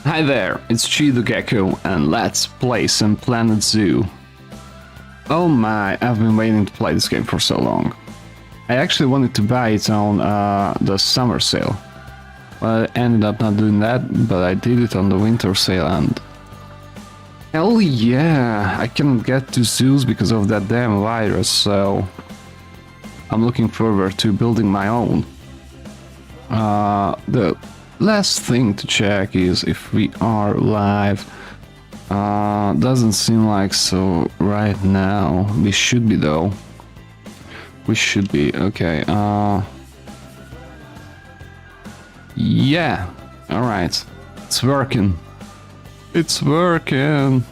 Hi there, it's Chido Gecko, and let's play some Planet Zoo. Oh my, I've been waiting to play this game for so long. I actually wanted to buy it on the summer sale. Well, I ended up not doing that, but I did it on the winter sale, and... hell yeah, I cannot get to zoos because of that damn virus, so... I'm looking forward to building my own. The last thing to check is if we are live. Doesn't seem like so right now. We should be though. We should be, okay. Yeah, alright. It's working. It's working.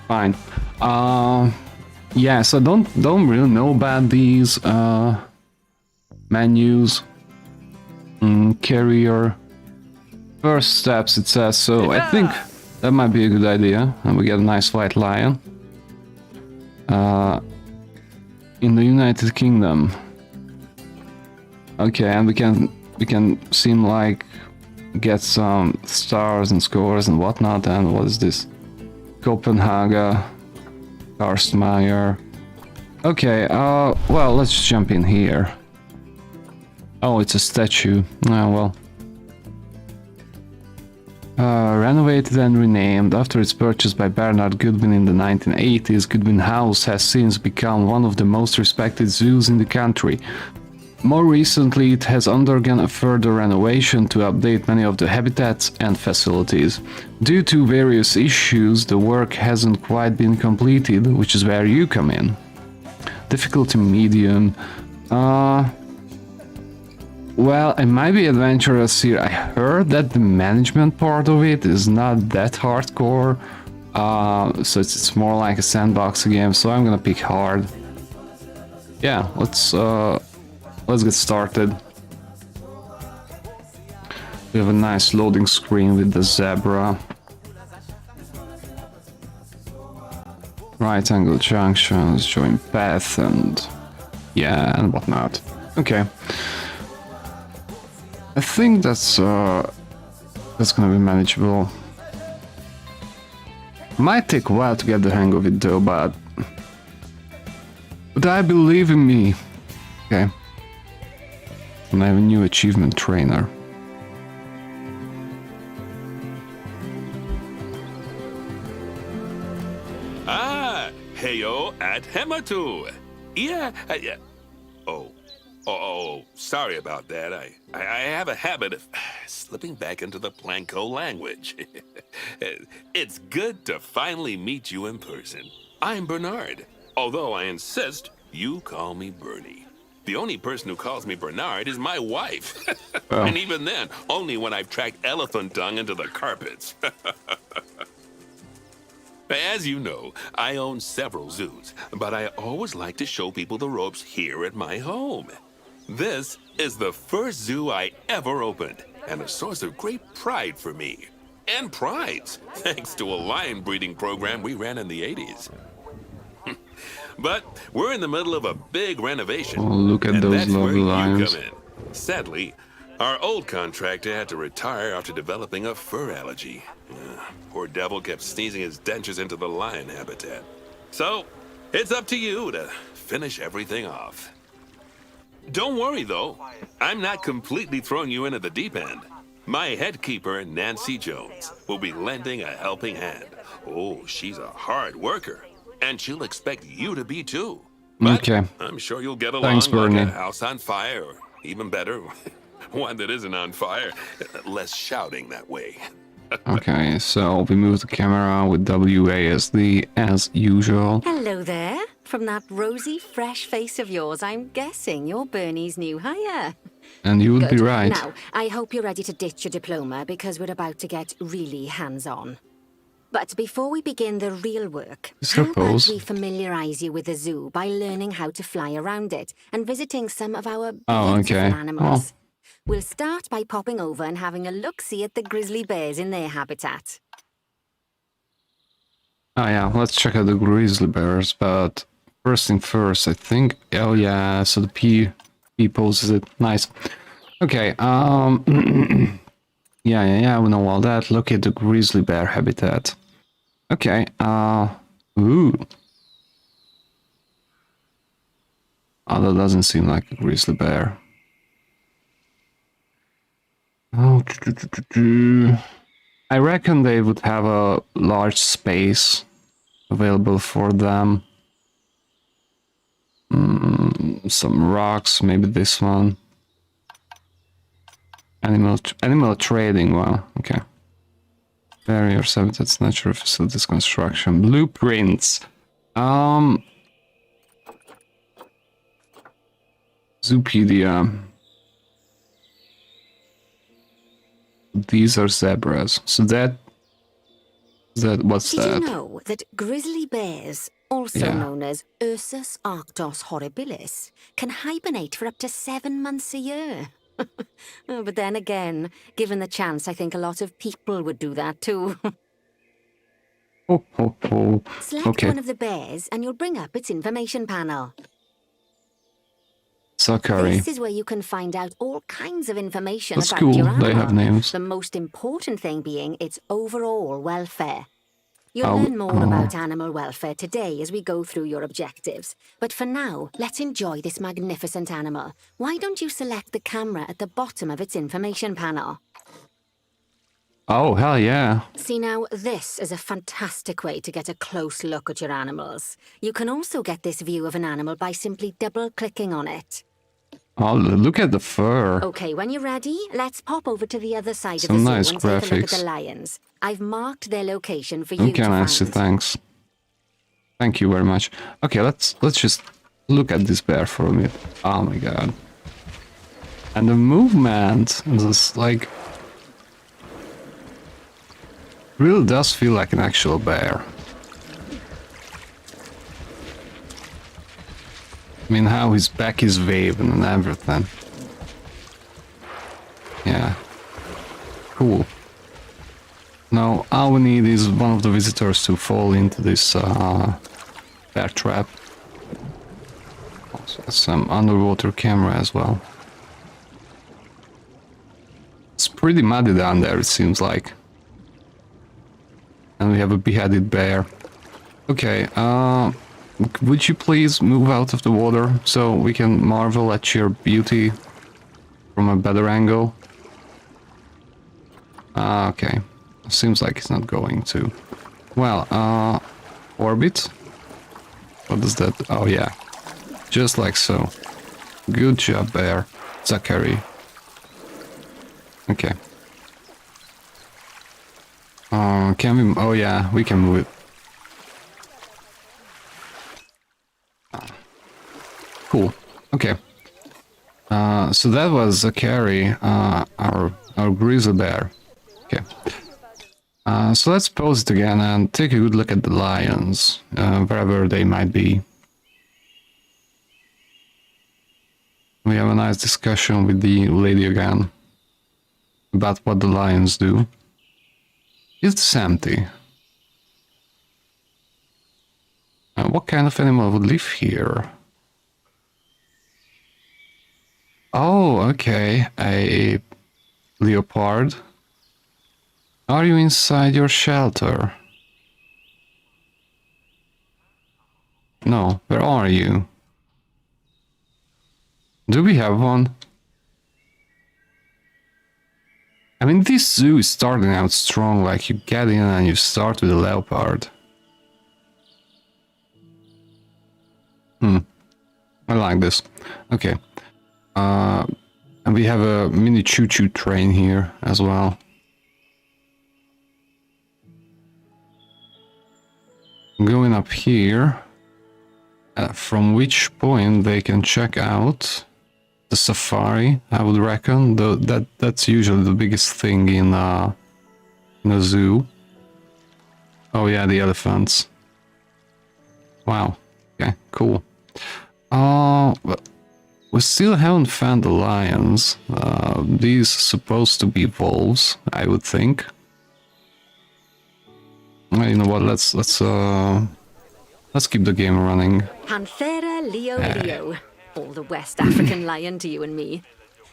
Fine. Yeah, so don't really know about these menus. Carrier. First steps, it says, so I think that might be a good idea. And we get a nice white lion. In the United Kingdom. Okay, and we can seem like get some stars and scores and whatnot. And what is this? Copenhagen, Karstmeyer. Okay, well, let's just jump in here. Oh, it's a statue. Oh, well. Renovated and renamed after its purchase by Bernard Goodwin in the 1980s, Goodwin House has since become one of the most respected zoos in the country. More recently, it has undergone a further renovation to update many of the habitats and facilities. Due to various issues, the work hasn't quite been completed, which is where you come in. Difficulty medium. Well, I might be adventurous here. I heard that the management part of it is not that hardcore, so it's more like a sandbox game. So I'm gonna pick hard. Yeah, let's get started. We have a nice loading screen with the zebra. Right angle junctions, join path, and yeah, and whatnot. Okay. I think that's gonna be manageable. Might take a while to get the hang of it though, but I believe in me. Okay. And I have a new achievement trainer. Ah, heyo at Hematu. Yeah, yeah. Oh, sorry about that. I have a habit of slipping back into the Planko language. It's good to finally meet you in person. I'm Bernard, although I insist you call me Bernie. The only person who calls me Bernard is my wife. Oh. And even then, only when I've tracked elephant dung into the carpets. As you know, I own several zoos, but I always like to show people the ropes here at my home. This is the first zoo I ever opened, and a source of great pride for me. And prides, thanks to a lion breeding program we ran in the 80s. But we're in the middle of a big renovation. Oh, look at those lovely lions. Come in. Sadly, our old contractor had to retire after developing a fur allergy. Poor devil kept sneezing his dentures into the lion habitat. So, it's up to you to finish everything off. Don't worry, though. I'm not completely throwing you in at the deep end. My head keeper, Nancy Jones, will be lending a helping hand. Oh, she's a hard worker, and she'll expect you to be, too. But okay. I'm sure you'll get along. Thanks, Bernie. Like a house on fire, or even better, one that isn't on fire. Less shouting that way. Okay, so we move the camera with WASD as usual. Hello there. From that rosy, fresh face of yours, I'm guessing you're Bernie's new hire. And you would be right. Now, I hope you're ready to ditch your diploma because we're about to get really hands-on. But before we begin the real work, how about we familiarize you with the zoo by learning how to fly around it and visiting some of our beautiful animals. We'll start by popping over and having a look-see at the grizzly bears in their habitat. Oh yeah, let's check out the grizzly bears, but first thing first, I think... oh yeah, so the P poses it. Nice. Okay, Yeah, we know all that. Look at the grizzly bear habitat. Okay, ooh. Oh, that doesn't seem like a grizzly bear. Oh, I reckon they would have a large space available for them. Some rocks, maybe this one. Animal trading, wow, okay. Barriers, habitats, natural facilities, construction, blueprints. Zoopedia. These are zebras. So what's Did that? you know that grizzly bears, also known as Ursus arctos horribilis, can hibernate for up to 7 months a year? Oh, but then again, given the chance, I think a lot of people would do that too. Oh. Select one of the bears and you'll bring up its information panel. Sakari. This is where you can find out all kinds of information That's about cool. your animal. They have names. The most important thing being its overall welfare. You'll learn more about animal welfare today as we go through your objectives. But for now, let's enjoy this magnificent animal. Why don't you select the camera at the bottom of its information panel? Oh, hell yeah. See now, this is a fantastic way to get a close look at your animals. You can also get this view of an animal by simply double-clicking on it. Oh, look at the fur. Okay, when you're ready, let's pop over to the other side Some of the nice zoo and take a look at graphics. the lions. I've marked their location for you to Okay, find. thanks. Thank you very much. Okay, let's just look at this bear for a minute. Oh my god. And the movement is like really does feel like an actual bear. I mean, how his back is waving and everything. Yeah. Cool. Now, all we need is one of the visitors to fall into this bear trap. Also, some underwater camera as well. It's pretty muddy down there, it seems like. And we have a beheaded bear. Okay, would you please move out of the water so we can marvel at your beauty from a better angle? Okay. Seems like it's not going to. Well, orbit? What does that... Oh, yeah. Just like so. Good job, bear. Zachary. Okay. Can we... Oh, yeah, we can move it. Cool. Okay. So that was Zachary, our grizzly bear. Okay. So let's pause it again and take a good look at the lions, wherever they might be. We have a nice discussion with the lady again about what the lions do. It's empty. What kind of animal would live here? Oh, okay, a leopard. Are you inside your shelter? No, where are you? Do we have one? I mean, this zoo is starting out strong, like you get in and you start with a leopard. I like this. Okay. And we have a mini choo-choo train here as well. Going up here, from which point they can check out the safari, I would reckon. That's usually the biggest thing in a zoo. Oh yeah, the elephants. Wow. Okay, cool. But we still haven't found the lions. These are supposed to be wolves, I would think. Well, you know what? Let's keep the game running. Panthera Leo Leo. All the West African lion to you and me.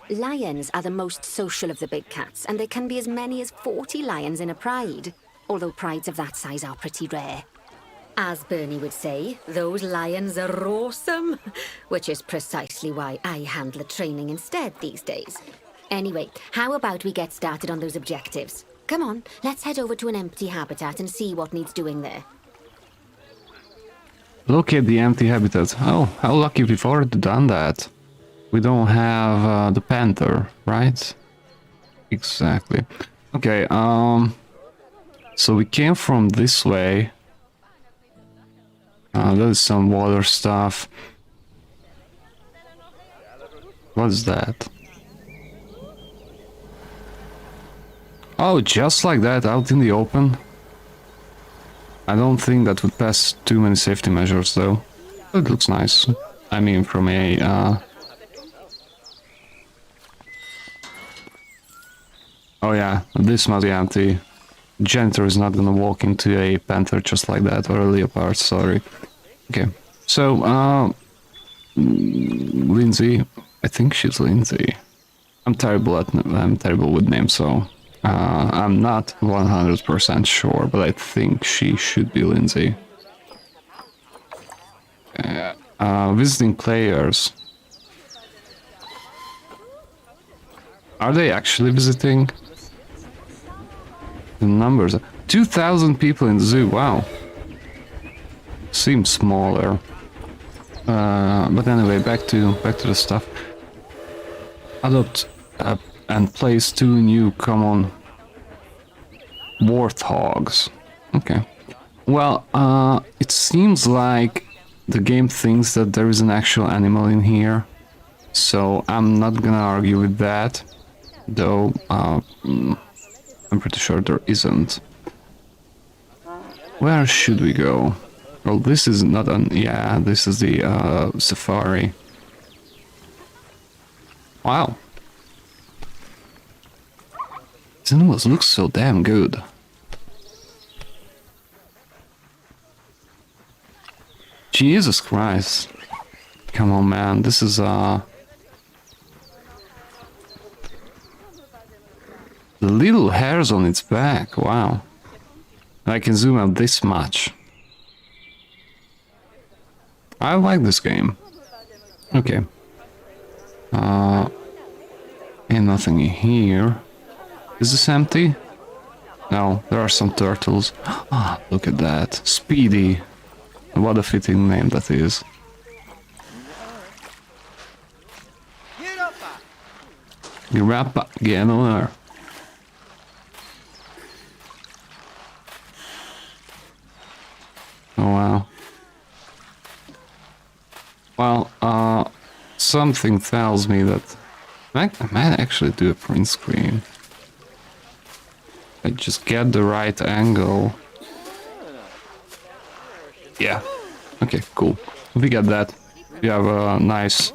Lions are the most social of the big cats, and there can be as many as 40 lions in a pride, although prides of that size are pretty rare. As Bernie would say, those lions are awesome, which is precisely why I handle the training instead these days. Anyway, how about we get started on those objectives? Come on, let's head over to an empty habitat and see what needs doing there. Locate the empty habitat. Oh, how lucky we've already done that. We don't have the panther, right? Exactly. Okay, so we came from this way. There's some water stuff. What is that? Oh, just like that, out in the open? I don't think that would pass too many safety measures, though. It looks nice. I mean, from a... Oh yeah, this must be empty. Janitor is not gonna walk into a panther just like that, or a leopard, sorry. Okay, so, Lindsay. I think she's Lindsay. I'm terrible with names, so... I'm not 100% sure, but I think she should be Lindsay. Visiting players. Are they actually visiting? The numbers. 2,000 people in the zoo, wow. Seems smaller. But anyway, back to the stuff. Adopt and place 2 new common warthogs. Okay. Well, it seems like the game thinks that there is an actual animal in here, so I'm not gonna argue with that, though I'm pretty sure there isn't. Where should we go? Well, this is not an... yeah, this is the safari. Wow. These animals look so damn good. Jesus Christ. Come on, man. This is, the little hairs on its back. Wow. I can zoom out this much. I like this game. Okay. And nothing in here. Is this empty? No, there are some turtles. Ah, look at that. Speedy. What a fitting name that is. Grappa, get on there. Oh wow. Well, something tells me that I might actually do a print screen. I just get the right angle. Yeah. Okay, cool. We get that. We have a nice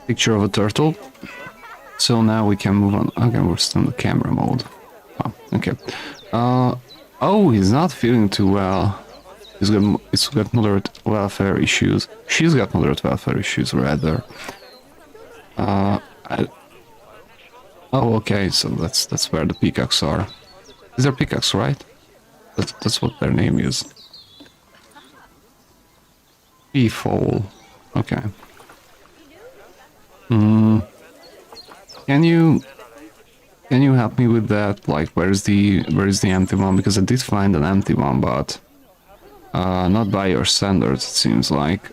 picture of a turtle. So now we can move on. Okay, we're still in the camera mode. Oh, okay. Oh, he's not feeling too well. He's got moderate welfare issues. She's got moderate welfare issues, rather. Oh, okay, so that's where the peacocks are. These are peacocks, right? That's what their name is. Peafowl. Okay. Can you help me with that? Like, where's the empty one? Because I did find an empty one, but not by your standards, it seems like.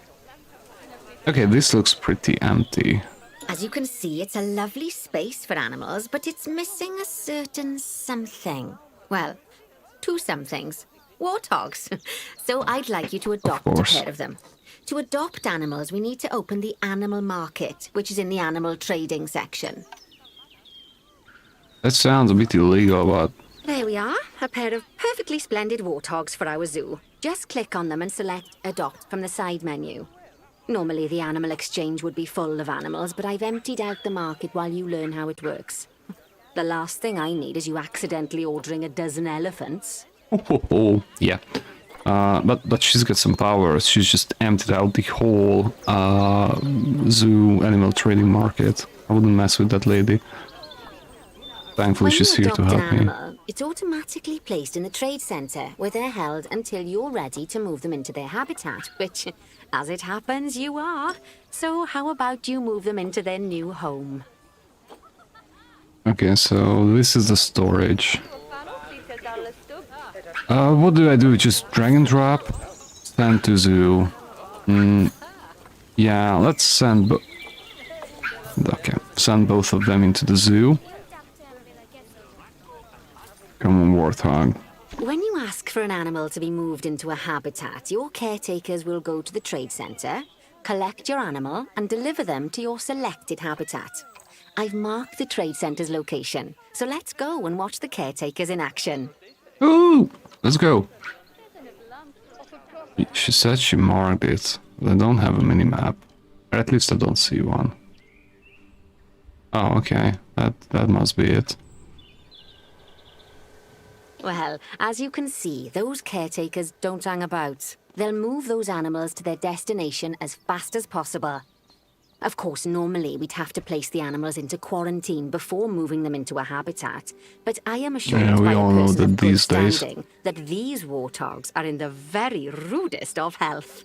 Okay, this looks pretty empty. As you can see, it's a lovely space for animals, but it's missing a certain something. Well, 2 somethings. Warthogs. So I'd like you to adopt a pair of them. To adopt animals, we need to open the animal market, which is in the animal trading section. That sounds a bit illegal, but... There we are, a pair of perfectly splendid warthogs for our zoo. Just click on them and select Adopt from the side menu. Normally the animal exchange would be full of animals, but I've emptied out the market while you learn how it works. The last thing I need is you accidentally ordering a dozen elephants. Oh, yeah. But she's got some powers. She's just emptied out the whole zoo animal trading market. I wouldn't mess with that lady. Thankfully, she's here to help me. It's automatically placed in the trade center, where they're held until you're ready to move them into their habitat, which, as it happens, you are. So how about you move them into their new home? Okay, so this is the storage. What do I do? Just drag and drop? Send to zoo. Yeah, let's send okay, send both of them into the zoo. Come on, Warthog. When you ask for an animal to be moved into a habitat, your caretakers will go to the trade center, collect your animal, and deliver them to your selected habitat. I've marked the trade center's location, so let's go and watch the caretakers in action. Ooh, let's go. She said she marked it. But I don't have a mini-map. Or at least I don't see one. Oh, okay. That must be it. Well, as you can see, those caretakers don't hang about. They'll move those animals to their destination as fast as possible. Of course, normally we'd have to place the animals into quarantine before moving them into a habitat, but I am assured by a person of good standing that these warthogs are in the very rudest of health.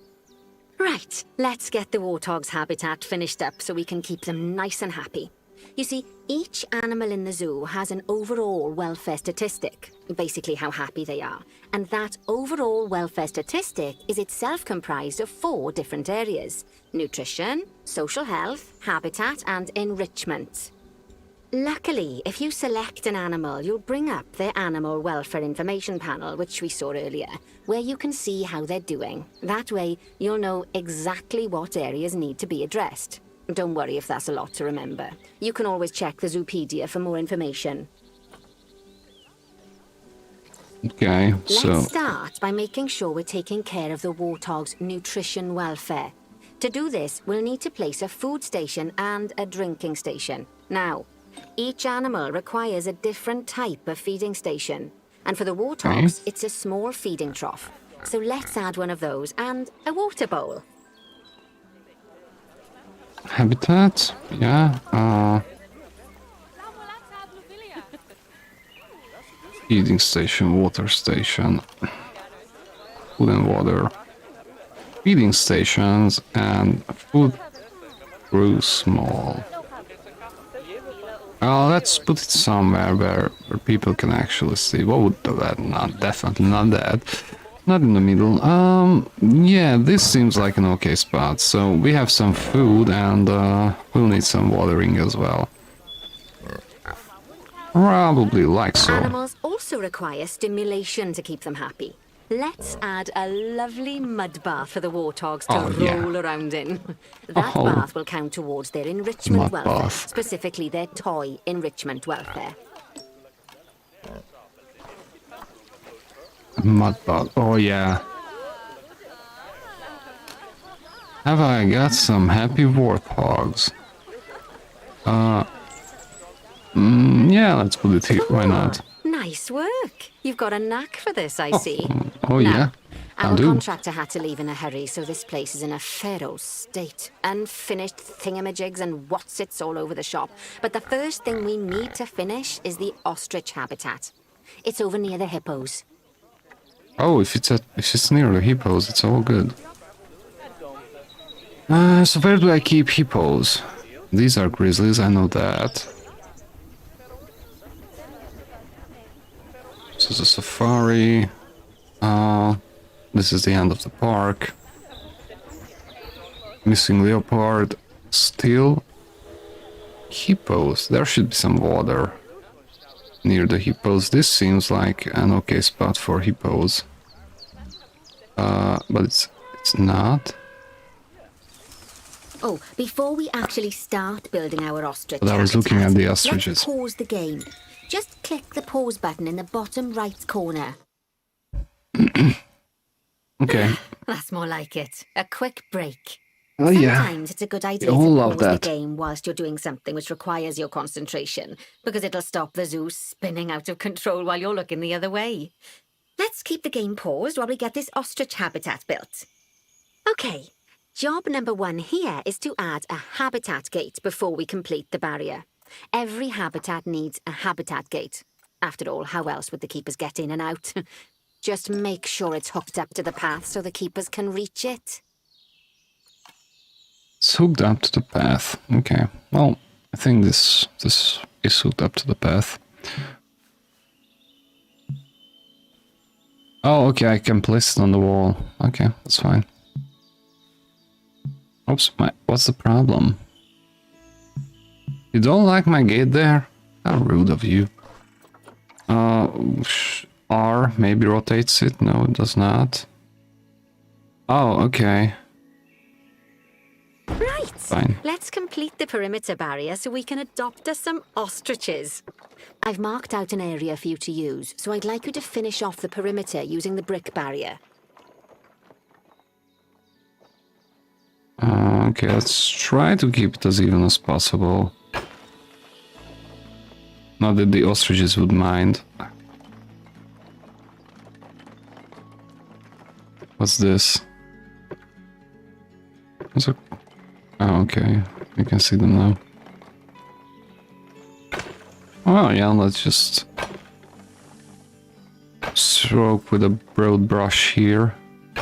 Right, let's get the warthog's habitat finished up so we can keep them nice and happy. You see, each animal in the zoo has an overall welfare statistic, basically how happy they are. And that overall welfare statistic is itself comprised of 4 different areas: nutrition, social health, habitat, and enrichment. Luckily, if you select an animal, you'll bring up their animal welfare information panel, which we saw earlier, where you can see how they're doing. That way, you'll know exactly what areas need to be addressed. Don't worry if that's a lot to remember. You can always check the Zoopedia for more information. Okay, so... Let's start by making sure we're taking care of the warthog's nutrition welfare. To do this, we'll need to place a food station and a drinking station. Now, each animal requires a different type of feeding station. And for the warthogs, it's a small feeding trough. So let's add one of those and a water bowl. Habitat? Yeah, feeding station, water station, food and water, feeding stations, and food grew small. Let's put it somewhere where people can actually see. What would that? Not definitely not that. Not in the middle. Yeah, this seems like an okay spot. So we have some food and we'll need some watering as well. Probably like so. Animals also require stimulation to keep them happy. Let's add a lovely mud bath for the warthogs to roll around in. That bath will count towards their enrichment welfare, specifically their toy enrichment welfare. Mud bath, oh yeah. Have I got some happy warthogs? Yeah, let's put it here, why not? Nice work. You've got a knack for this, I see. Oh yeah, our contractor had to leave in a hurry, so this place is in a feral state. Unfinished thingamajigs and whatsits all over the shop. But the first thing we need to finish is the ostrich habitat. It's over near the hippos. Oh, if it's near the hippos, it's all good. So where do I keep hippos? These are grizzlies, I know that. This is a safari. This is the end of the park. Missing leopard. Still hippos. There should be some water near the hippos. This seems like an okay spot for hippos. But it's not. Oh, before we actually start building our ostrich I was looking at the ostriches. Let's pause the game. Just click the pause button in the bottom right corner. Okay. That's more like it. A quick break. Oh yeah. Sometimes it's a good idea to pause the game whilst you're doing something which requires your concentration, because it'll stop the zoo spinning out of control while you're looking the other way. let's keep the game paused while we get this ostrich habitat built. Okay, job number 1 here is to add a habitat gate before we complete the barrier. Every habitat needs a habitat gate. After all, how else would the keepers get in and out? Just make sure it's hooked up to the path so the keepers can reach it. It's hooked up to the path. Okay. Well, I think this is hooked up to the path. Oh, okay, I can place it on the wall. Okay, that's fine. Oops, what's the problem? You don't like my gate there? How rude of you. R maybe rotates it. No, it does not. Oh, okay. Right. Fine. Let's complete the perimeter barrier so we can adopt us some ostriches. I've marked out an area for you to use, so I'd like you to finish off the perimeter using the brick barrier. Okay, let's try to keep it as even as possible. Not that the ostriches would mind. What's this? What's it? Oh, okay. You can see them now. Oh, yeah, let's just stroke with a broad brush here.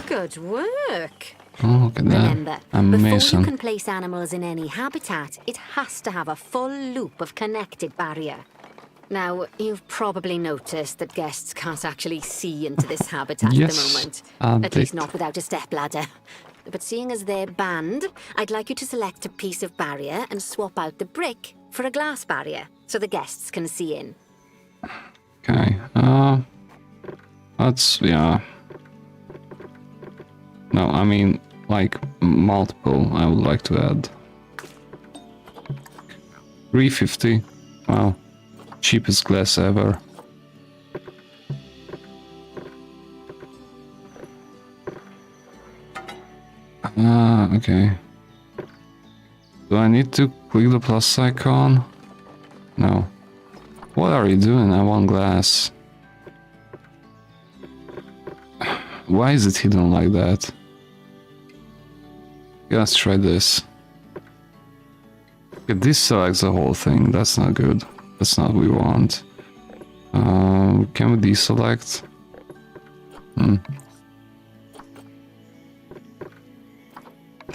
Good work. Oh, look at that. Remember, Amazing. before you can place animals in any habitat, it has to have a full loop of connected barrier. Now, you've probably noticed that guests can't actually see into this habitat Yes, at the moment. At least did. not without a stepladder. But seeing as they're banned, I'd like you to select a piece of barrier and swap out the brick for a glass barrier, so the guests can see in. Okay, yeah. No, I mean, like, multiple, I would like to add. 350, wow. Cheapest glass ever. Okay. Do I need to click the plus icon? No. What are you doing? I want glass. Why is it hidden like that? Yeah, let's try this. Okay, this selects the whole thing. That's not good. That's not what we want. Can we deselect?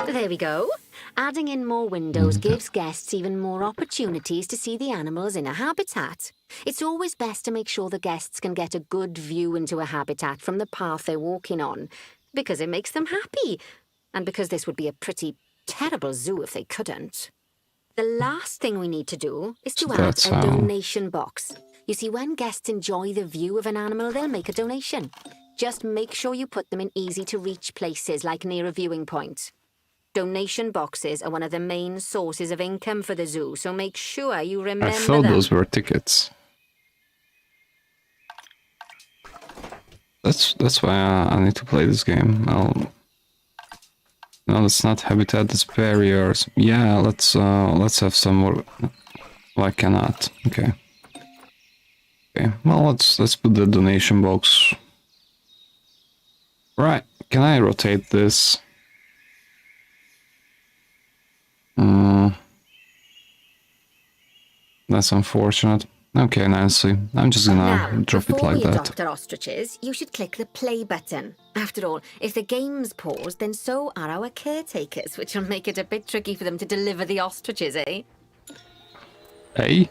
There we go. Adding in more windows gives guests even more opportunities to see the animals in a habitat. It's always best to make sure the guests can get a good view into a habitat from the path they're walking on, because it makes them happy, and because this would be a pretty terrible zoo if they couldn't. The last thing we need to do is to add a donation box. You see, when guests enjoy the view of an animal, they'll make a donation. Just make sure you put them in easy-to-reach places, like near a viewing point. Donation boxes are one of the main sources of income for the zoo, so make sure you remember I thought them. those were tickets. That's why I need to play this game. No, that's not habitat, it's barriers. Yeah, let's have some more. Well, I cannot. Okay. Okay. Well, let's put the donation box. Right. Can I rotate this? That's unfortunate. Okay, Nancy, I'm just gonna drop it like that. Before we adopt our ostriches, you should click the play button. After all, if the game's paused, then so are our caretakers, which will make it a bit tricky for them to deliver the ostriches, eh? Hey?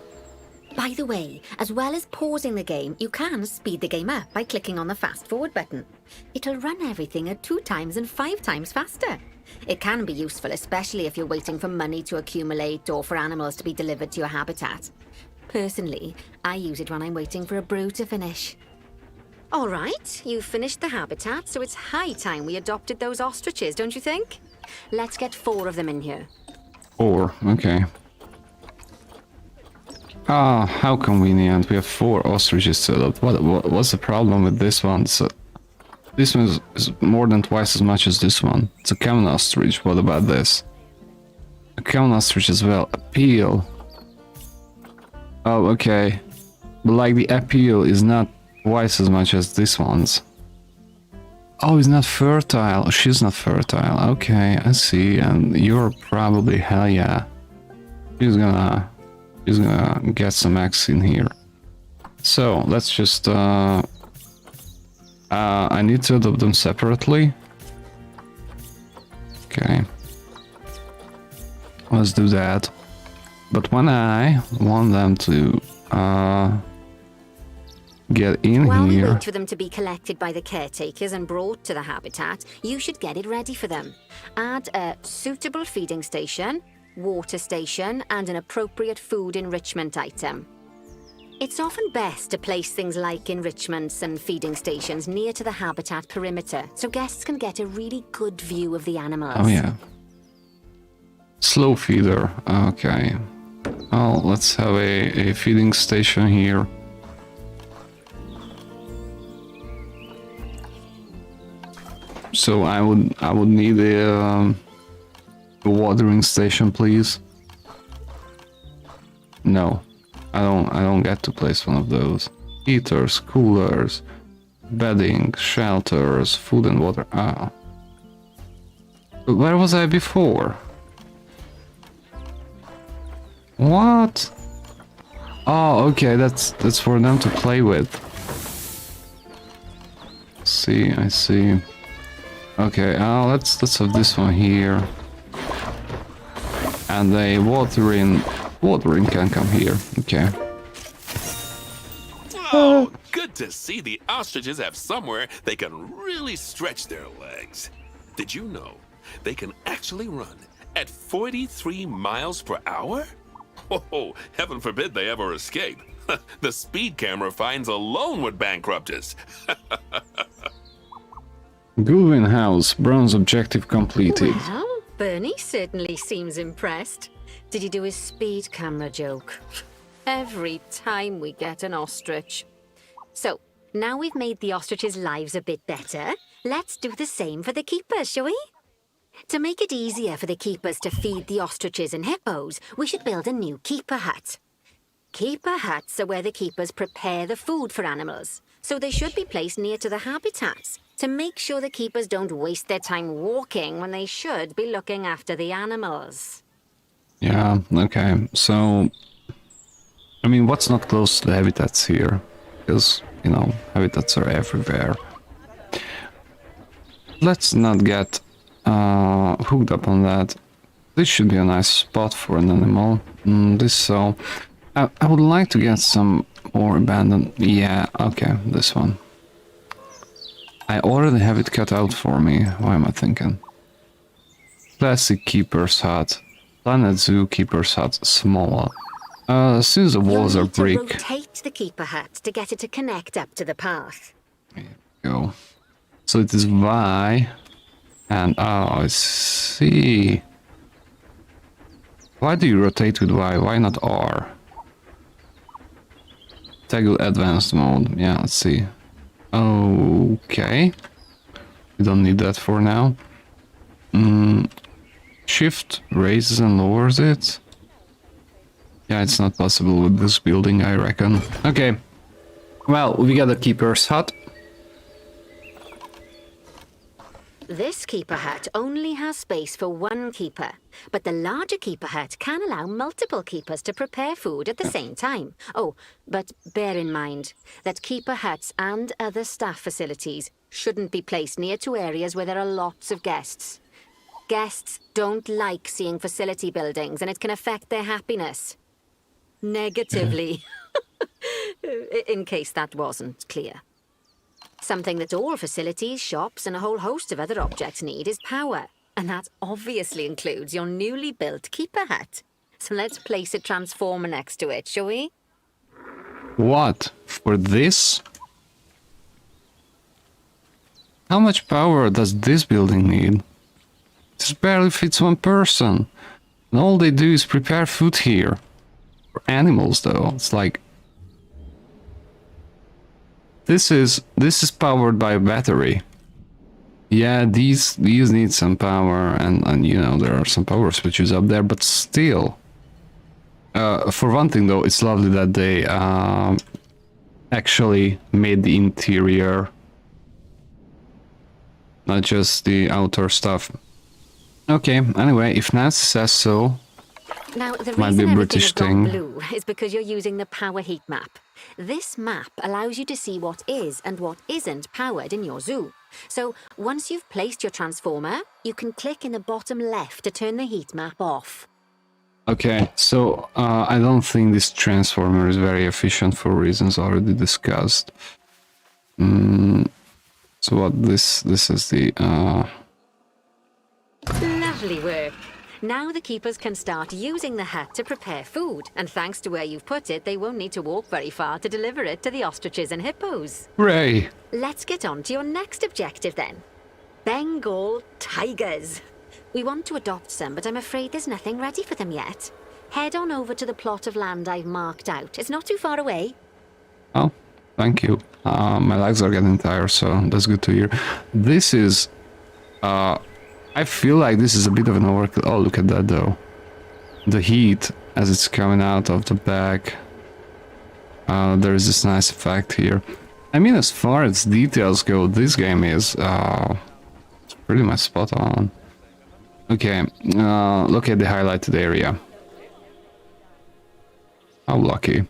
By the way, as well as pausing the game, you can speed the game up by clicking on the fast forward button. It'll run everything at 2 times and 5 times faster. It can be useful, especially if you're waiting for money to accumulate or for animals to be delivered to your habitat. Personally, I use it when I'm waiting for a brew to finish. All right, you've finished the habitat, so it's high time we adopted those ostriches, don't you think? Let's get 4 of them in here. 4, okay. Ah, how convenient. We have 4 ostriches to adopt. What's the problem with this one? This one is more than twice as much as this one. It's a common ostrich. What about this? A common ostrich as well. Appeal. Oh, okay. But like the appeal is not twice as much as this one's. Oh, he's not fertile. She's not fertile. Okay, I see. And you're probably, hell yeah. She's gonna get some eggs in here. So let's just I need to adopt them separately. Okay. Let's do that. But when I want them to get in While here... we wait for them to be collected by the caretakers and brought to the habitat, you should get it ready for them. Add a suitable feeding station, water station, and an appropriate food enrichment item. It's often best to place things like enrichments and feeding stations near to the habitat perimeter, so guests can get a really good view of the animals. Oh yeah. Slow feeder, okay. Oh, let's have a feeding station here. So I would need a watering station, please. No, I don't get to place one of those. Heaters, coolers, bedding, shelters, food and water. Ah. But where was I before? What? Oh, okay, that's for them to play with. See, I see. Okay, let's have this one here. And the watering can come here. Okay. Oh, good to see the ostriches have somewhere they can really stretch their legs. Did you know they can actually run at 43 miles per hour? Oh, heaven forbid they ever escape. The speed camera fines alone would bankrupt us. Goodwin House, bronze objective completed. Well, Bernie certainly seems impressed. Did he do his speed camera joke? Every time we get an ostrich. So, now we've made the ostriches' lives a bit better, let's do the same for the keepers, shall we? To make it easier for the keepers to feed the ostriches and hippos, we should build a new keeper hut. Keeper huts are where the keepers prepare the food for animals, so they should be placed near to the habitats to make sure the keepers don't waste their time walking when they should be looking after the animals. Yeah, okay. So, I mean, what's not close to the habitats here? Because, you know, habitats are everywhere. Let's not get hooked up on that. This should be a nice spot for an animal. I would like to get some more abandoned. Yeah, okay, this one. I already have it cut out for me. Why am I thinking? Classic keeper's hut. Planet Zoo keeper's hut. Smaller. Since the walls are brick. You'll need to rotate the keeper hut to get it to connect up to the path. There you go. So it is Y. And I see. Why do you rotate with Y? Why not R? Toggle advanced mode. Yeah, let's see. Okay. We don't need that for now. Shift raises and lowers it. Yeah, it's not possible with this building, I reckon. Okay. Well, we got a keeper's hut. This keeper hut only has space for one keeper, but the larger keeper hut can allow multiple keepers to prepare food at the same time. Oh, but bear in mind that keeper huts and other staff facilities shouldn't be placed near to areas where there are lots of guests. Guests don't like seeing facility buildings, and it can affect their happiness negatively, in case that wasn't clear. Something that all facilities, shops, and a whole host of other objects need is power. And that obviously includes your newly built keeper hut. So let's place a transformer next to it, shall we? What? For this? How much power does this building need? This barely fits one person. And all they do is prepare food here. For animals, though. It's like... This is powered by a battery. Yeah, these need some power, and you know, there are some power switches up there, but still. For one thing though, it's lovely that they actually made the interior, not just the outer stuff. Okay, anyway, if Nancy says so, Now, the might be reason a everything British has gone thing. blue is because you're using the power heat map. This map allows you to see what is and what isn't powered in your zoo. So, once you've placed your transformer, you can click in the bottom left to turn the heat map off. Okay, so I don't think this transformer is very efficient for reasons already discussed. So what this is the Lovely work. Now the keepers can start using the hut to prepare food, and thanks to where you've put it, they won't need to walk very far to deliver it to the ostriches and hippos. hooray! Let's get on to your next objective then. Bengal tigers. We want to adopt some, but I'm afraid there's nothing ready for them yet. Head on over to the plot of land I've marked out. It's not too far away. Oh, thank you. My legs are getting tired, so that's good to hear. This is I feel like this is a bit of an overkill. Oh, look at that though. The heat as it's coming out of the bag. There is this nice effect here. I mean, as far as details go, this game is it's pretty much spot on. Okay, look at the highlighted area. How lucky.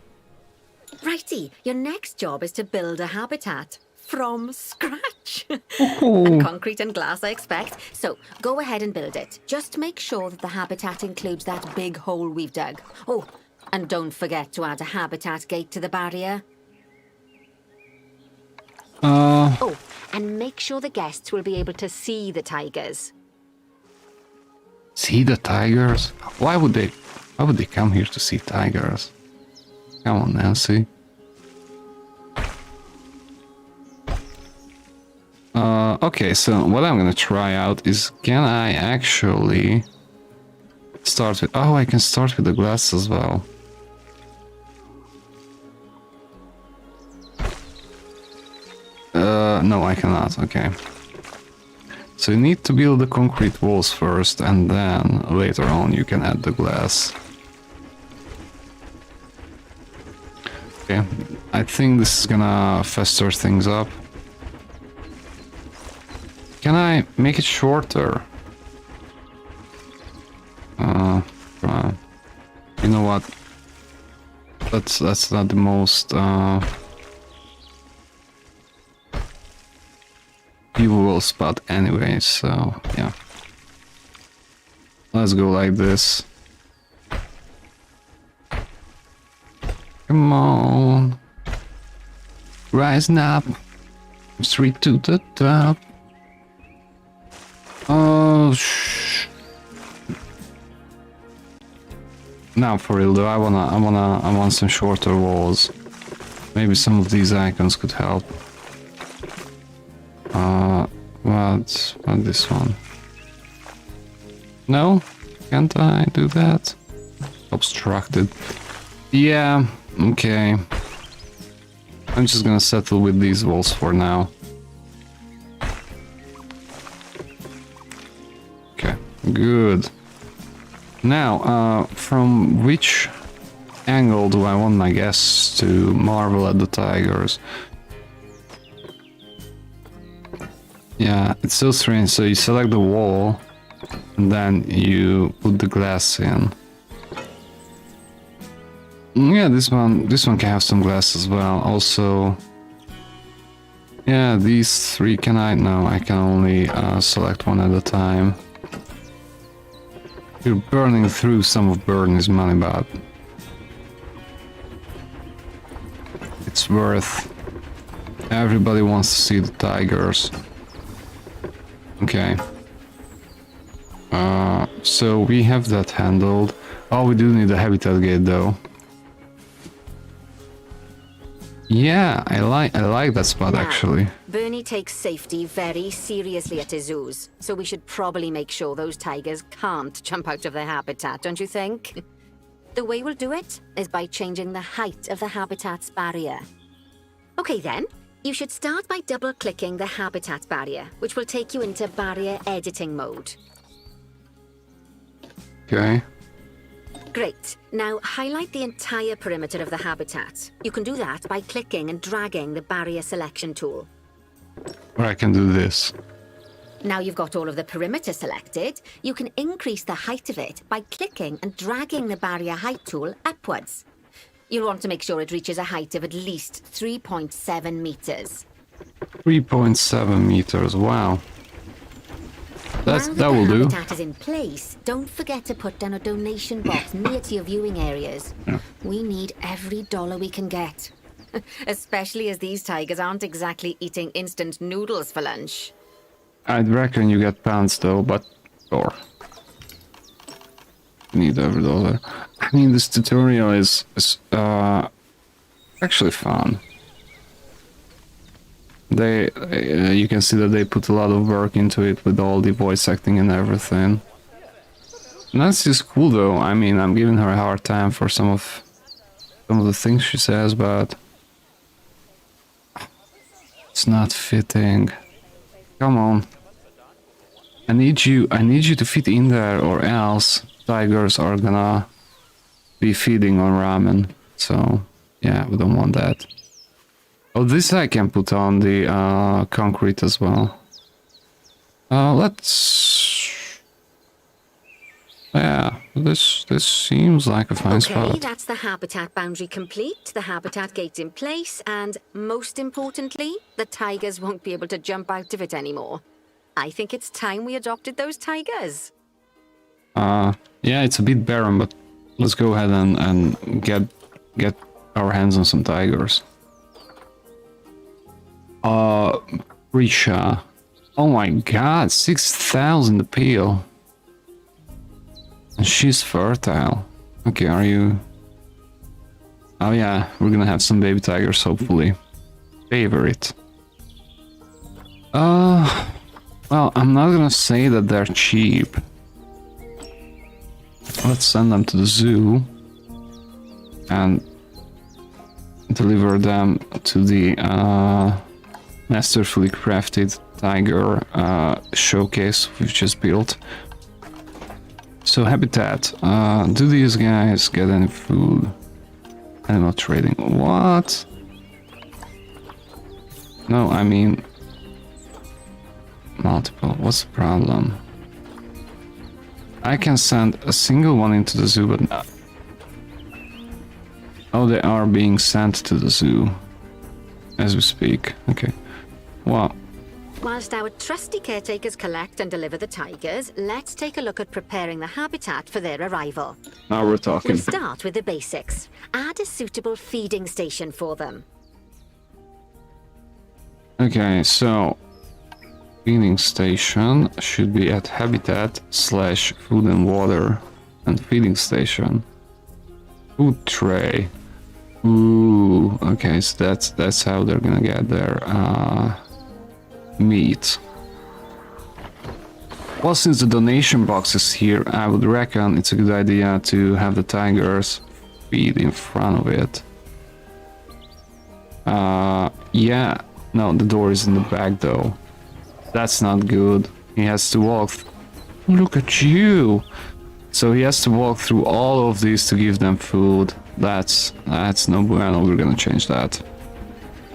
Righty, your next job is to build a habitat. From scratch. Oh. And concrete and glass, I expect. So, go ahead and build it. Just make sure that the habitat includes that big hole we've dug. Oh, and don't forget to add a habitat gate to the barrier. Oh, and make sure the guests will be able to see the tigers. See the tigers? Why would they come here to see tigers? Come on, Nancy. Okay, so what I'm gonna try out is, can I actually start with... Oh, I can start with the glass as well. No, I cannot, okay. So you need to build the concrete walls first, and then later on you can add the glass. Okay, I think this is gonna fester things up. Can I make it shorter? You know what? That's not the most viewable spot anyway, so yeah. Let's go like this. Come on. Rising up. Straight to the top. Oh, now for real though, I want some shorter walls. Maybe some of these icons could help. What this one? No? Can't I do that? Obstructed. Yeah, okay. I'm just gonna settle with these walls for now. Okay, good. Now, from which angle do I want my guests to marvel at the tigers? Yeah, it's so strange. So you select the wall, and then you put the glass in. Yeah, this one can have some glass as well. Also, yeah, these three can I? No, I can only select one at a time. You're burning through some of Bernie's money, but it's worth. Everybody wants to see the tigers. Okay. So we have that handled. Oh, we do need a habitat gate though. Yeah, I like that spot actually. Bernie takes safety very seriously at his zoos, so we should probably make sure those tigers can't jump out of their habitat, don't you think? The way we'll do it is by changing the height of the habitat's barrier. Okay then, you should start by double-clicking the habitat barrier, which will take you into barrier editing mode. Okay. Great. Now highlight the entire perimeter of the habitat. You can do that by clicking and dragging the barrier selection tool. Or I can do this. Now you've got all of the perimeter selected, you can increase the height of it by clicking and dragging the barrier height tool upwards. You'll want to make sure it reaches a height of at least 3.7 meters. 3.7 meters, wow. That will do. While the habitat is in place, don't forget to put down a donation box near to your viewing areas. Yeah. We need every dollar we can get. Especially as these tigers aren't exactly eating instant noodles for lunch. I'd reckon you get pounds though, but sure. Need every dollar. I mean, this tutorial is actually fun. You can see that they put a lot of work into it with all the voice acting and everything. That's just cool though. I mean, I'm giving her a hard time for some of the things she says, but it's not fitting. Come on. I need you to fit in there, or else tigers are gonna be feeding on ramen. So yeah, we don't want that. Oh, this I can put on the concrete as well. Yeah, this seems like a fine spot. Okay, that's the habitat boundary complete, the habitat gate's in place, and most importantly, the tigers won't be able to jump out of it anymore. I think it's time we adopted those tigers. Yeah, it's a bit barren, but let's go ahead and get our hands on some tigers. Risha. Oh my god, 6,000 appeal. And she's fertile. Okay, are you... Oh yeah, we're gonna have some baby tigers, hopefully. Favorite. Well, I'm not gonna say that they're cheap. Let's send them to the zoo. And deliver them to the, masterfully crafted tiger showcase we've just built. So habitat, do these guys get any food? Animal trading, what? No, I mean multiple, what's the problem? I can send a single one into the zoo, but not. Oh, they are being sent to the zoo as we speak. Okay. Well, Whilst our trusty caretakers collect and deliver the tigers, let's take a look at preparing the habitat for their arrival. now we're talking. We'll start with the basics. Add a suitable feeding station for them. Okay, so feeding station should be at habitat/food and water, and feeding station. Food tray. Ooh, okay, so that's how they're gonna get their meat. Well, since the donation box is here, I would reckon it's a good idea to have the tigers feed in front of it. Yeah, no, the door is in the back though. That's not good. He has to walk. Look at you! So he has to walk through all of these to give them food. That's no bueno. We're gonna change that.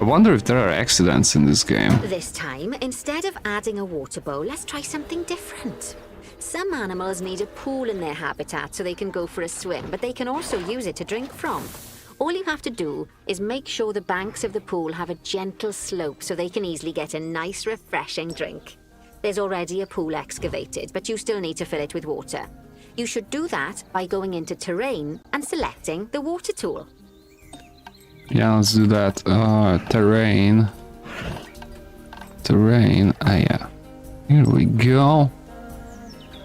I wonder if there are accidents in this game. This time, instead of adding a water bowl, let's try something different. Some animals need a pool in their habitat so they can go for a swim, but they can also use it to drink from. All you have to do is make sure the banks of the pool have a gentle slope so they can easily get a nice, refreshing drink. There's already a pool excavated, but you still need to fill it with water. You should do that by going into terrain and selecting the water tool. Yeah, let's do that. Terrain. Terrain. Ah, yeah. Here we go.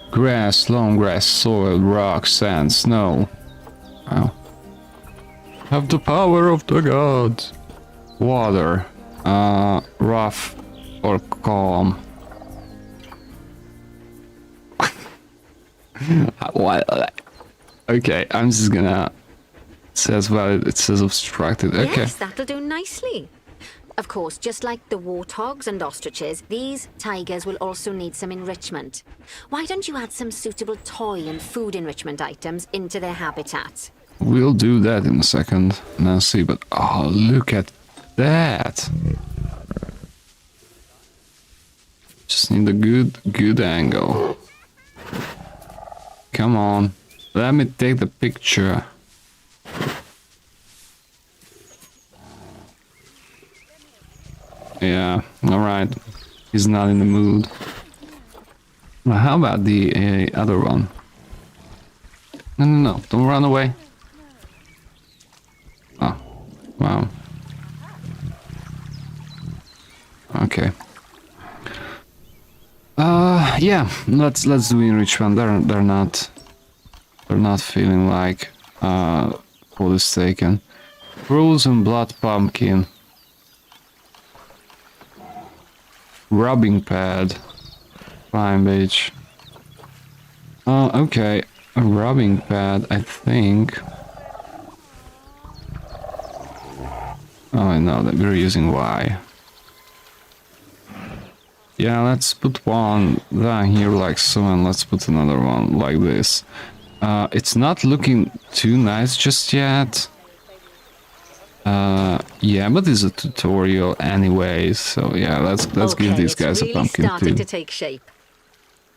Grass, long grass, soil, rock, sand, snow. Wow. Have the power of the gods. Water. Rough or calm. What? Okay, I'm just gonna... It says obstructed. Okay. Yes, that'll do nicely. Of course, just like the warthogs and ostriches, these tigers will also need some enrichment. Why don't you add some suitable toy and food enrichment items into their habitat? We'll do that in a second, Nancy, but oh, look at that. Just need a good angle. Come on, let me take the picture. Yeah, alright. He's not in the mood. Well, how about the other one? No, don't run away. Oh, wow. Okay. Yeah, let's do enrichment. They're not feeling like food is taken. Frozen blood pumpkin. Rubbing pad. Fine, bitch. Okay. A rubbing pad, I think. Oh, I know that we're using Y. Yeah, let's put one down here like so, and let's put another one like this. It's not looking too nice just yet. Yeah, but it's a tutorial anyway, so yeah, let's give these guys really a pumpkin starting too. to take shape.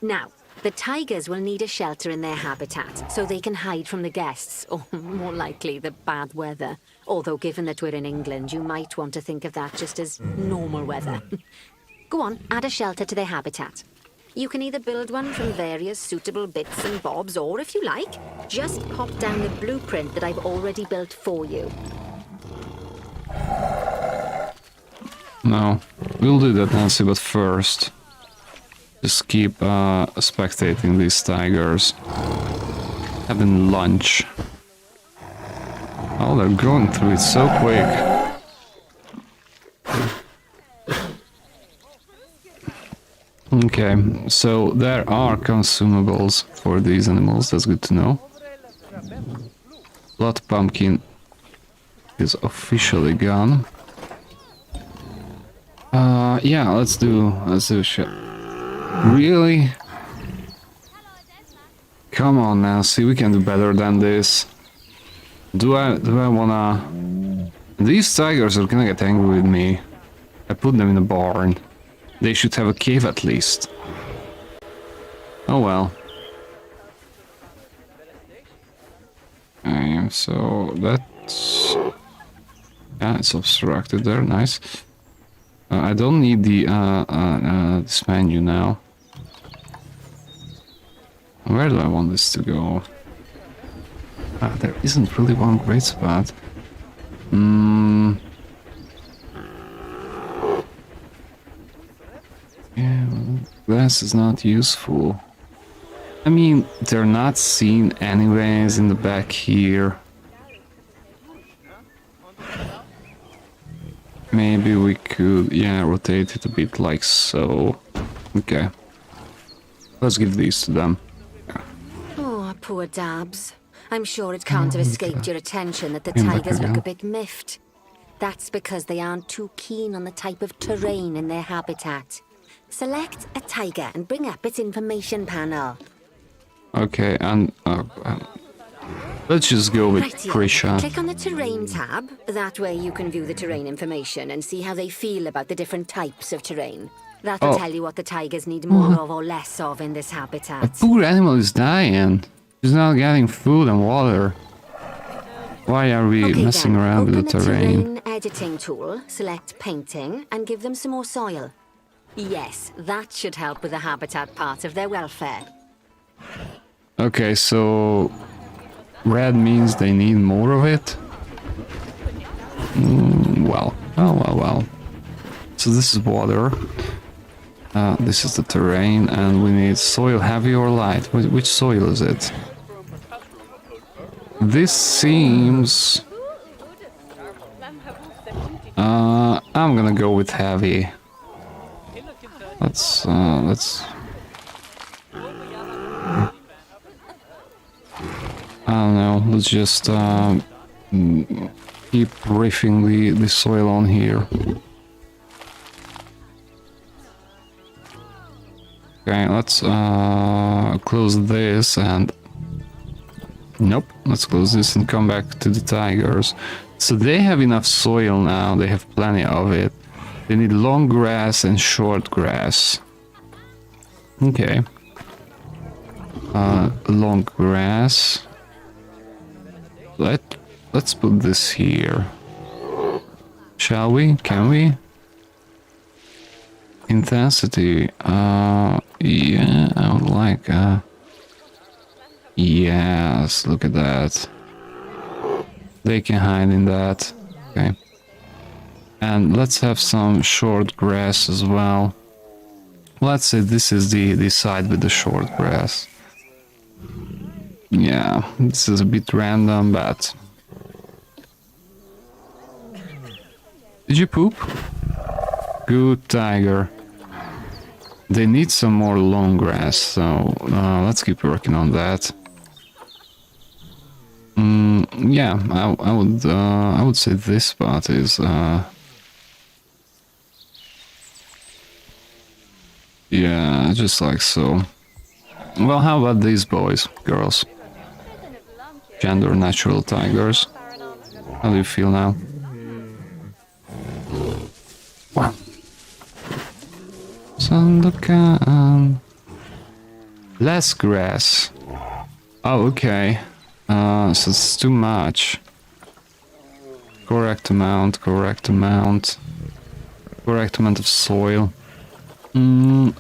Now, the tigers will need a shelter in their habitat so they can hide from the guests, or more likely the bad weather. Although given that we're in England, you might want to think of that just as normal weather. Go on, add a shelter to their habitat. You can either build one from various suitable bits and bobs, or if you like, just pop down the blueprint that I've already built for you. No, we'll do that, Nancy, but first, just keep spectating these tigers. Having lunch. Oh, they're going through it so quick. Okay, so there are consumables for these animals, that's good to know. Blood pumpkin is officially gone. Yeah, let's do shit. Really? Come on, Nancy, we can do better than this. Do I wanna... These tigers are gonna get angry with me. I put them in a barn. They should have a cave at least. Oh well. Okay, so that's... Yeah, it's obstructed there, nice. I don't need the this menu now. Where do I want this to go? There isn't really one great spot. Yeah, glass is not useful. I mean, they're not seen anyways in the back here. Maybe we could, yeah, rotate it a bit like so. Okay. Let's give these to them. Oh, poor Dabs. I'm sure it can't have escaped your attention that the tigers look a bit miffed. That's because they aren't too keen on the type of terrain in their habitat. Select a tiger and bring up its information panel. Okay, and let's just go with Rightio. Krisha. Click on the terrain tab. That way you can view the terrain information and see how they feel about the different types of terrain. That'll tell you what the tigers need more of or less of in this A habitat. poor animal is dying. She's not getting food and water. Why are we messing then, around with open the terrain? editing tool, select painting, and give them some more soil. Yes, that should help with the habitat part of their welfare. Okay, so red means they need more of it? Well. So this is water. This is the terrain, and we need soil heavy or light. Which soil is it? This seems... I'm gonna go with heavy. Let's... I don't know, let's just keep riffing the soil on here. Okay, let's close this and... Nope, let's close this and come back to the tigers. So they have enough soil now, they have plenty of it. They need long grass and short grass. Okay. Long grass. Let's put this here. Shall we? Can we? Intensity. Yeah, I would like... Yes, look at that. They can hide in that. Okay. And let's have some short grass as well. Let's say this is the side with the short grass. Yeah, this is a bit random, but... Did you poop? Good tiger. They need some more long grass, so let's keep working on that. Yeah, I would say this spot is yeah, just like so. Well, how about these boys, girls? Gender natural tigers. How do you feel now? Wow. Sandokan. Less grass. Oh, okay. So it's too much. Correct amount, correct amount. Correct amount of soil.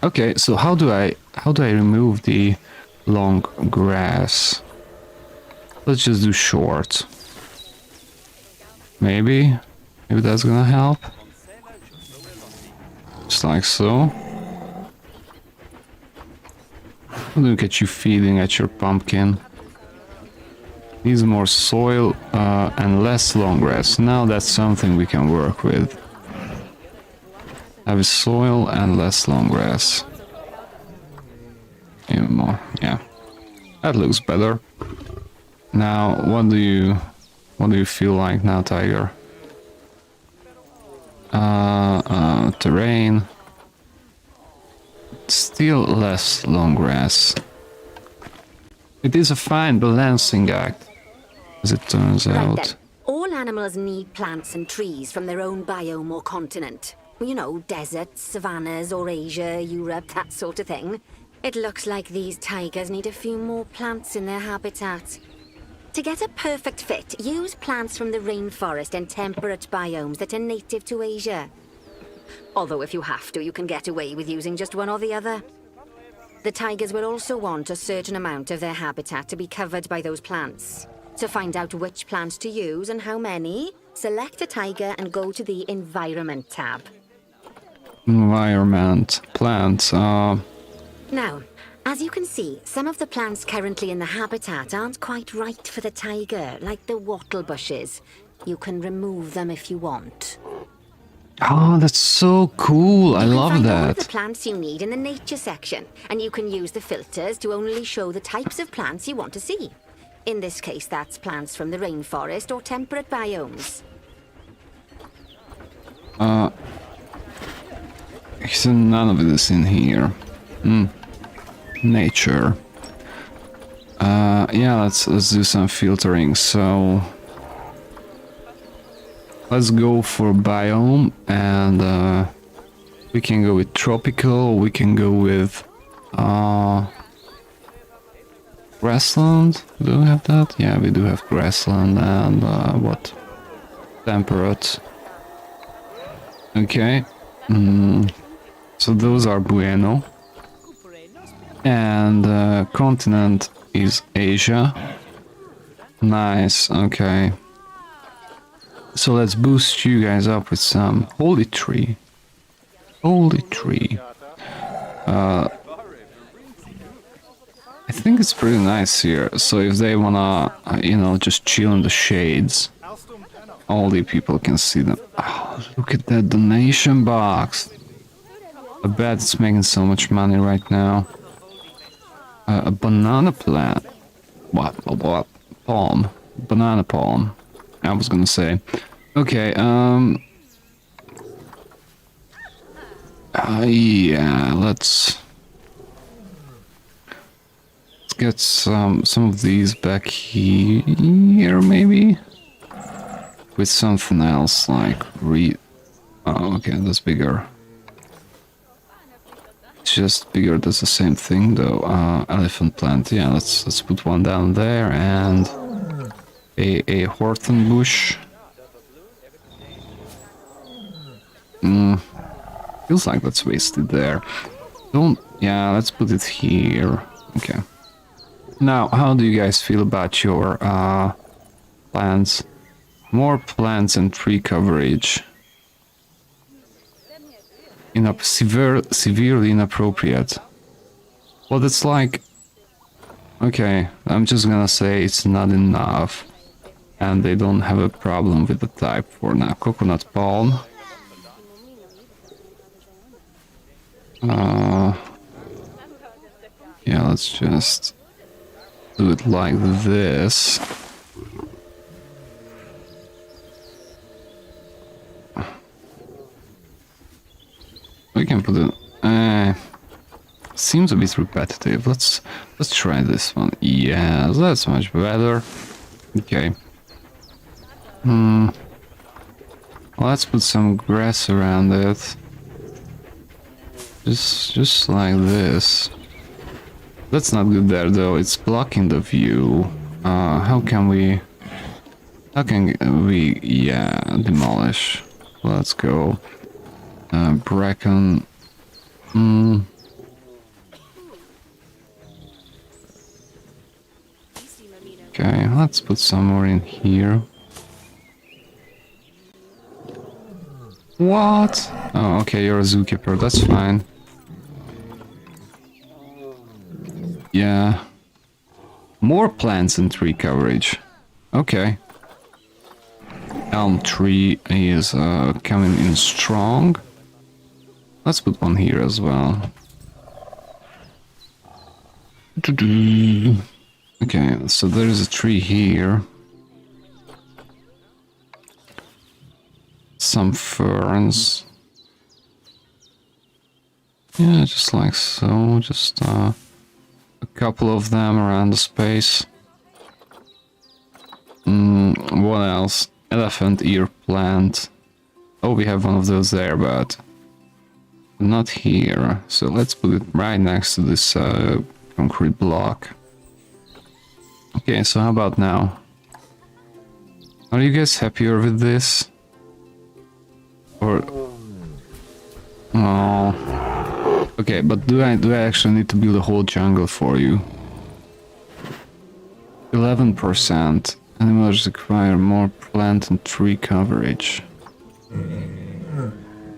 Okay, so how do I remove the long grass? Let's just do short. Maybe that's gonna help. Just like so. Look at you feeding at your pumpkin. Needs more soil and less long grass. Now that's something we can work with. Have soil and less long grass. Even more, yeah. That looks better. Now, what do you feel like now, tiger? Terrain. Still less long grass. It is a fine balancing act, as it turns out. Then. All animals need plants and trees from their own biome or continent. You know, deserts, savannas, or Asia, Europe, that sort of thing. It looks like these tigers need a few more plants in their habitat. To get a perfect fit, use plants from the rainforest and temperate biomes that are native to Asia. Although if you have to, you can get away with using just one or the other. The tigers will also want a certain amount of their habitat to be covered by those plants. To find out which plants to use and how many, select a tiger and go to the Environment tab. Environment, plants, Now, as you can see, some of the plants currently in the habitat aren't quite right for the tiger, like the wattle bushes. You can remove them if you want. Oh, that's so cool. I love You can find all that. the plants you need in the nature section, and you can use the filters to only show the types of plants you want to see. In this case, that's plants from the rainforest or temperate biomes. So none of it is in here. Nature. Yeah, let's do some filtering. So let's go for biome, and we can go with tropical. We can go with grassland. Do we have that? Yeah, we do have grassland and what? Temperate. Okay. So those are bueno. And continent is Asia. Nice, okay. So let's boost you guys up with some holy tree. Holy tree. I think it's pretty nice here. So if they wanna, you know, just chill in the shades, all the people can see them. Oh, look at that donation box. I bet it's making so much money right now. A banana plant. What? Palm. Banana palm. I was gonna say. Okay, yeah, let's get some of these back here, maybe? With something else, like oh, okay, that's bigger. It's just bigger, that's the same thing though. Elephant plant, yeah, let's put one down there, and a horton bush. Feels like that's wasted there. Yeah, let's put it here. Okay. Now, how do you guys feel about your plants? More plants and tree coverage. Severely inappropriate. Well, that's like... Okay, I'm just gonna say it's not enough. And they don't have a problem with the type for now. Coconut palm. Yeah, let's just do it like this. We can put it. Seems a bit repetitive. Let's try this one. Yeah, that's much better. Okay. Let's put some grass around it. Just like this. That's not good there though. It's blocking the view. How can we? Yeah, demolish. Let's go. Bracken. Okay, let's put some more in here. What? Oh, okay, you're a zookeeper, that's fine. Yeah. More plants and tree coverage. Okay. Elm tree is coming in strong. Let's put one here as well. Okay, so there's a tree here. Some ferns. Yeah, just like so. Just a couple of them around the space. What else? Elephant ear plant. Oh, we have one of those there, but not here. So let's put it right next to this concrete block. Okay, so how about now? Are you guys happier with this? Or... Oh... Okay, but do I actually need to build a whole jungle for you? 11%. Animals require more plant and tree coverage.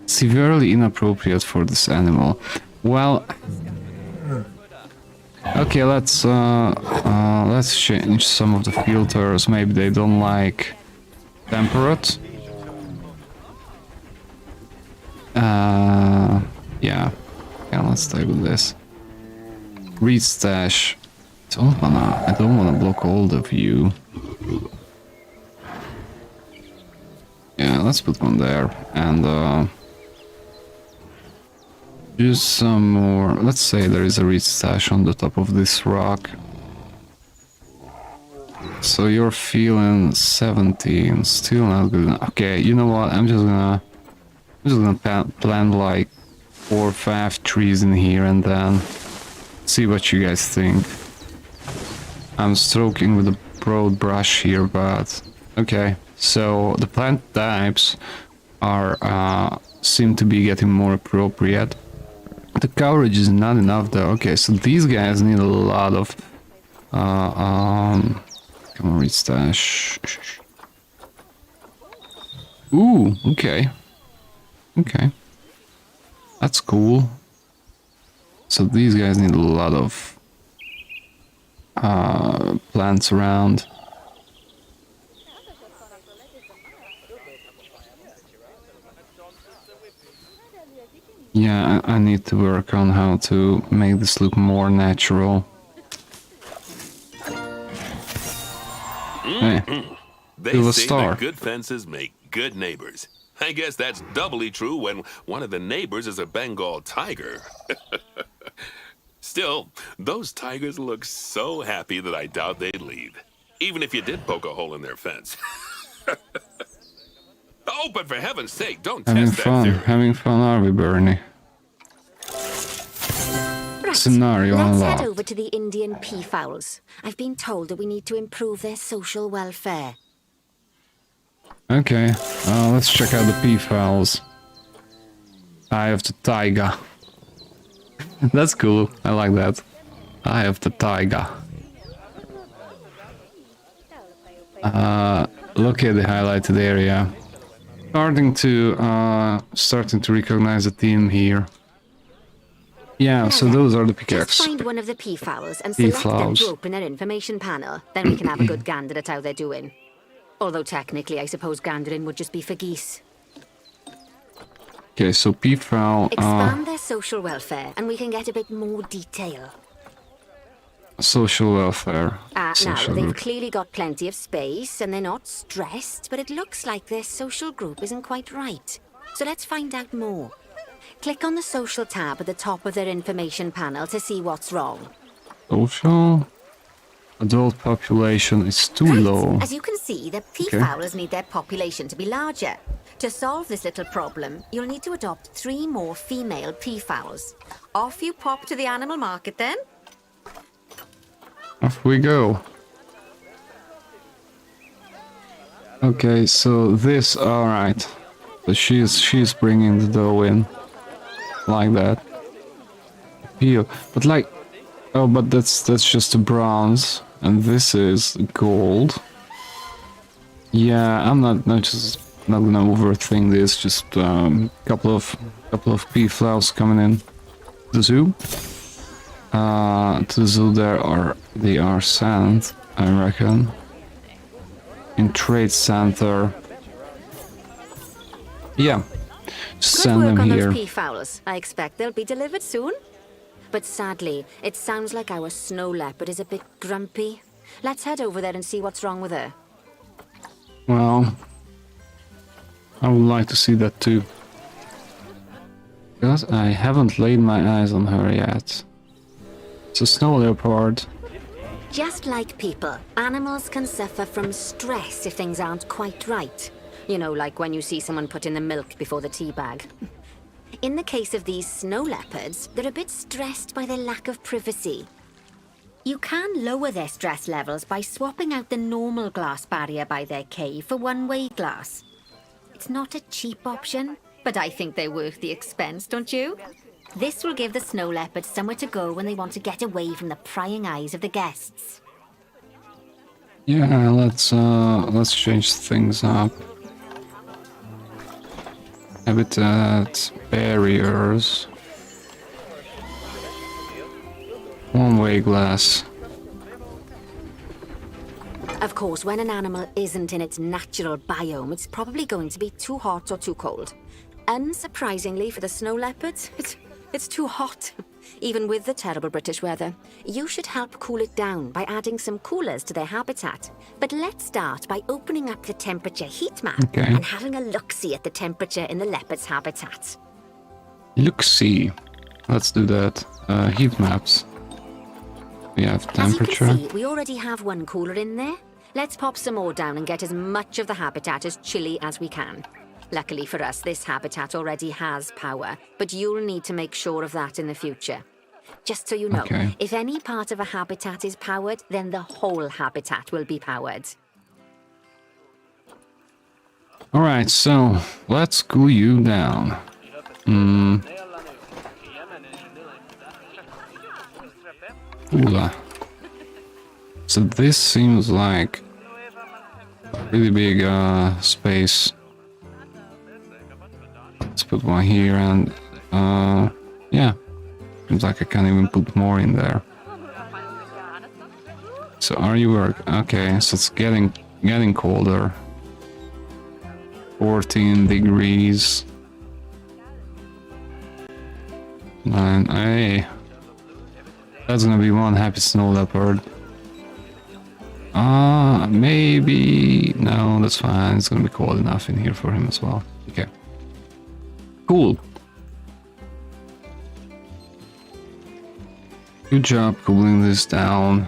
Severely inappropriate for this animal. Well... Okay, let's change some of the filters. Maybe they don't like temperate. Yeah. Yeah, let's stay with this. Reed stash. I don't wanna block all the view. Yeah, let's put one there. And use some more. Let's say there is a reed stash on the top of this rock. So you're feeling 17, still not good enough. Okay, you know what? I'm just gonna plant like 4 or 5 trees in here and then see what you guys think. I'm stroking with a broad brush here, but okay. So the plant types are seem to be getting more appropriate. The coverage is not enough though. Okay, so these guys need a lot of come on, reed stash. Ooh, okay. Okay. That's cool. So these guys need a lot of plants around. Yeah, I need to work on how to make this look more natural. Hey, they say that good fences make good neighbors. I guess that's doubly true when one of the neighbors is a Bengal tiger. Still, those tigers look so happy that I doubt they'd leave. Even if you did poke a hole in their fence. Oh, but for heaven's sake, don't test that theory. Having fun, are we, Bernie? Right. Scenario Let's unlocked. head over to the Indian peafowls. I've been told that we need to improve their social welfare. Okay, let's check out the peafowls. Eye of the Tiger. That's cool, I like that. Eye of the Tiger. Look at the highlighted area. Starting to recognize the theme here. Yeah, so those are the pickaxe. Just find one of the peafowls and select them to open their information panel. Then we can have a good gander at how they're doing. Although technically, I suppose gandering would just be for geese. Okay, so peafowl... Expand their social welfare, and we can get a bit more detail. Social welfare. Now, Social they've group. clearly got plenty of space, and they're not stressed, but it looks like their social group isn't quite right. So let's find out more. Click on the social tab at the top of their information panel to see what's wrong. Social... Adult population is too low. As you can see, the peafowls need their population to be larger. To solve this little problem, you'll need to adopt 3 more female peafowls. Off you pop to the animal market then. Off we go. Okay, so this, alright. So she's bringing the dough in. Like that. Peel. But like... Oh, but that's just a bronze. And this is gold. Yeah, I'm not gonna overthink this. Just couple of peafowls coming in. The zoo. To the zoo they are sent, I reckon. In trade center. Yeah. Just send them on here. those peafowls. I expect they'll be delivered soon. But sadly, it sounds like our snow leopard is a bit grumpy. Let's head over there and see what's wrong with her. Well, I would like to see that too. Because I haven't laid my eyes on her yet. It's a snow leopard. Just like people, animals can suffer from stress if things aren't quite right. You know, like when you see someone put in the milk before the tea bag. In the case of these snow leopards, they're a bit stressed by their lack of privacy. You can lower their stress levels by swapping out the normal glass barrier by their cave for one-way glass. It's not a cheap option, but I think they're worth the expense, don't you? This will give the snow leopards somewhere to go when they want to get away from the prying eyes of the guests. Yeah, let's change things up. Habitat, barriers. One-way glass. Of course, when an animal isn't in its natural biome, it's probably going to be too hot or too cold. Unsurprisingly for the snow leopards, it's too hot. Even with the terrible British weather. You should help cool it down by adding some coolers to their habitat. But let's start by opening up the temperature heat map and having a look-see at the temperature in the leopard's habitat. Look-see. Let's do that. Heat maps. We have temperature. As you can see, we already have one cooler in there. Let's pop some more down and get as much of the habitat as chilly as we can. Luckily for us, this habitat already has power, but you'll need to make sure of that in the future. Just so you know, if any part of a habitat is powered, then the whole habitat will be powered. Alright, so let's cool you down. Cooler. So this seems like a really big space. Let's put one here and yeah, seems like I can't even put more in there. So are you okay, so it's getting colder. 14 degrees. 9. Hey, that's gonna be one happy snow leopard. Maybe no, that's fine. It's gonna be cold enough in here for him as well. Okay. Cool. Good job cooling this down.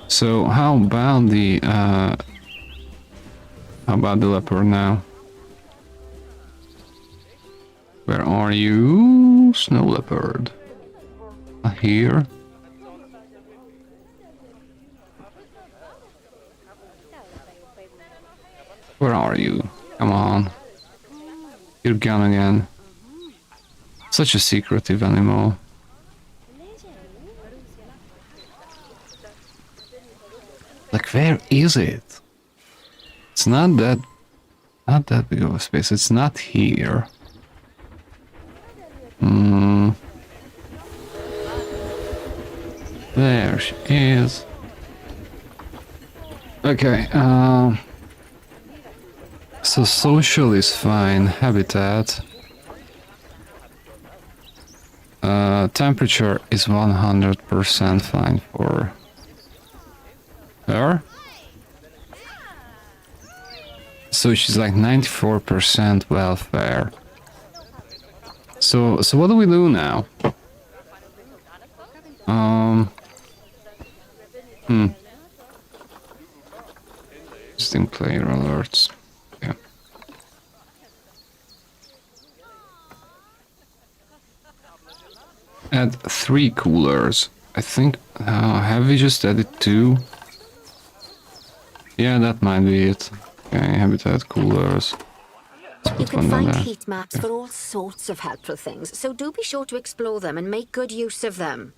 So how about the leopard now? Where are you, snow leopard? Here. Where are you? Come on. You're gone again. Such a secretive animal. Like, where is it? It's not that big of a space. It's not here. There she is. Okay, so social is fine. Habitat. Temperature is 100% fine for her. So she's like 94% welfare. So what do we do now? Interesting player alerts. Yeah. Add 3 coolers. I think. Have we just added 2? Yeah, that might be it. Okay, habitat coolers. You can find heat maps for all sorts of helpful things, so do be sure to explore them and make good use of them.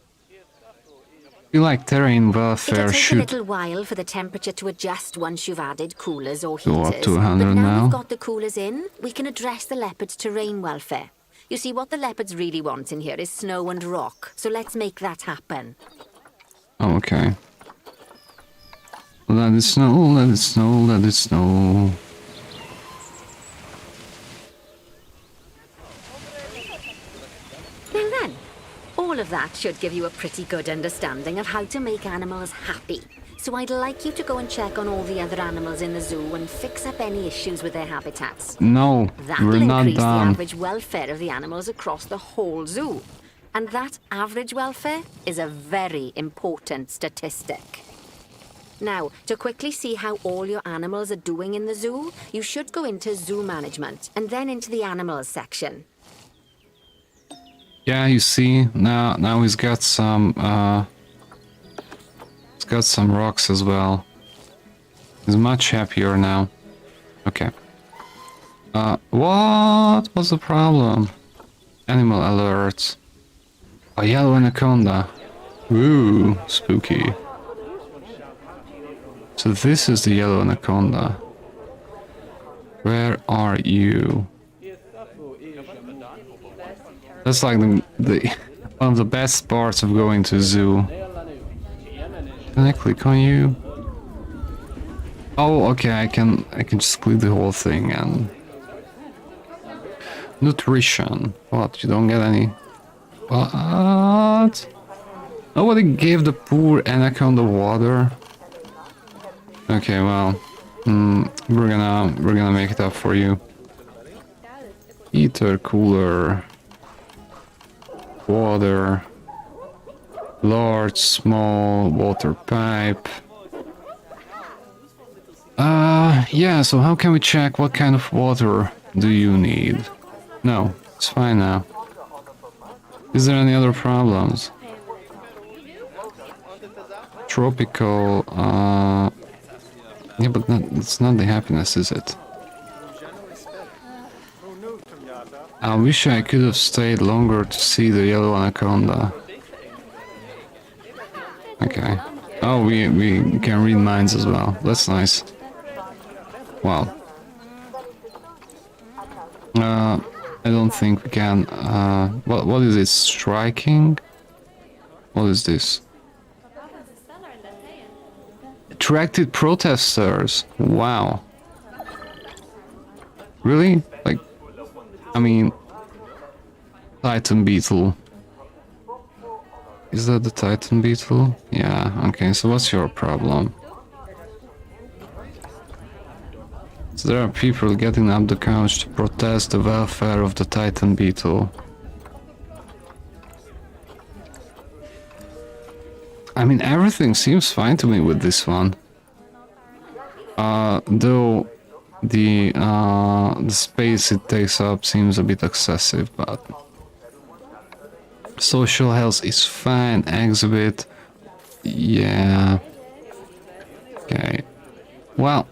You like terrain welfare It'll take should a little while for the temperature to adjust once you've added coolers or go heaters. up to 100 but now now. we've got the coolers in, we can address the leopard's terrain welfare. You see, what the leopards really want in here is snow and rock, so let's make that happen. Oh, okay. Let it snow, let it snow, let it snow. Now then, all of that should give you a pretty good understanding of how to make animals happy. So I'd like you to go and check on all the other animals in the zoo and fix up any issues with their habitats. No, That'll we're not increase the done. average welfare of the animals across the whole zoo. And that average welfare is a very important statistic. Now, to quickly see how all your animals are doing in the zoo, you should go into zoo management and then into the animals section. Yeah, you see, now he's got some rocks as well. He's much happier now. Okay. What was the problem? Animal alerts. A yellow anaconda. Ooh, spooky. So this is the yellow anaconda. Where are you? That's like the one of the best parts of going to a zoo. Can I click on you? Oh, okay, I can just click the whole thing and nutrition. What? You don't get any? What? Nobody gave the poor anaconda water. Okay, well, we're gonna make it up for you. Heater, cooler, water, large, small, water pipe. Yeah, so how can we check what kind of water do you need? No, it's fine now. Is there any other problems? Tropical, yeah, but it's not the happiness, is it? I wish I could have stayed longer to see the yellow anaconda. Okay. Oh, we can read minds as well. That's nice. Wow. I don't think we can. What is it? Striking? What is this? Attracted protesters. Wow. Really? Like, I mean, Titan beetle. Is that the Titan beetle? Yeah, okay, so what's your problem? So there are people getting up the couch to protest the welfare of the Titan beetle. I mean, everything seems fine to me with this one. Though the space it takes up seems a bit excessive, but social health is fine. Exhibit, yeah. Okay. Well,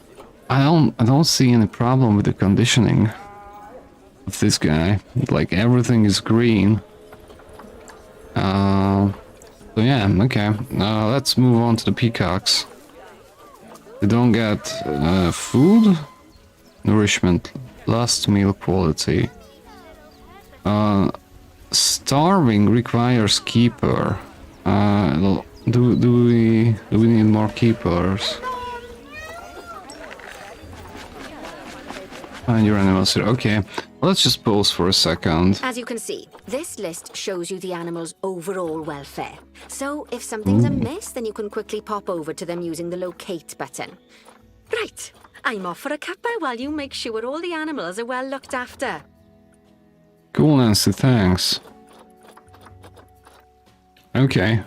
I don't see any problem with the conditioning of this guy. Like everything is green. So yeah, okay. Let's move on to the peacocks. They don't get food, nourishment, last meal quality. Starving requires keeper. Do we need more keepers? Find your animals here. Okay, let's just pause for a second. As you can see, this list shows you the animal's overall welfare. So if something's amiss, then you can quickly pop over to them using the locate button. Right, I'm off for a cuppa while you make sure all the animals are well looked after. Cool, Nancy, thanks. Okay.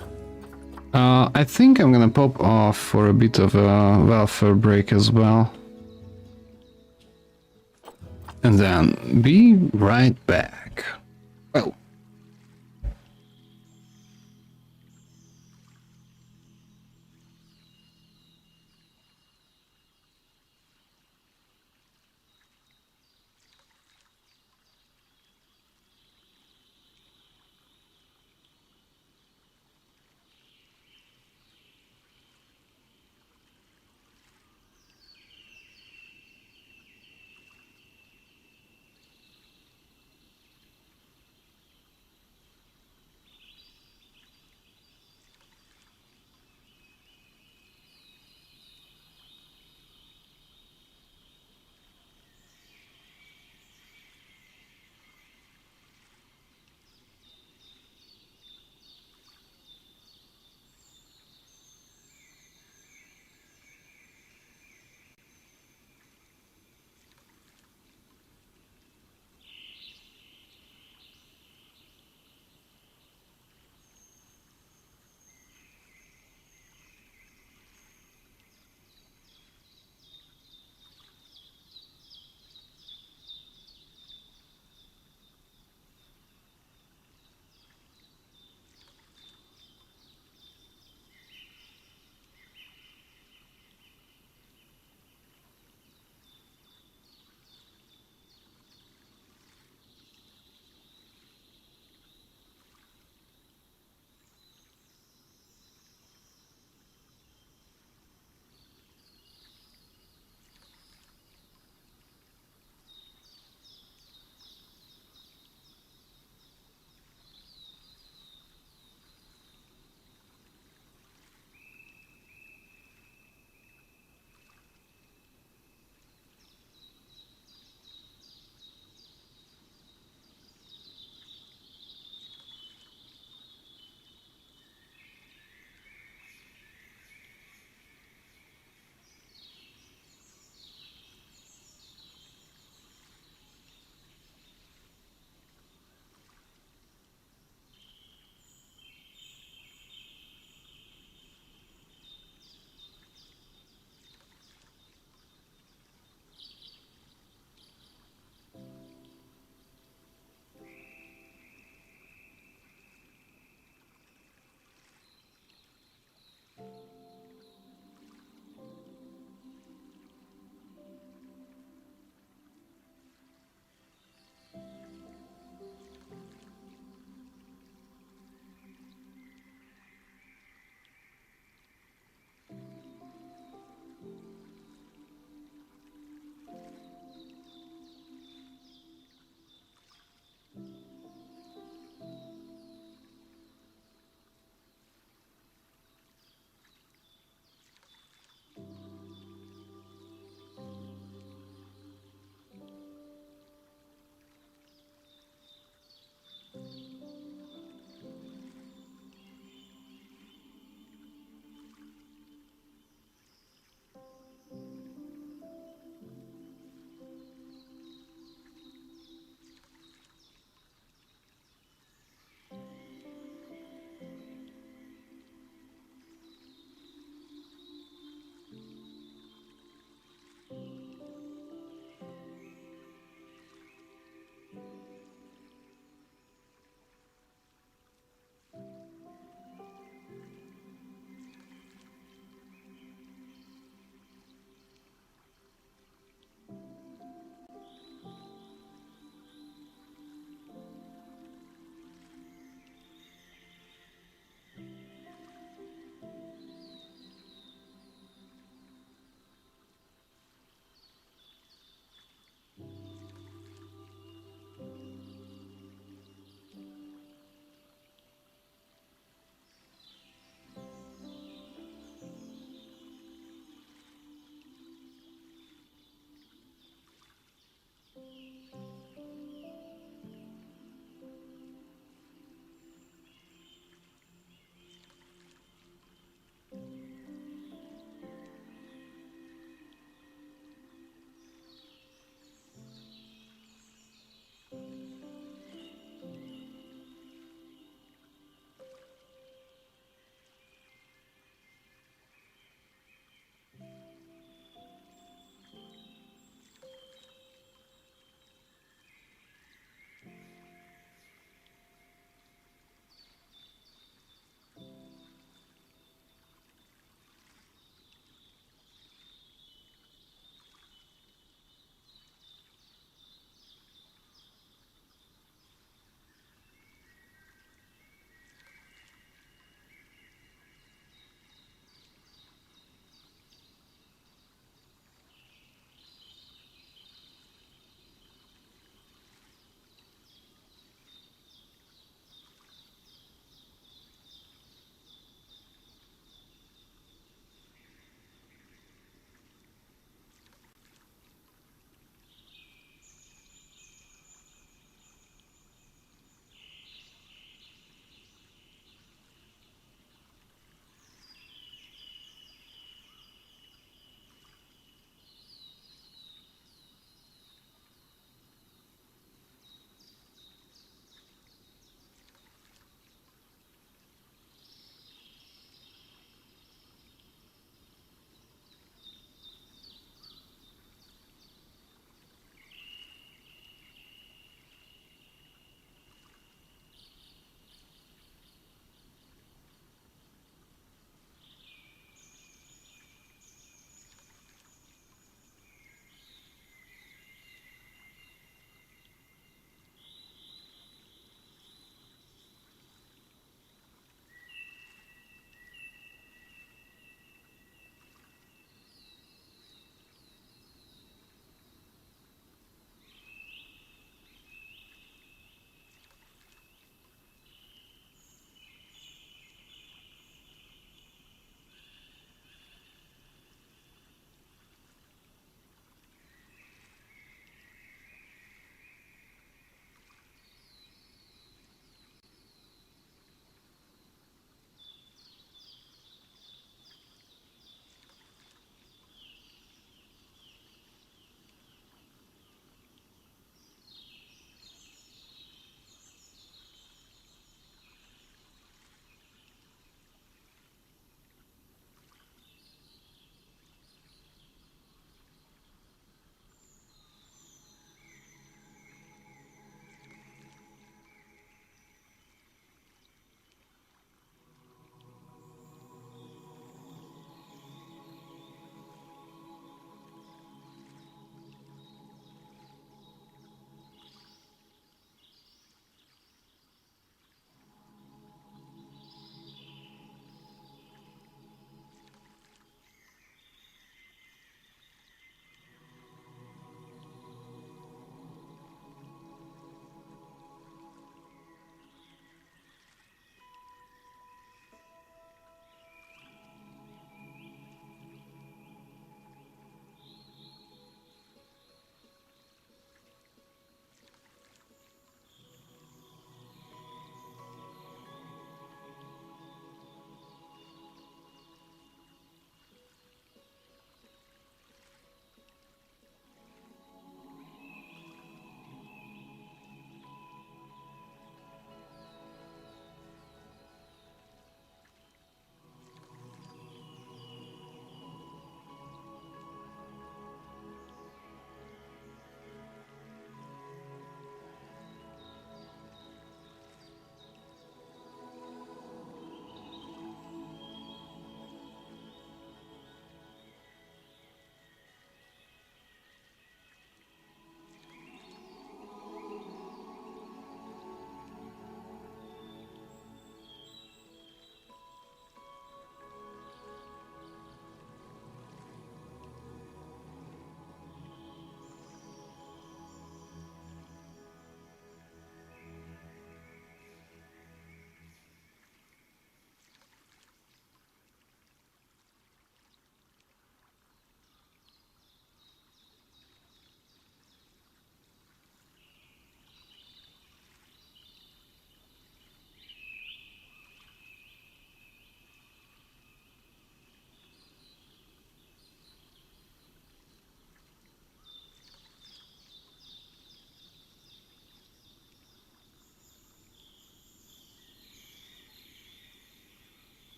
I think I'm gonna pop off for a bit of a welfare break as well. And then be right back. Well.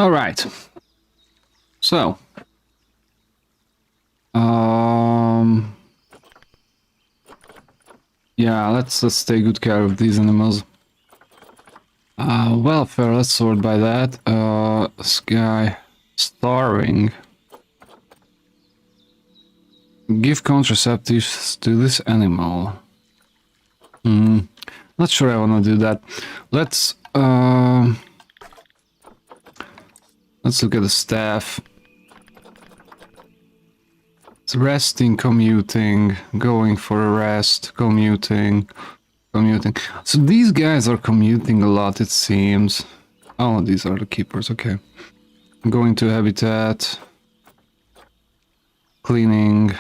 Alright. So. Yeah, let's take good care of these animals. Welfare, let's sort by that. This guy starving. Give contraceptives to this animal. Not sure I wanna do that. Let's look at the staff. It's resting, commuting, going for a rest, commuting. So these guys are commuting a lot, it seems. Oh, these are the keepers, okay. Going to habitat. Cleaning.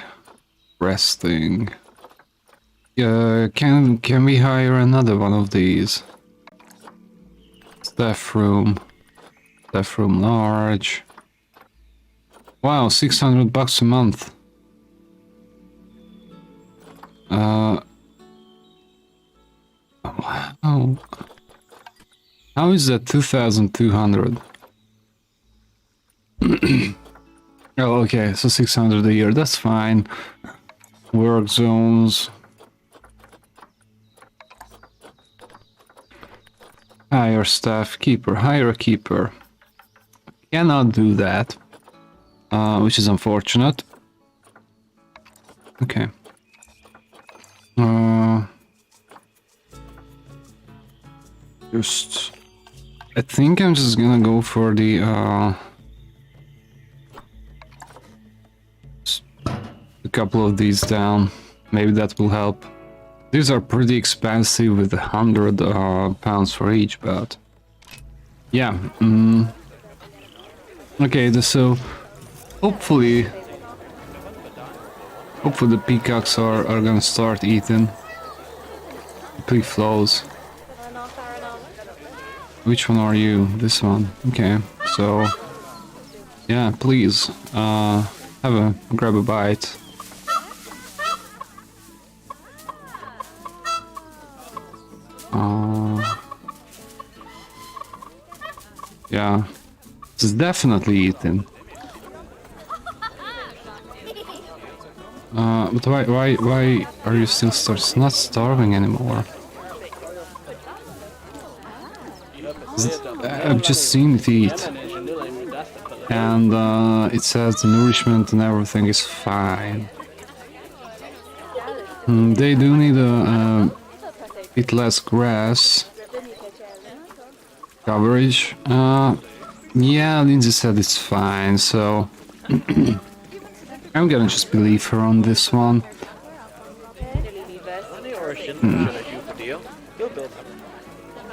Resting. Can we hire another one of these? Staff room. Staff room large. Wow, $600 a month. Wow. How is that 2,200? Oh, okay, so 600 a year, that's fine. Work zones. Hire staff, keeper, hire a keeper. Cannot do that, which is unfortunate. Okay. I think I'm just gonna go for the a couple of these down. Maybe that will help. These are pretty expensive with 100 pounds for each, but yeah. Okay, so hopefully the peacocks are gonna start eating. Pig flows. Which one are you? This one. Okay, so yeah, please grab a bite. Yeah, it's definitely eating. But why are you still it's not starving anymore? I've just seen it eat. And it says the nourishment and everything is fine. They do need a bit less grass coverage. Yeah, Lindsay said it's fine, so I'm gonna just believe her on this one.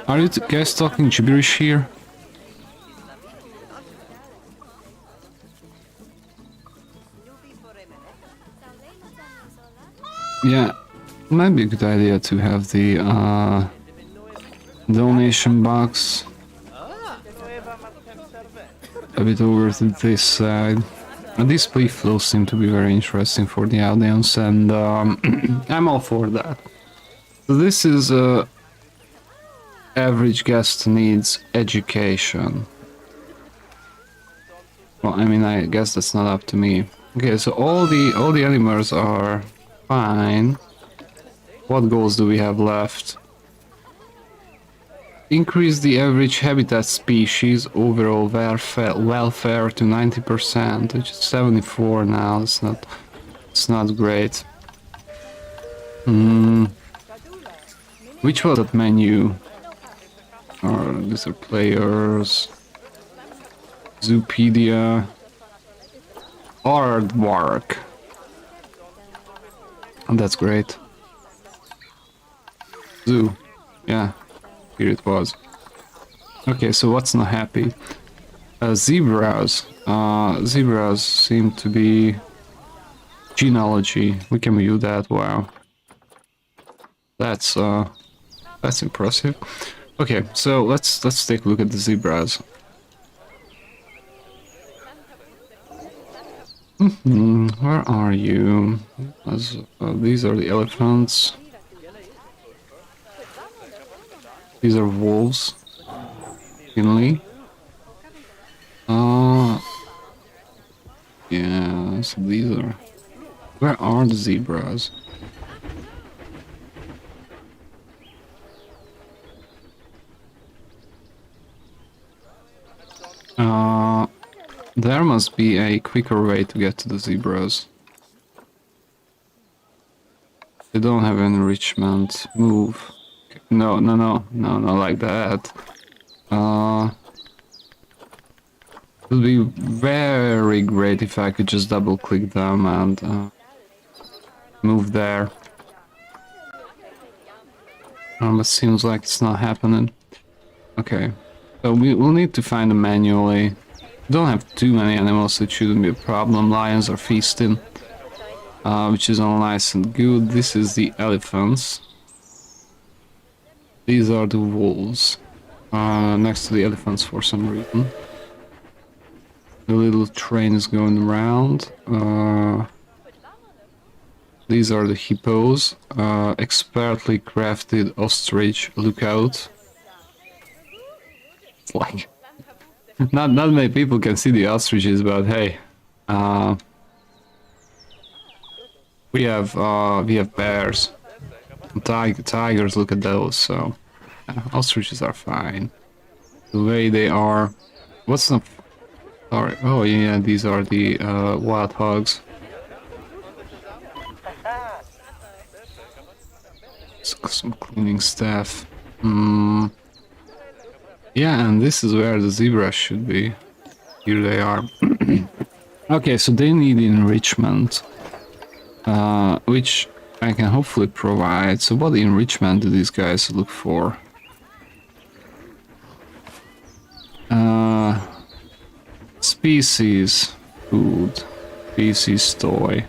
Are you guys talking gibberish here? Yeah, it might be a good idea to have the donation box a bit over to this side. These play flows seem to be very interesting for the audience, and I'm all for that. So this is average guest needs education. Well, I mean, I guess that's not up to me. Okay, so all the animals are fine. What goals do we have left? Increase the average habitat species overall welfare to 90%, which is 74 now. It's not great. Which was that menu? Or these are players. Zoopedia. Aardvark. And that's great. Zoo. Yeah. Here it was. Okay, so what's not happy? Zebras. Zebras seem to be genealogy. We can view that. Wow. That's impressive. Okay, so let's take a look at the zebras. Where are you? These are the elephants. These are wolves. Finley. Yeah, so these are... Where are the zebras? There must be a quicker way to get to the zebras. They don't have enrichment. Move. No, not like that. It would be very great if I could just double click them and move there. But seems like it's not happening. Okay, so we'll need to find them manually. Don't have too many animals, so it shouldn't be a problem. Lions are feasting, which is all nice and good. This is the elephants. These are the wolves, next to the elephants for some reason. The little train is going around. These are the hippos, expertly crafted ostrich lookout. It's like not many people can see the ostriches, but hey, we have bears, tigers. Look at those. So ostriches are fine. The way they are. What's the? Sorry. Oh yeah, these are the wild hogs. Some cleaning staff. Yeah, and this is where the zebras should be. Here they are. Okay, so they need enrichment, which I can hopefully provide. So what enrichment do these guys look for? Species food, species toy.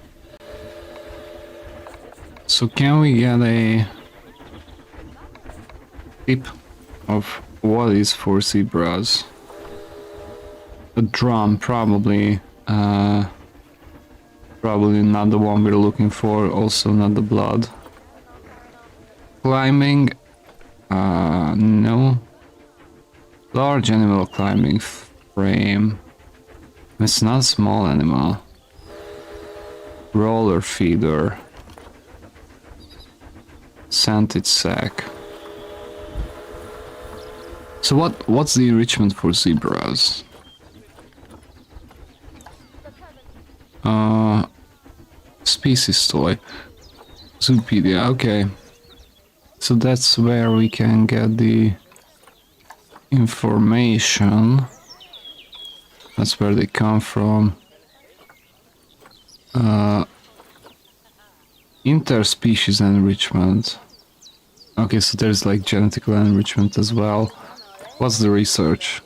So can we get a tip of what is for zebras? A drum, probably. Probably not the one we're looking for. Also not the blood. Climbing. No. Large animal climbing frame. It's not a small animal. Roller feeder. Scented sack. So what's the enrichment for zebras? Species toy. Zoopedia, okay. So that's where we can get the information. That's where they come from. Interspecies enrichment. Okay, so there's like genetical enrichment as well. What's the research?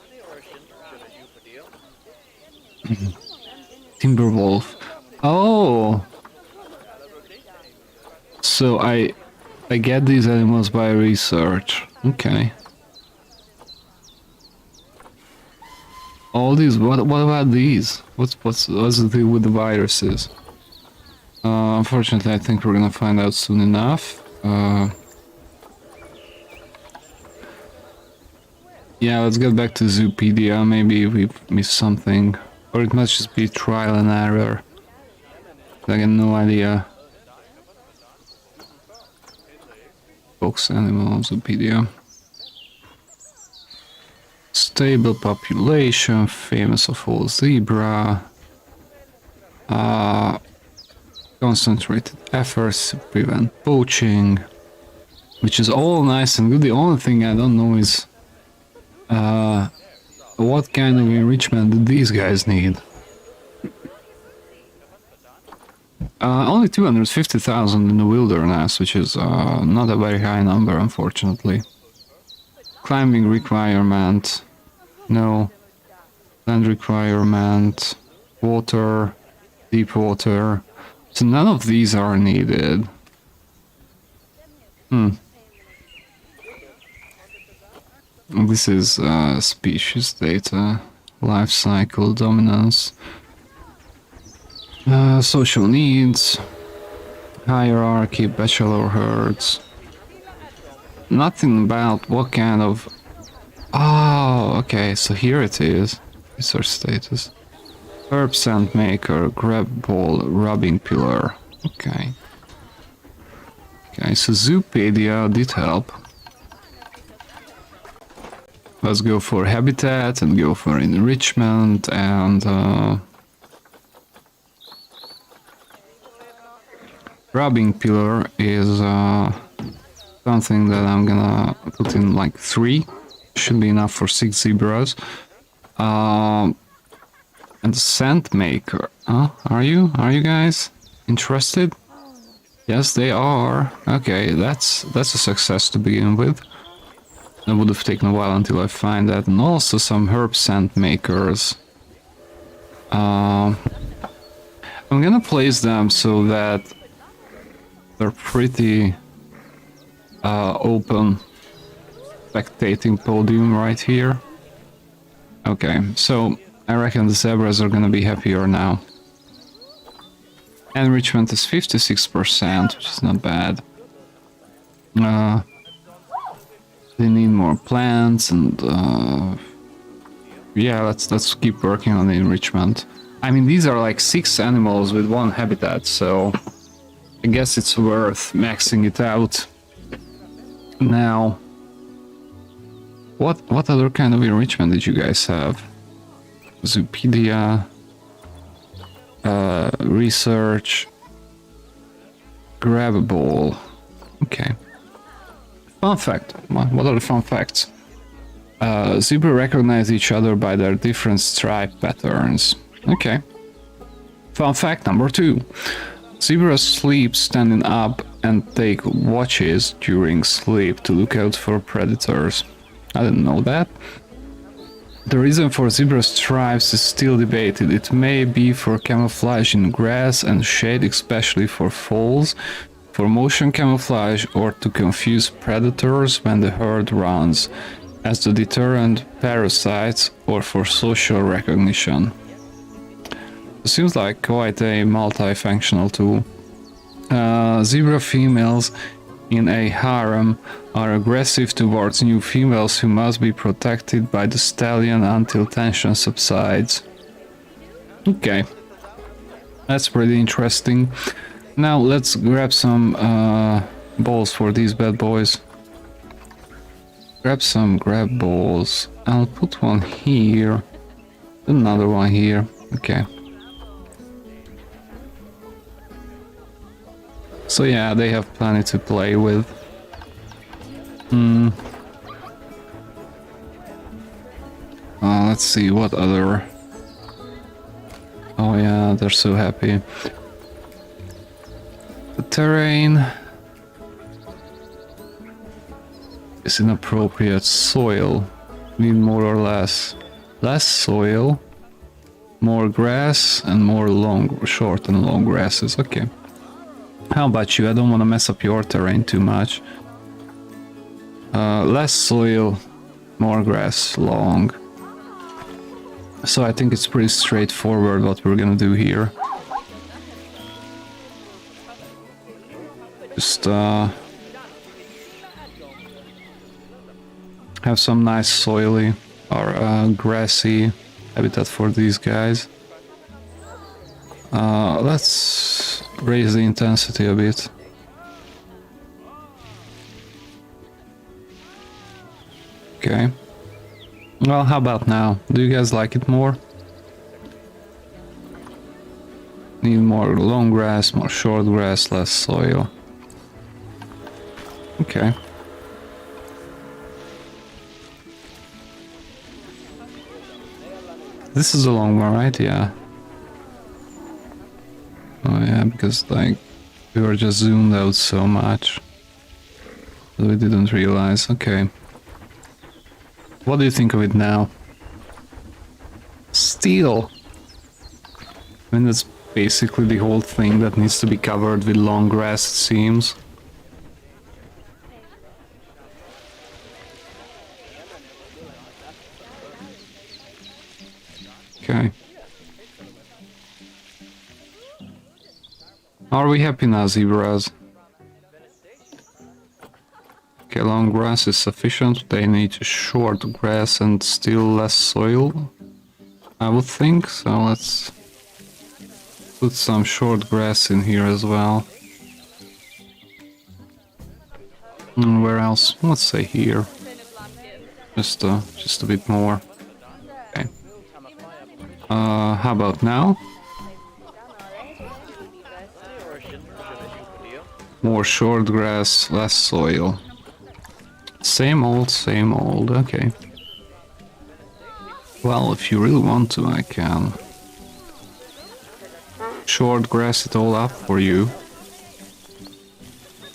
Timberwolf. Oh! So I get these animals by research. Okay. All these. What about these? What's the deal with the viruses? Unfortunately, I think we're gonna find out soon enough. Yeah, let's get back to Zoopedia. Maybe we've missed something, or it must just be trial and error. I got no idea. Fox animal Zoopedia. Stable population, famous of all zebra. Concentrated efforts to prevent poaching, which is all nice and good. The only thing I don't know is what kind of enrichment do these guys need? Only 250,000 in the wilderness, which is not a very high number, unfortunately. Climbing requirement, no. Land requirement, water, deep water. So none of these are needed. This is species data, life cycle, dominance, social needs, hierarchy, bachelor herds. Nothing about what kind of... Oh, okay, so here it is. Research status. Herb sand maker, grab ball, rubbing pillar. Okay. Okay, so Zoopedia did help. Let's go for habitat and go for enrichment and rubbing pillar is something that I'm gonna put in like 3. Should be enough for 6 zebras. And the sand maker. Are you guys interested? Yes, they are. Okay, that's a success to begin with. That would have taken a while until I find that. And also some herb sand makers. I'm gonna place them so that they're pretty open spectating podium right here. Okay, so I reckon the zebras are gonna be happier now. Enrichment is 56%, which is not bad. They need more plants and yeah, let's keep working on the enrichment. I mean, these are like 6 animals with 1 habitat, so I guess it's worth maxing it out. Now, what other kind of enrichment did you guys have? Zoopedia, research, grab a ball. Okay. Fun fact. What are the fun facts? Zebra recognize each other by their different stripe patterns. Okay. Fun fact number 2. Zebras sleep standing up and take watches during sleep to look out for predators. I didn't know that. The reason for zebra stripes is still debated. It may be for camouflage in grass and shade, especially for foals, for motion camouflage, or to confuse predators when the herd runs, as the deterrent parasites, or for social recognition. It seems like quite a multifunctional tool. Zebra females in a harem are aggressive towards new females who must be protected by the stallion until tension subsides. Okay, that's pretty interesting. Now let's grab some balls for these bad boys. Grab some grab balls. I'll put one here, another one here. Okay. So yeah, they have plenty to play with. Let's see what other... Oh yeah, they're so happy. The terrain is inappropriate. Soil. Need more or less. Less soil, more grass, and more short and long grasses. Okay. How about you? I don't want to mess up your terrain too much. Less soil, more grass, long. So I think it's pretty straightforward what we're gonna do here. Just have some nice soily or grassy habitat for these guys. Let's raise the intensity a bit. Okay. Well, how about now? Do you guys like it more? Need more long grass, more short grass, less soil. Okay. This is a long one, right? Yeah. Oh yeah, because like we were just zoomed out so much that we didn't realize. Okay. What do you think of it now? Steel. I mean, that's basically the whole thing that needs to be covered with long grass, it seems. Okay. Are we happy now, zebras? Okay, long grass is sufficient. They need short grass and still less soil. I would think so. Let's put some short grass in here as well. And where else? Let's say here. Just a bit more. Okay. How about now? More short grass, less soil. Same old, okay. Well, if you really want to, I can short grass it all up for you.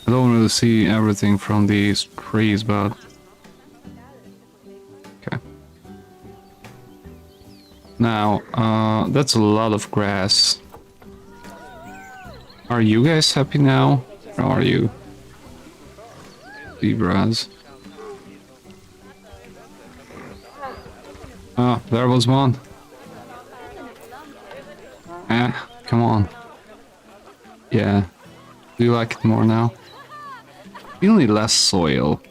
I don't really see everything from these trees, but... Okay. Now, that's a lot of grass. Are you guys happy now? Or are you? Zebras. Oh, there was one. Come on. Yeah. Do you like it more now? You need less soil.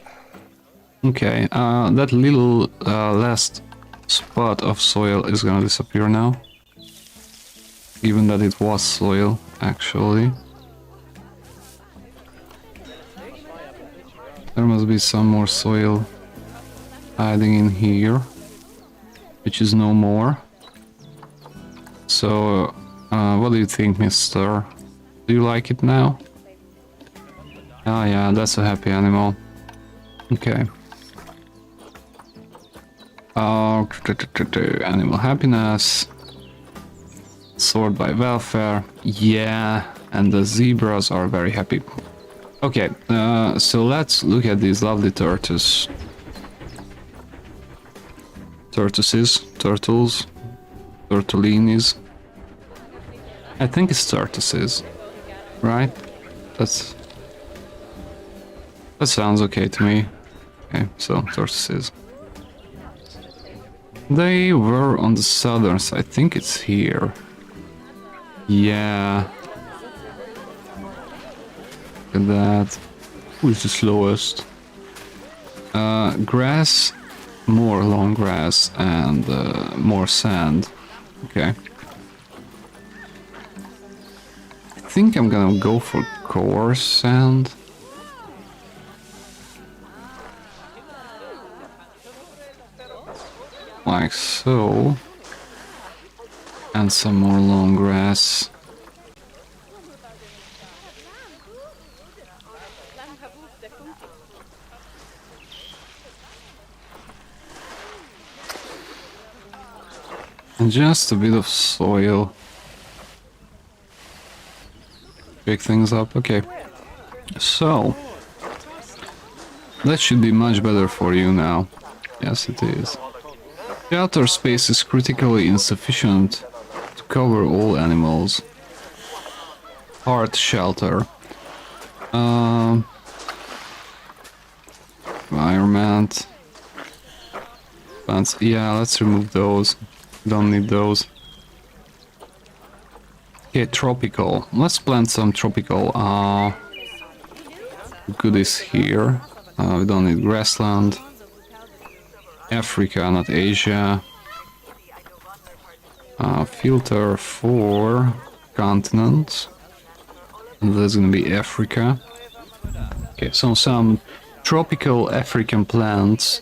Okay, that little last spot of soil is gonna disappear now. Even that it was soil, actually. There must be some more soil hiding in here, which is no more. So, what do you think, mister? Do you like it now? Ah, yeah, that's a happy animal. Okay. Animal happiness. Sort by welfare. Yeah, and the zebras are very happy. Okay, so let's look at these lovely turtles. Turtles, turtolinis. I think it's tortoises, right? That sounds okay to me. Okay, so tortoises. They were on the southern side. I think it's here. Yeah. Look at that. Who's the slowest? Grass, more long grass, and more sand. Okay. I think I'm gonna go for coarse sand. Like so. And some more long grass. And just a bit of soil. Pick things up. Okay. So. That should be much better for you now. Yes, it is. Shelter space is critically insufficient to cover all animals. Hard shelter. Environment. Plants. Yeah, let's remove those. Don't need those. Okay, tropical. Let's plant some tropical goodies here. We don't need grassland. Africa, not Asia. Filter for continent. And that's gonna be Africa. Okay, so some tropical African plants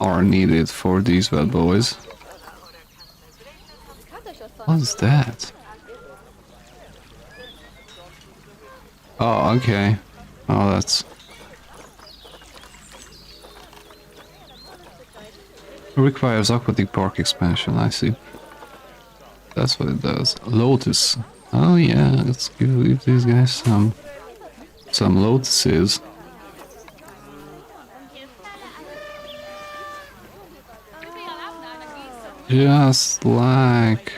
are needed for these bad boys. What's that? Oh, okay. Oh, that's... Requires aquatic park expansion, I see. That's what it does. Lotus. Oh yeah, let's give these guys some lotuses. Just like...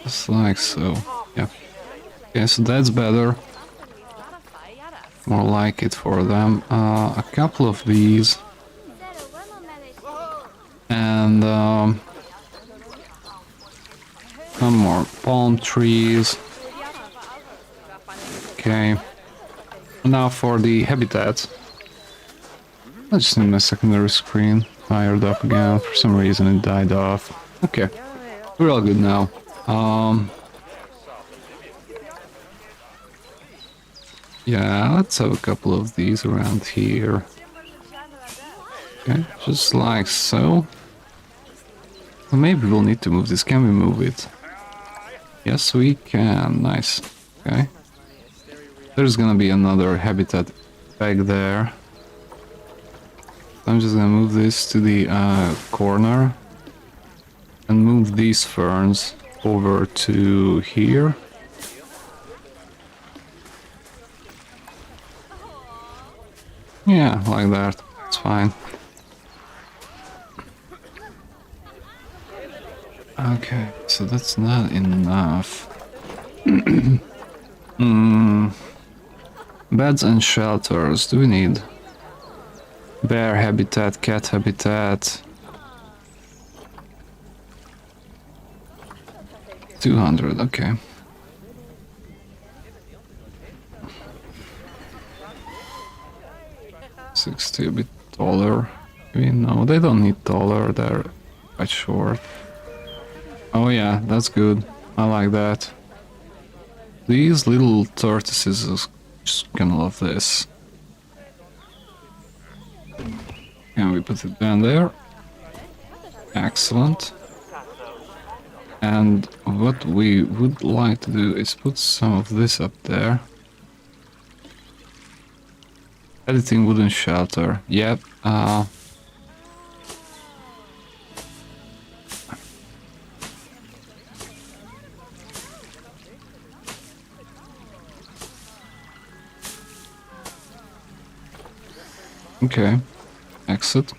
Just like so. Yeah. Okay, so that's better. More like it for them. A couple of these. And some more palm trees. Okay. Now for the habitat. I just need my secondary screen fired up again. For some reason it died off. Okay, we're all good now. Yeah, let's have a couple of these around here. Okay, just like so. Well, maybe we'll need to move this. Can we move it? Yes, we can. Nice. Okay. There's gonna be another habitat back there. I'm just gonna move this to the corner and move these ferns over to here. Yeah, like that. It's fine. Okay, so that's not enough. Beds and shelters. Do we need bear habitat, cat habitat? 200, okay. 60, a bit taller. No, they don't need taller, they're quite short. Oh yeah, that's good. I like that. These little tortoises are just gonna love this. Can we put it down there? Excellent. And what we would like to do is put some of this up there. Editing wooden shelter. Yep. Okay. Exit.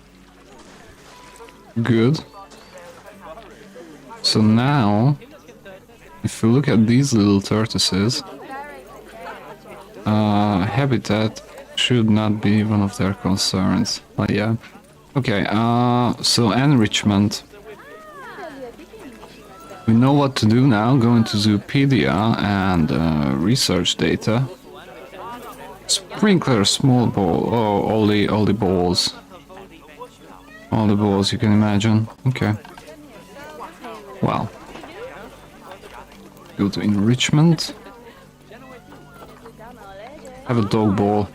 Good. So now, if we look at these little tortoises, habitat should not be one of their concerns. But yeah. Okay, so enrichment. We know what to do now. Go into Zoopedia and research data. Sprinkler, small ball. Oh, all the balls. All the balls you can imagine. Okay. Wow. Go to enrichment. Have a dog ball.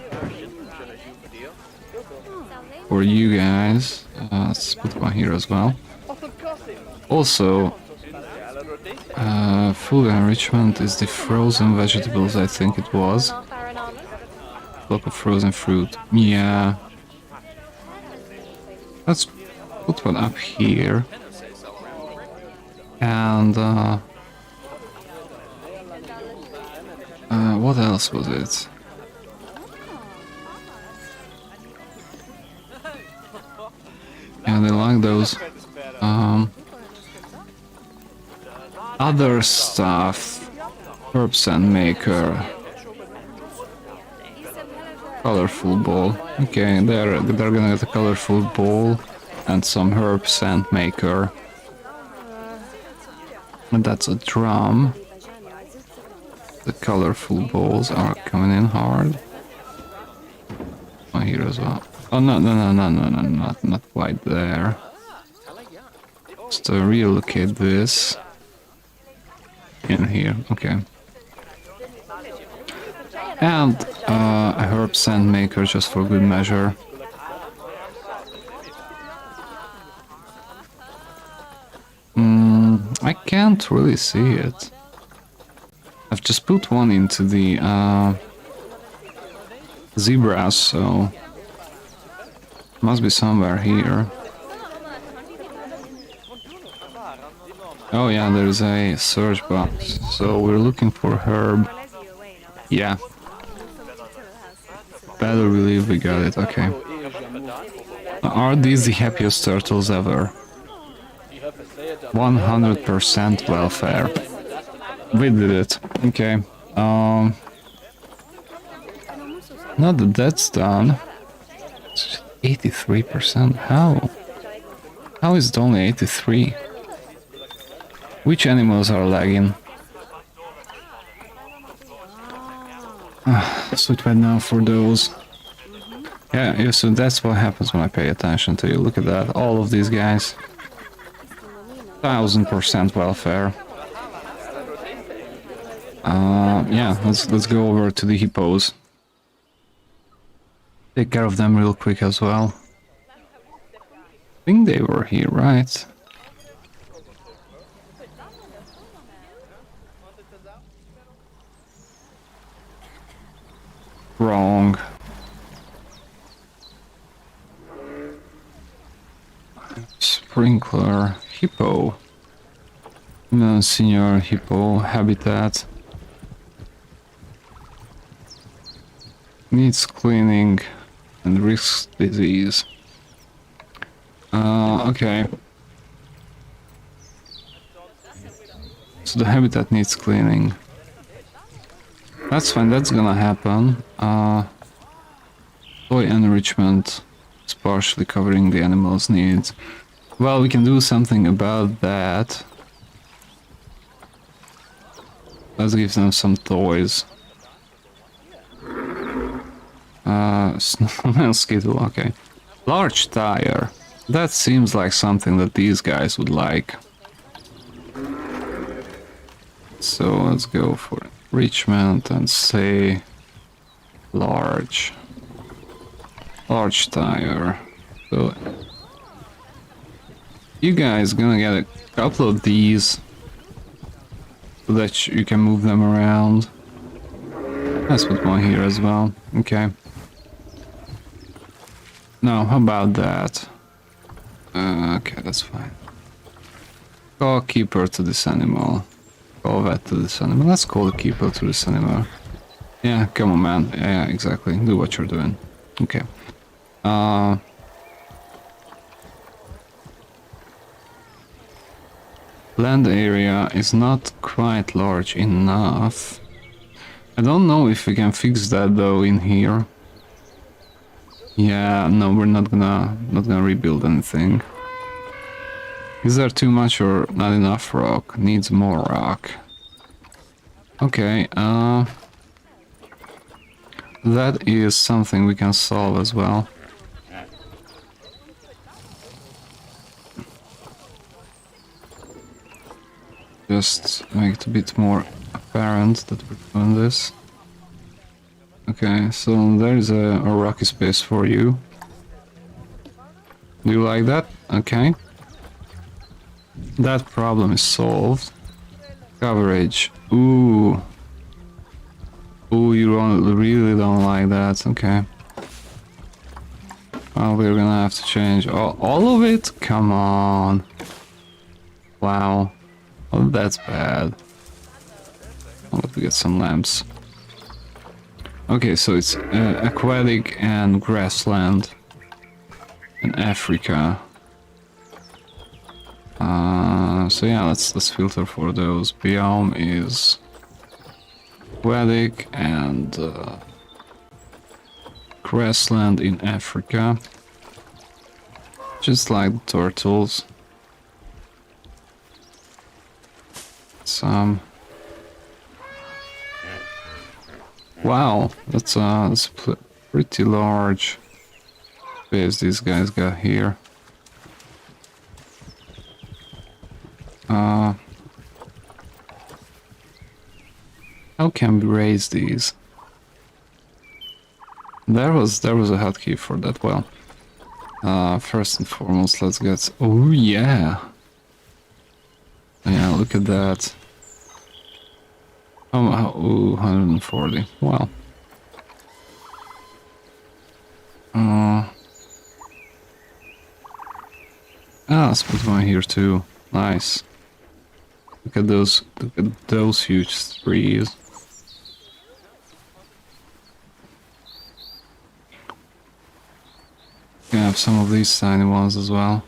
For you guys. Let's put one here as well. Also, food enrichment is the frozen vegetables, I think it was. Block of frozen fruit. Yeah. Let's put one up here. And what else was it? Yeah, they like those. Other stuff. Herb sand maker. Colorful ball. Okay, they're gonna get a colorful ball and some herb sand maker. And that's a drum. The colorful balls are coming in hard. Oh, here as well. Oh, no, not quite there. Just to relocate this in here. Okay. And a herb sand maker just for good measure. I can't really see it. I've just put one into the zebras, so must be somewhere here. Oh yeah, there's a search box. So we're looking for herb. Yeah. Better believe we got it. Okay. Are these the happiest turtles ever? 100% welfare. We did it. Okay. Now that that's done, 83%. How? How is it only 83? Which animals are lagging? Sweet right now for those. Yeah, so that's what happens when I pay attention to you. Look at that, all of these guys. 1000% welfare. Yeah, let's go over to the hippos. Take care of them real quick as well. I think they were here, right? Wrong. Sprinkler. Hippo. No, senior hippo habitat. Needs cleaning and risks disease. Okay. So the habitat needs cleaning. That's fine, that's gonna happen. Soy enrichment is partially covering the animal's needs. Well, we can do something about that. Let's give them some toys. Snowman skittle, okay. Large tire. That seems like something that these guys would like. So let's go for enrichment and say large. Large tire. So you guys gonna get a couple of these so that you can move them around. Let's put one here as well. Okay. Now, how about that? Okay, that's fine. Call keeper to this animal. Call vet to this animal. Let's call the keeper to this animal. Yeah, come on, man. Yeah, exactly. Do what you're doing. Okay. Land area is not quite large enough. I don't know if we can fix that though in here. Yeah, no, we're not gonna rebuild anything. Is there too much or not enough rock? Needs more rock. Okay, that is something we can solve as well. Just make it a bit more apparent that we're doing this. Okay, so there's a rocky space for you. Do you like that? Okay. That problem is solved. Coverage. Ooh. Ooh, really don't like that. Okay. Well, we're gonna have to change all of it? Come on. Wow. Oh, that's bad. I'll have to get some lamps. Okay, so it's aquatic and grassland in Africa. So yeah, let's filter for those. Biome is aquatic and grassland in Africa. Just like the turtles. Some. Wow, that's pretty large space these guys got here. How can we raise these? There was a hotkey for that. Well, first and foremost, let's get. Oh yeah, yeah. Look at that. Oh, 140. Wow. Let's put one here too. Nice. Look at those huge trees. Can have some of these tiny ones as well.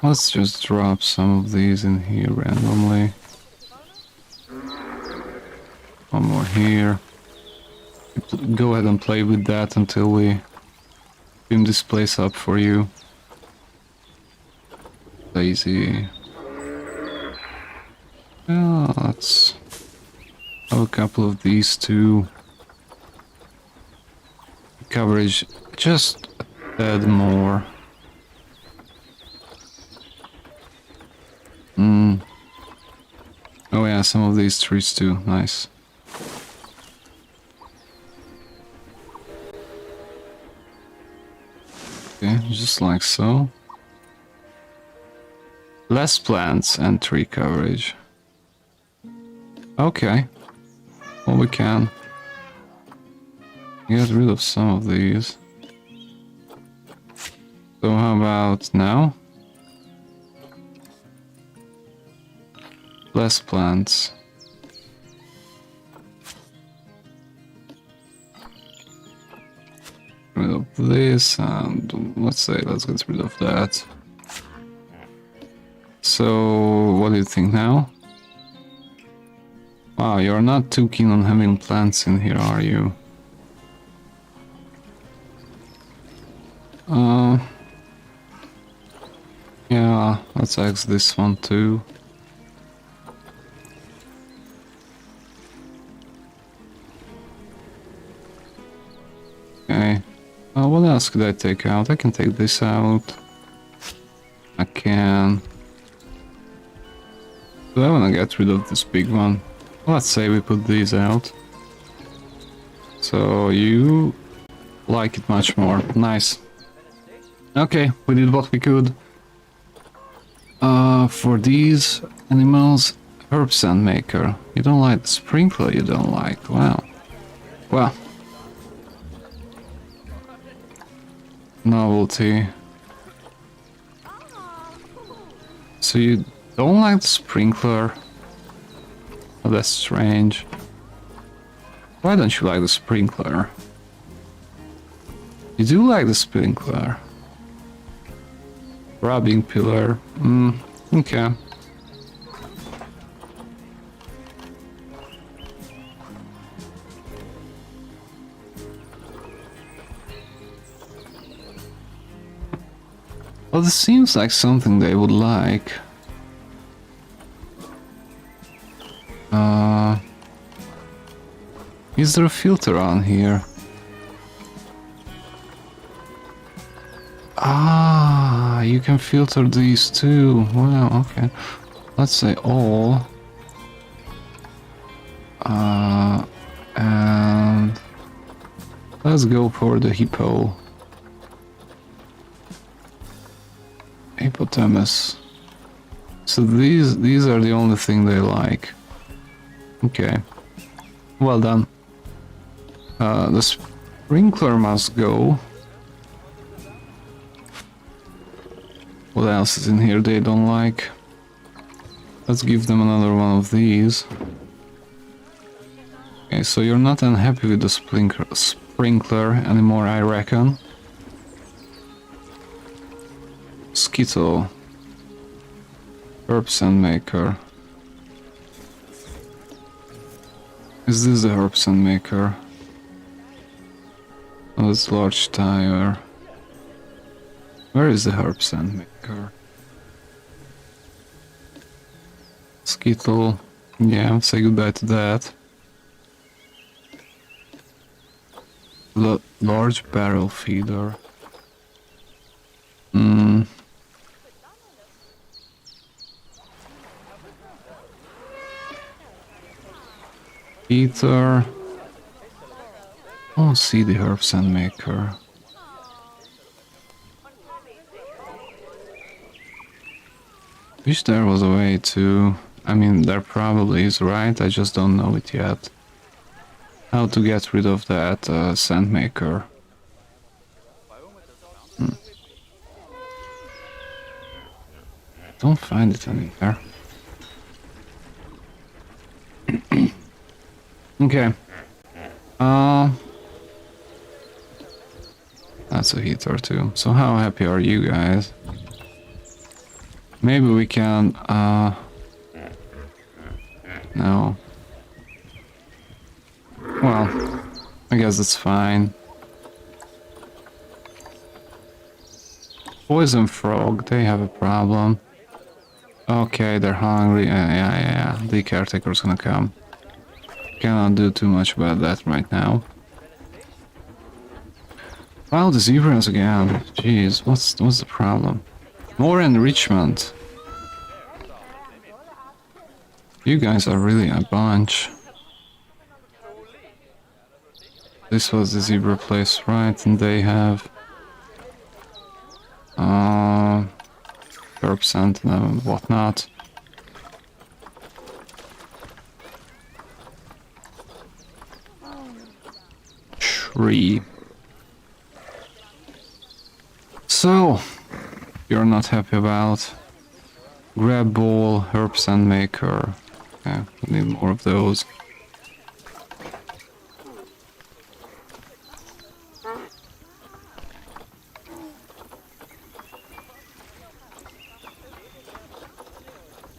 Let's just drop some of these in here randomly. One more here. Go ahead and play with that until we beam this place up for you. Lazy. Yeah, let's have a couple of these too. Coverage just a tad more. Oh yeah, some of these trees too. Nice. Okay, just like so. Less plants and tree coverage. Okay. Well, we can get rid of some of these. So how about now? Less plants. Rid of this, and let's get rid of that. So, what do you think now? Wow, you're not too keen on having plants in here, are you? Yeah, let's axe this one too. Okay. What else could I take out? I can take this out. I can. Do I want to get rid of this big one? Let's say we put these out. So you like it much more. Nice. Okay, we did what we could. For these animals, herb sand maker. You don't like the sprinkler, you don't like. Wow. Well. Novelty. So you don't like the sprinkler? Oh, that's strange. Why don't you like the sprinkler? You do like the sprinkler. Rubbing pillar. Okay. Well, this seems like something they would like. Is there a filter on here? Ah, you can filter these too. Wow, okay. Let's say all. And let's go for the hippo. Hippopotamus. So these are the only thing they like. Okay. Well done. The sprinkler must go. What else is in here they don't like? Let's give them another one of these. Okay, so you're not unhappy with the sprinkler anymore, I reckon. Skittle. Herb sand maker. Is this the herb sand maker? Oh, it's large tire. Where is the herb sand maker? Skittle. Yeah, say goodbye to that. Large barrel feeder. Ether. Oh, see the herb sand maker. Wish there was a way to... I mean, there probably is, right? I just don't know it yet. How to get rid of that sand maker. Don't find it anywhere. Okay. That's a heater too. So how happy are you guys? Maybe we can, no. Well, I guess that's fine. Poison frog, they have a problem. Okay, they're hungry. Yeah. The caretaker's gonna come. Cannot do too much about that right now. Wow, the zebras again. Jeez, what's the problem? More enrichment. You guys are really a bunch. This was the zebra place, right? And they have herb scent and whatnot. Tree. So, you're not happy about grab ball, herb scent maker. Okay, we need more of those.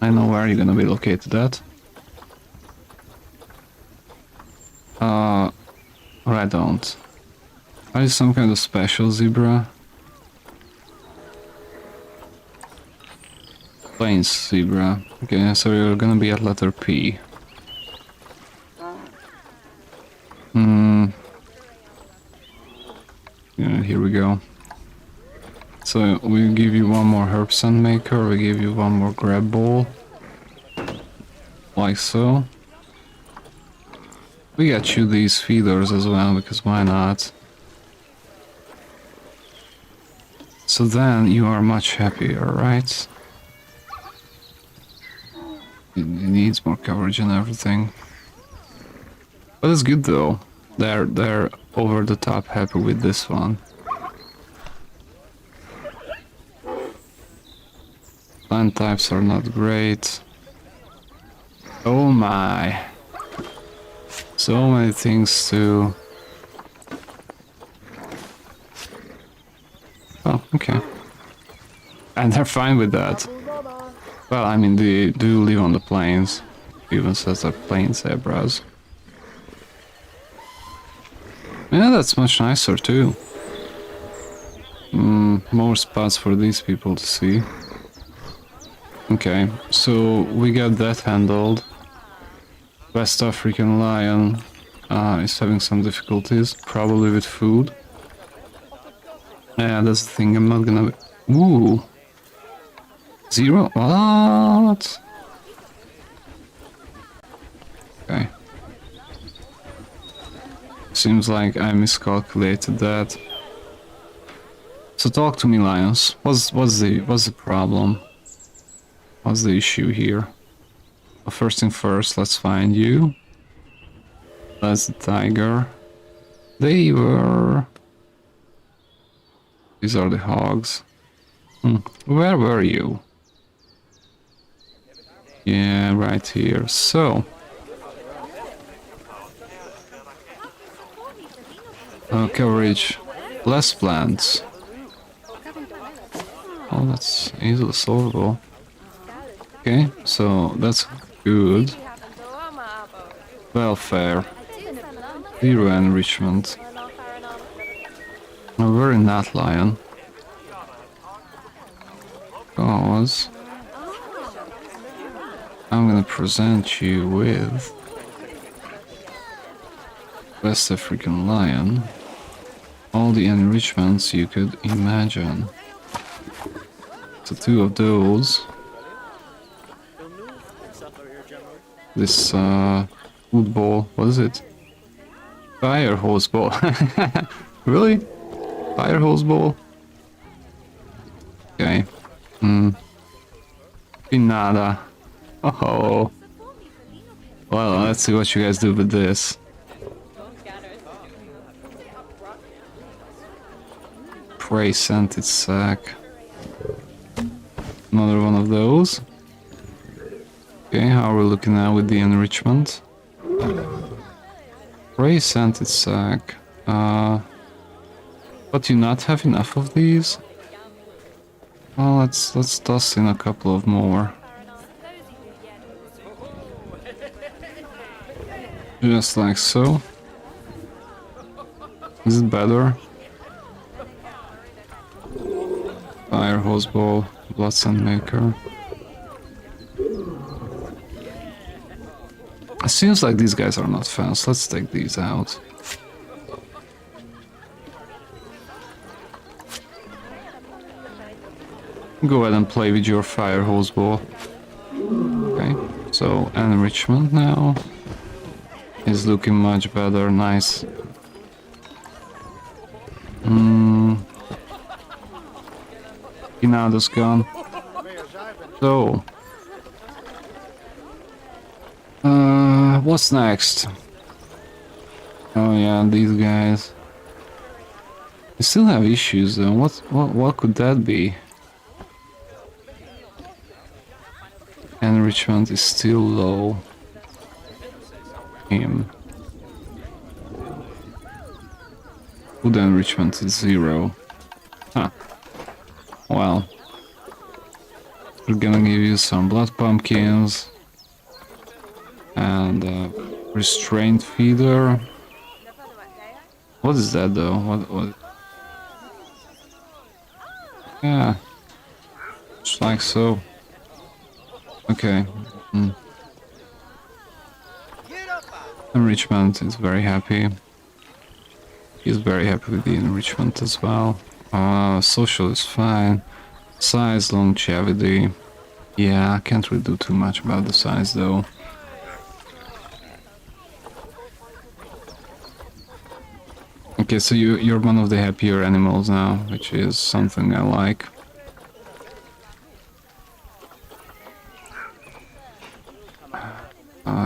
I know where you're gonna be located at. Or I don't. Are you some kind of special zebra? Plains zebra. Okay, so you're gonna be at letter P. Yeah, here we go. So we give you one more herb scent maker, we give you one more grab ball. Like so. We got you these feeders as well, because why not? So then you are much happier, right? It needs more coverage and everything. But it's good though. They're over the top happy with this one. Plant types are not great. Oh my. So many things to... Oh, okay. And they're fine with that. Well, I mean, they do live on the plains. It even says they're plain zebras. Yeah, that's much nicer too. More spots for these people to see. Okay, so we got that handled. West African lion is having some difficulties, probably with food. Yeah, that's the thing, I'm not gonna... Ooh! 0? What? Okay. Seems like I miscalculated that. So talk to me, lions. What's the problem? What's the issue here? Well, first thing first, let's find you. That's the tiger. They were... These are the hogs. Where were you? Yeah, right here. So... coverage. Less plants. Oh, that's easily solvable. Okay, so that's good. Welfare. 0 enrichment. A very not lion. Because I'm gonna present you with West African lion. All the enrichments you could imagine. So 2 of those. This wood ball, what is it? Fire hose ball. Really? Fire hose ball? Okay. Pinada. Oh. Well, let's see what you guys do with this. Prey scented sack. Another one of those. Okay, how are we looking now with the enrichment? Prey scented sack. But do you not have enough of these? Well, let's toss in a couple of more. Just like so. Is it better? Fire hose ball, blood scent maker. It seems like these guys are not fans. Let's take these out. Go ahead and play with your fire hose ball. Okay, so enrichment now is looking much better. Nice. Pinada's gone. So, what's next? Oh yeah, these guys. They still have issues though. What could that be? Enrichment is still low. Him. Food enrichment is 0. Huh. Well. We're gonna give you some blood pumpkins. And restraint feeder. What is that though? What? Yeah. Just like so. Okay. Enrichment is very happy. He's very happy with the enrichment as well. Social is fine. Size, longevity. Yeah, I can't really do too much about the size though. Okay, so you're one of the happier animals now, which is something I like.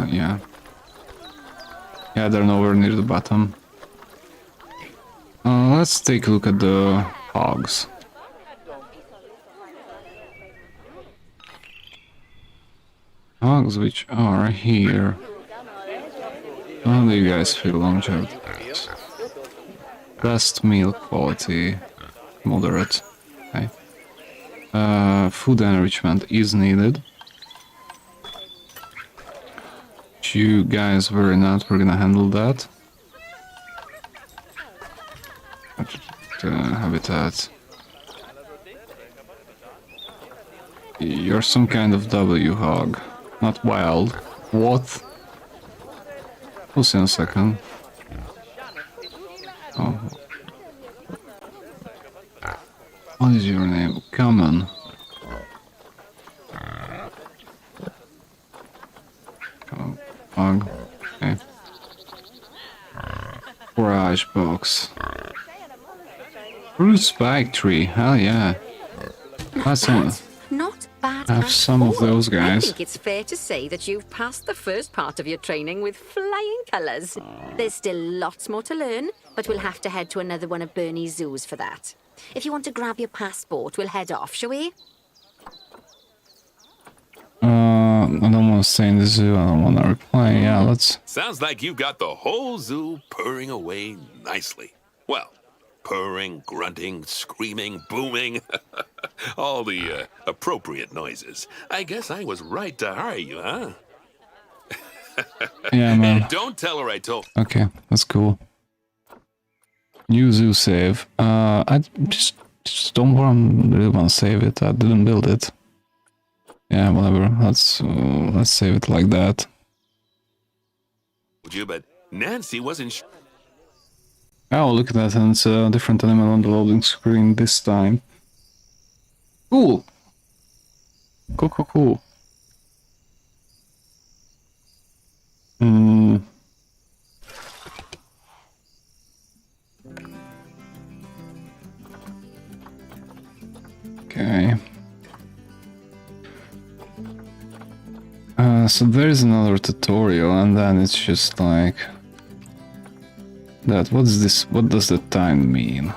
Yeah. Yeah, they're nowhere near the bottom. Let's take a look at the hogs. Hogs which are here. How do you guys feel longevity? Best meal quality, moderate. Okay. Food enrichment is needed. You guys worry not, we're gonna handle that. Habitat. You're some kind of W hog, not wild. What? We'll see in a second. Oh. What is your name? Common. Hog. Okay. Forage box. Fruit spike tree. Hell yeah. That's one. Not bad. Have some of those guys. I think it's fair to say that you've passed the first part of your training with flying colours. There's still lots more to learn, but we'll have to head to another one of Bernie's zoos for that. If you want to grab your passport, we'll head off, shall we? I don't want to stay in the zoo. I don't want to reply. Yeah, let's... Sounds like you've got the whole zoo purring away nicely. Well, purring, grunting, screaming, booming. All the appropriate noises. I guess I was right to hire you, huh? Yeah, man. And don't tell her I told... Okay, that's cool. New zoo save. I just don't really want to save it. I didn't build it. Yeah, whatever. Let's save it like that. You, but Nancy wasn't... Oh, look at that, and it's a different animal on the loading screen this time. Cool. Cool. Okay. So there is another tutorial, and then it's just like that. What is this? What does the time mean?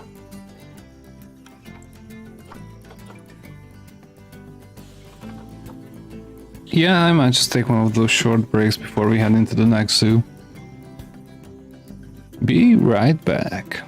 Yeah, I might just take one of those short breaks before we head into the next zoo. Be right back.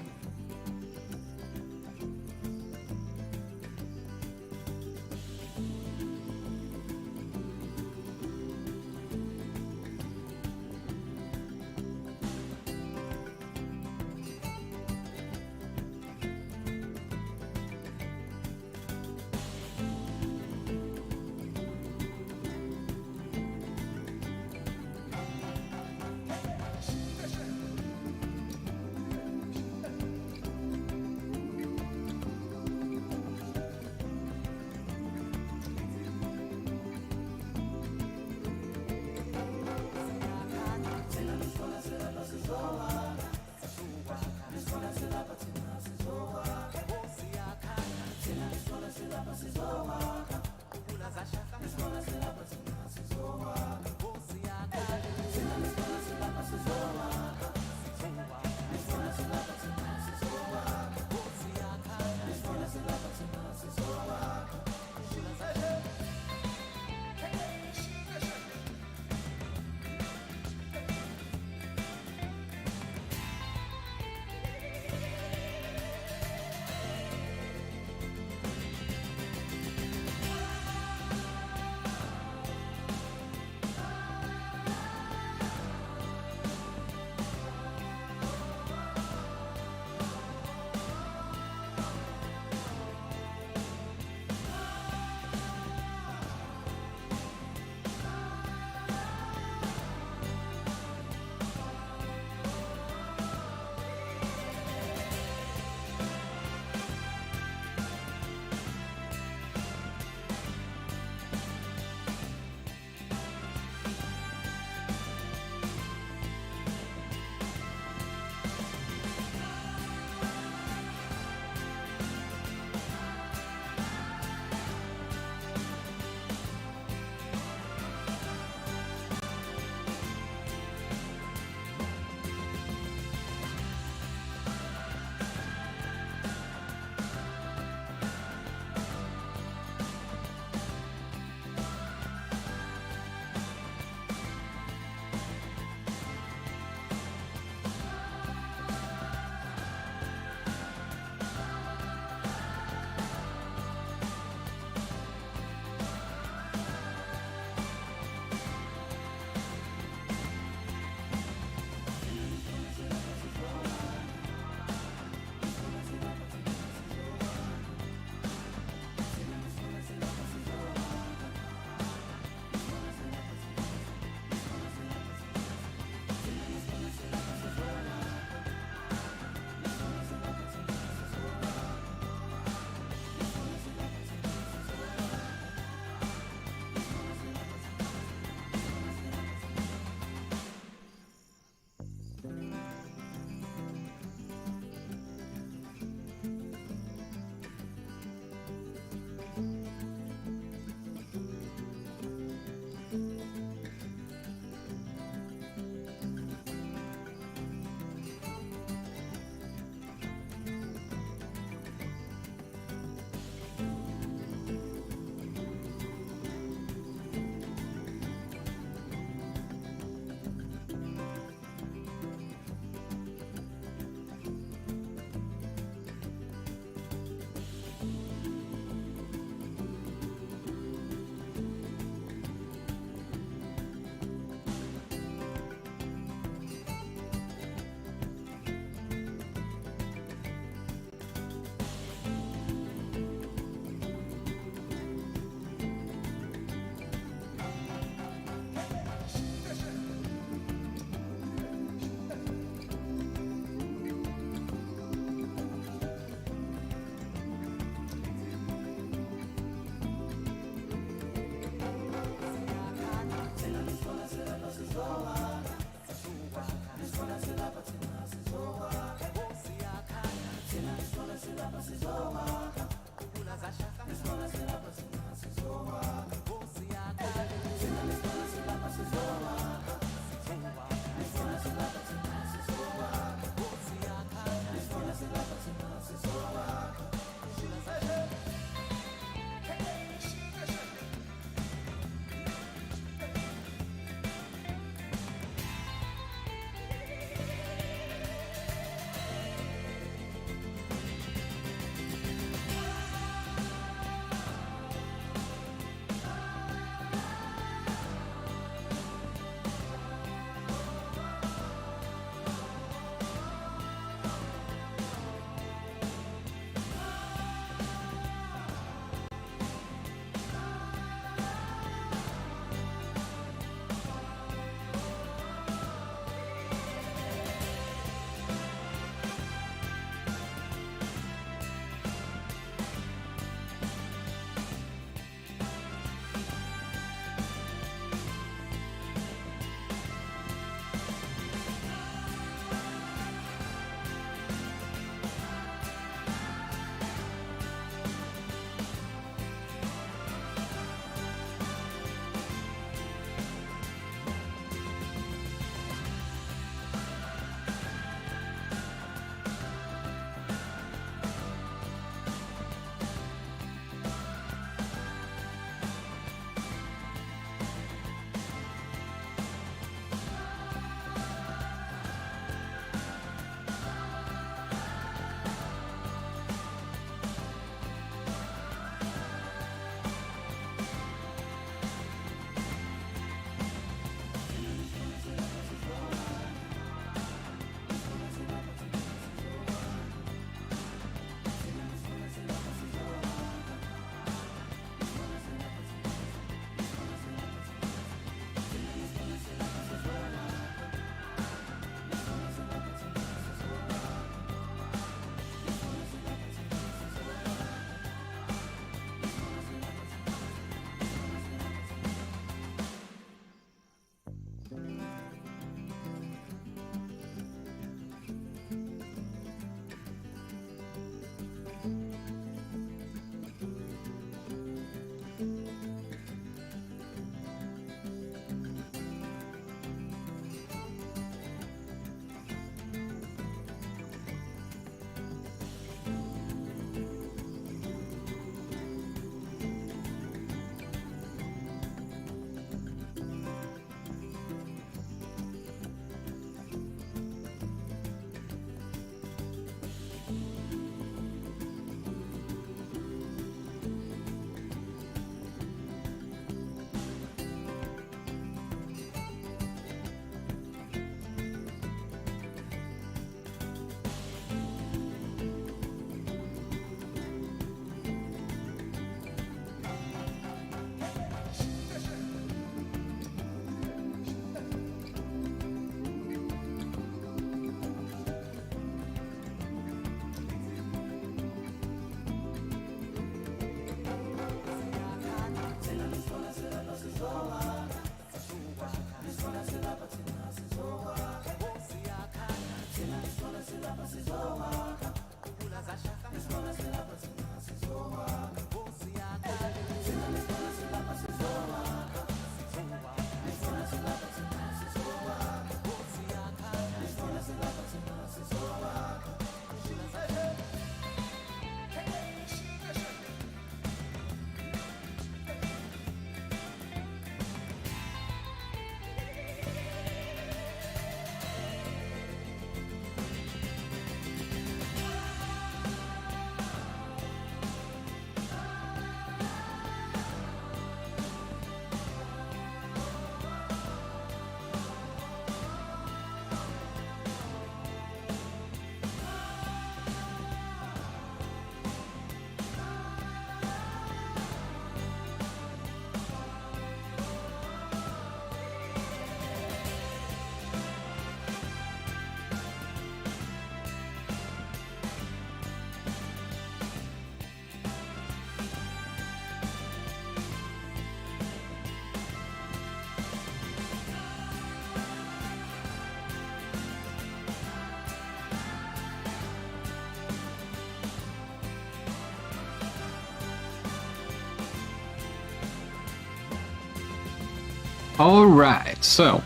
Alright, so...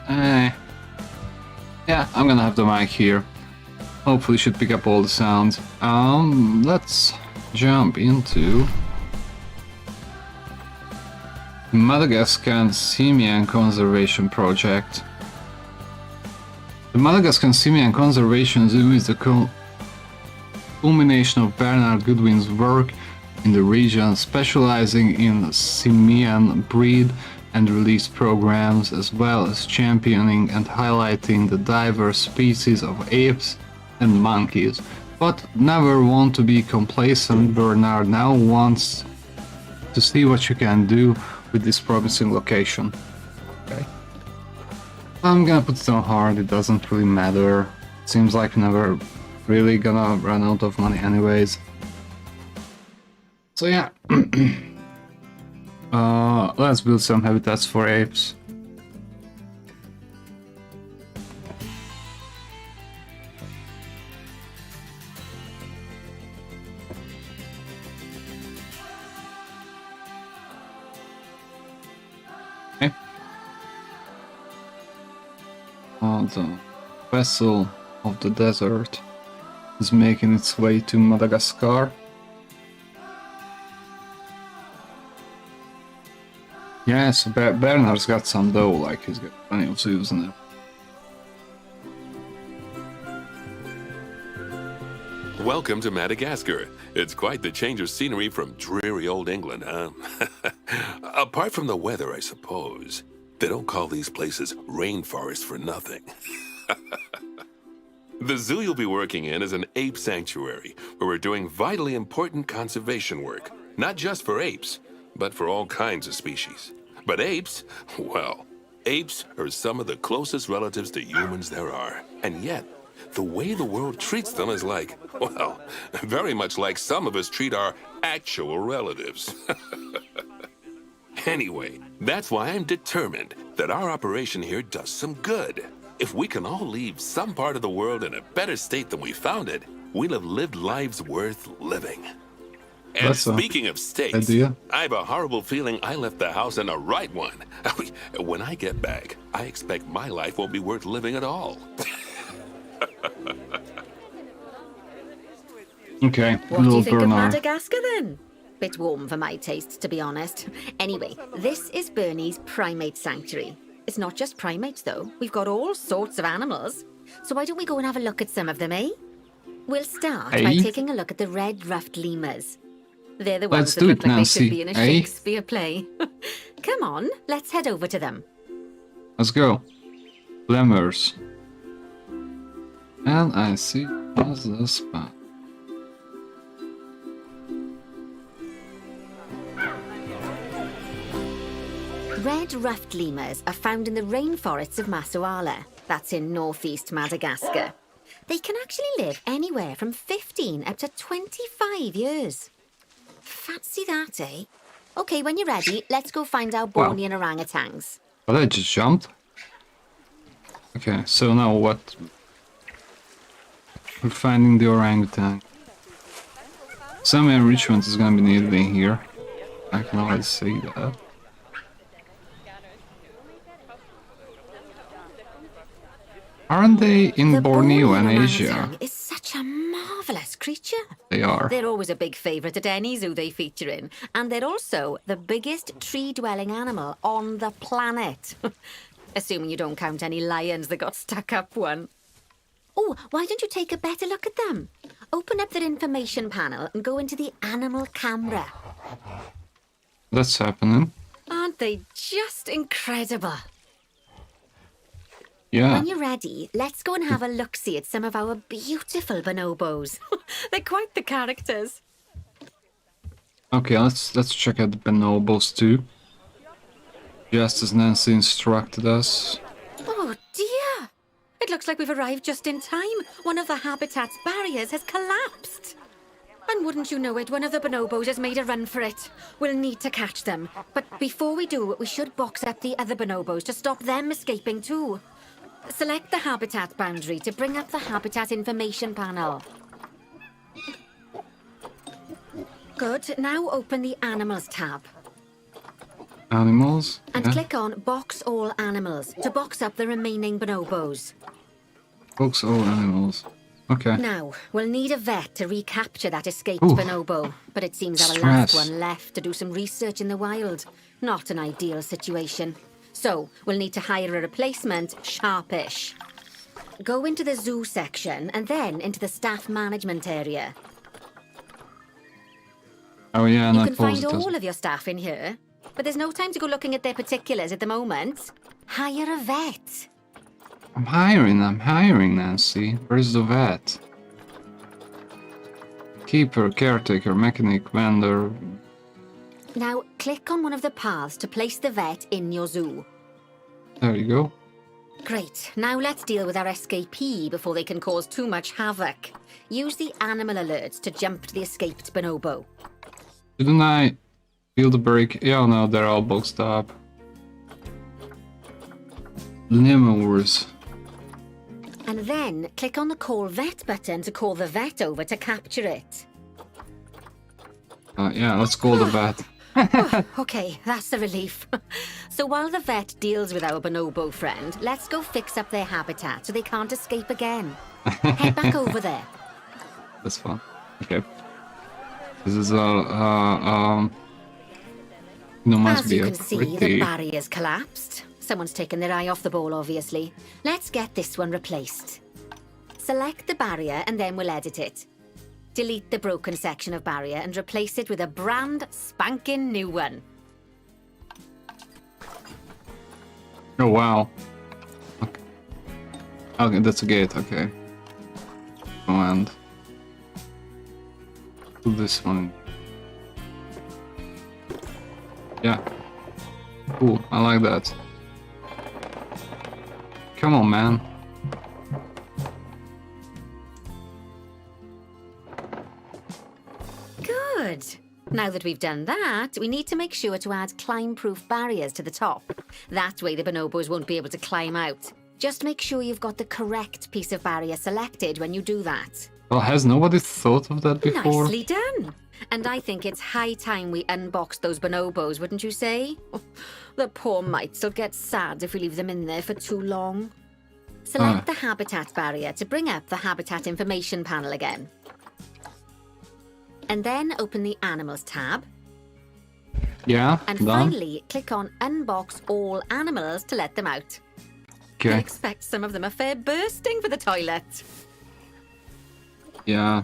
yeah, I'm gonna have the mic here. Hopefully should pick up all the sounds. Let's jump into... Madagascar Simian Conservation Project. The Madagascar Simian Conservation Zoo is the culmination of Bernard Goodwin's work in the region, specializing in simian breed and release programs, as well as championing and highlighting the diverse species of apes and monkeys. But never want to be complacent, Bernard now wants to see what you can do with this promising location. Okay. I'm gonna put it on hard, it doesn't really matter. Seems like never really gonna run out of money anyways. So yeah. Let's build some habitats for apes. Okay. The vessel of the desert is making its way to Madagascar. Yeah, so Bernard's got some dough, like he's got plenty of zoos in there. Welcome to Madagascar. It's quite the change of scenery from dreary old England, huh? Apart from the weather, I suppose. They don't call these places rainforests for nothing. The zoo you'll be working in is an ape sanctuary, where we're doing vitally important conservation work. Not just for apes, but for all kinds of species. But apes, well, apes are some of the closest relatives to humans there are. And yet, the way the world treats them is like, well, very much like some of us treat our actual relatives. Anyway, that's why I'm determined that our operation here does some good. If we can all leave some part of the world in a better state than we found it, we'll have lived lives worth living. And That's speaking of states, idea. I have a horrible feeling I left the house in the right one. When I get back, I expect my life won't be worth living at all. Okay, What do you think of Bernard. Madagascar then? Bit warm for my taste, to be honest. Anyway, this is Bernie's primate sanctuary. It's not just primates though. We've got all sorts of animals. So why don't we go and have a look at some of them, eh? We'll start by taking a look at the red-ruffed lemurs. They're the ones that look like they should be in a Shakespeare play. Come on, let's head over to them. Let's go. Lemurs. And I see what's the spot. Red-ruffed lemurs are found in the rainforests of Masoala. That's in northeast Madagascar. They can actually live anywhere from 15 up to 25 years. Fancy that, eh? Okay, when you're ready, let's go find our Bornean orangutans. Oh, I just jumped? Okay, so now what? We're finding the orangutan. Some enrichment is gonna be needed in here. I can already see that. Aren't they in Borneo and Asia? Orangutan is such a marvelous creature. They are. They're always a big favourite at any zoo they feature in. And they're also the biggest tree-dwelling animal on the planet. Assuming you don't count any lions that got stuck up one. Oh, why don't you take a better look at them? Open up their information panel and go into the animal camera. That's happening. Aren't they just incredible? Yeah. When you're ready, let's go and have a look-see at some of our beautiful bonobos. They're quite the characters. Okay, let's check out the bonobos too. Just as Nancy instructed us. Oh dear! It looks like we've arrived just in time. One of the habitat's barriers has collapsed. And wouldn't you know it, one of the bonobos has made a run for it. We'll need to catch them. But before we do, we should box up the other bonobos to stop them escaping too. Select the habitat boundary to bring up the habitat information panel. Good, now open the animals tab. Animals. And click on Box All Animals to box up the remaining bonobos. Box all animals. Okay. Now, we'll need a vet to recapture that escaped Ooh. bonobo, but it seems our Stress. last one left to do some research in the wild. Not an ideal situation. So, we'll need to hire a replacement, sharpish. Go into the zoo section and then into the staff management area. Oh yeah, You can find all of your staff in here, but there's no time to go looking at their particulars at the moment. Hire a vet. I'm hiring, Nancy. Where's the vet? Keeper, caretaker, mechanic, vendor. Now, click on one of the paths to place the vet in your zoo. There you go. Great. Now let's deal with our escapee before they can cause too much havoc. Use the animal alerts to jump to the escaped bonobo. Didn't I feel the break? Yeah, no, they're all boxed up. Lemurs. And then click on the Call Vet button to call the vet over to capture it. Yeah, let's call the vet. Okay, that's a relief. So while the vet deals with our bonobo friend, let's go fix up their habitat so they can't escape again. Head back over there. That's fun. Okay. This is must As be you a can see, pretty... the barrier's collapsed. Someone's taken their eye off the ball, obviously. Let's get this one replaced. Select the barrier and then we'll edit it. Delete the broken section of barrier and replace it with a brand spanking new one. Oh wow. Okay. Okay, that's a gate, okay. And put this one. Yeah. Cool, I like that. Come on, man. Good. Now that we've done that, we need to make sure to add climb-proof barriers to the top. That way the bonobos won't be able to climb out. Just make sure you've got the correct piece of barrier selected when you do that. Well, has nobody thought of that before? Nicely done. And I think it's high time we unboxed those bonobos, wouldn't you say? The poor mites will get sad if we leave them in there for too long. Select the habitat barrier to bring up the habitat information panel again. And then open the Animals tab. Yeah, And done. finally, click on Unbox All Animals to let them out. I Okay. expect some of them are fair bursting for the toilet. Yeah.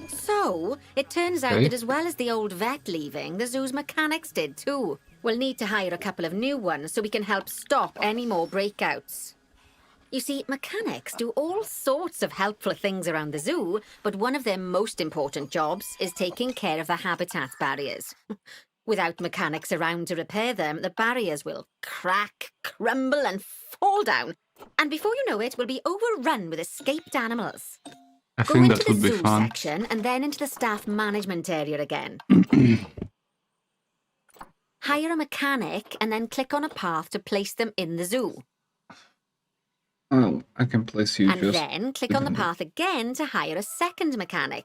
So, it turns out Okay. that as well as the old vet leaving, the zoo's mechanics did too. We'll need to hire a couple of new ones so we can help stop any more breakouts. You see, mechanics do all sorts of helpful things around the zoo, but one of their most important jobs is taking care of the habitat barriers. Without mechanics around to repair them, the barriers will crack, crumble and fall down. And before you know it, we'll be overrun with escaped animals. I Go think into that the would be zoo fun. section and then into the staff management area again. Hire a mechanic and then click on a path to place them in the zoo. Oh, I can place you And just... then click on the path again to hire a second mechanic.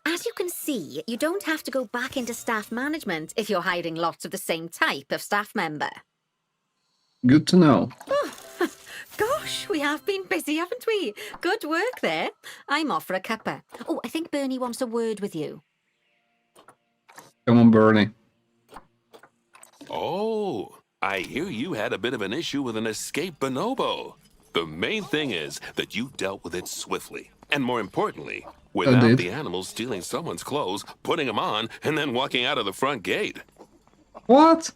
As you can see, you don't have to go back into staff management if you're hiring lots of the same type of staff member. Good to know. Gosh, we have been busy, haven't we? Good work there. I'm off for a cuppa. Oh, I think Bernie wants a word with you. Come on, Bernie. Oh, I hear you had a bit of an issue with an escaped bonobo. The main thing is that you dealt with it swiftly, and more importantly, without did. the animals stealing someone's clothes, putting them on, and then walking out of the front gate. What?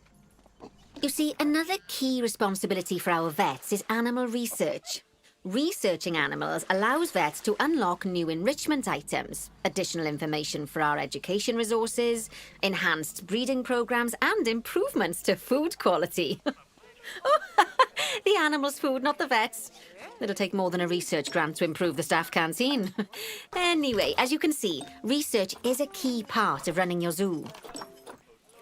You see, another key responsibility for our vets is animal research. Researching animals allows vets to unlock new enrichment items, additional information for our education resources, enhanced breeding programs, and improvements to food quality. The animals' food, not the vets. It'll take more than a research grant to improve the staff canteen. Anyway, as you can see, research is a key part of running your zoo.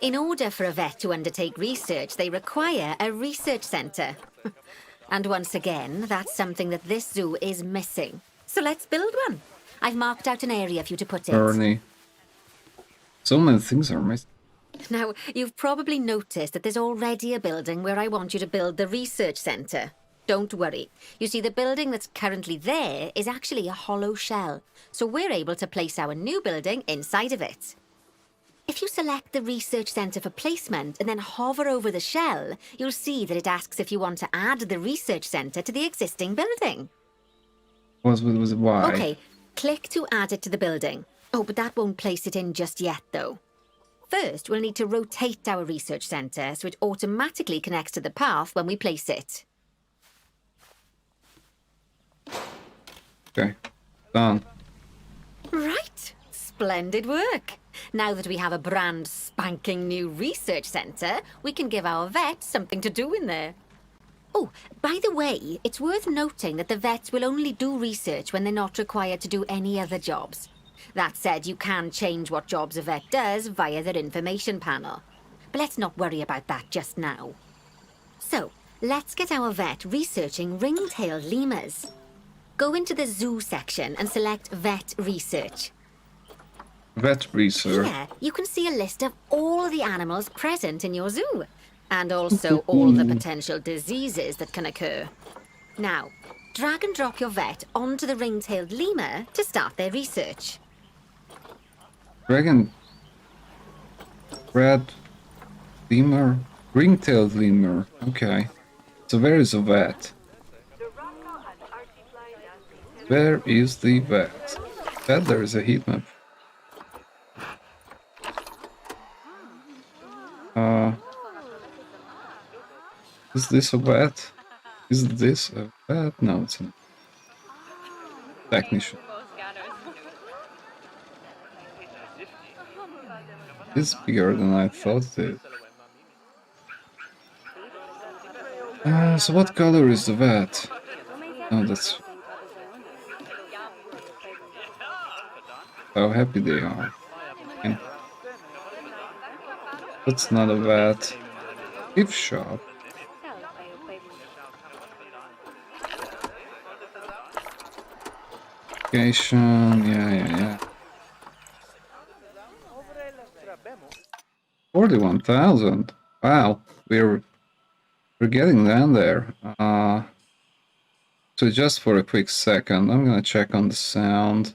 In order for a vet to undertake research, they require a research centre. And once again, that's something that this zoo is missing. So let's build one. I've marked out an area for you to put it. Bernie. So many things are missing. Now, you've probably noticed that there's already a building where I want you to build the research centre. Don't worry. You see, the building that's currently there is actually a hollow shell, so we're able to place our new building inside of it. If you select the research centre for placement and then hover over the shell, you'll see that it asks if you want to add the research centre to the existing building. Was why? Okay, click to add it to the building. Oh, but that won't place it in just yet, though. First, we'll need to rotate our research centre so it automatically connects to the path when we place it. Okay, done. Right, splendid work. Now that we have a brand spanking new research centre, we can give our vets something to do in there. Oh, by the way, it's worth noting that the vets will only do research when they're not required to do any other jobs. That said, you can change what jobs a vet does via their information panel. But let's not worry about that just now. So, let's get our vet researching ring-tailed lemurs. Go into the zoo section and select Vet Research. Vet research. Here, you can see a list of all the animals present in your zoo, and also all the potential diseases that can occur. Now, drag and drop your vet onto the ring-tailed lemur to start their research. Dragon. Red. Lemur. Ring-tailed lemur. Okay. So where is the vet? Where is the vet? Bet there is a heat map. Is this a vet? Is this a vet? No, it's a technician. It's bigger than I thought it. So what color is the vet? Oh, that's... How happy they are. Okay. That's not a vet. Gift shop. Yeah. 41,000. Wow, we're getting down there. So just for a quick second, I'm gonna check on the sound.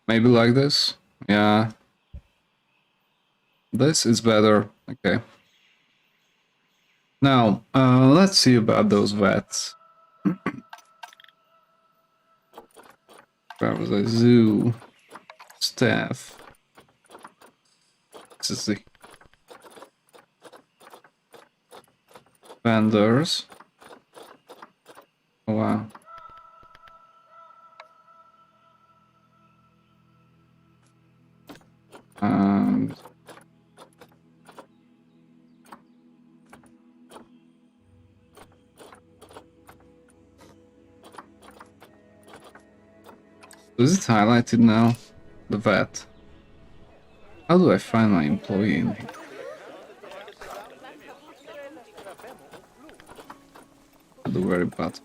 Maybe like this? Yeah. This is better. Okay. Now, let's see about those vets. Where was I? Zoo. Staff. This is the vendors. Oh, wow. And is it highlighted now? The vet. How do I find my employee in here? At the very bottom.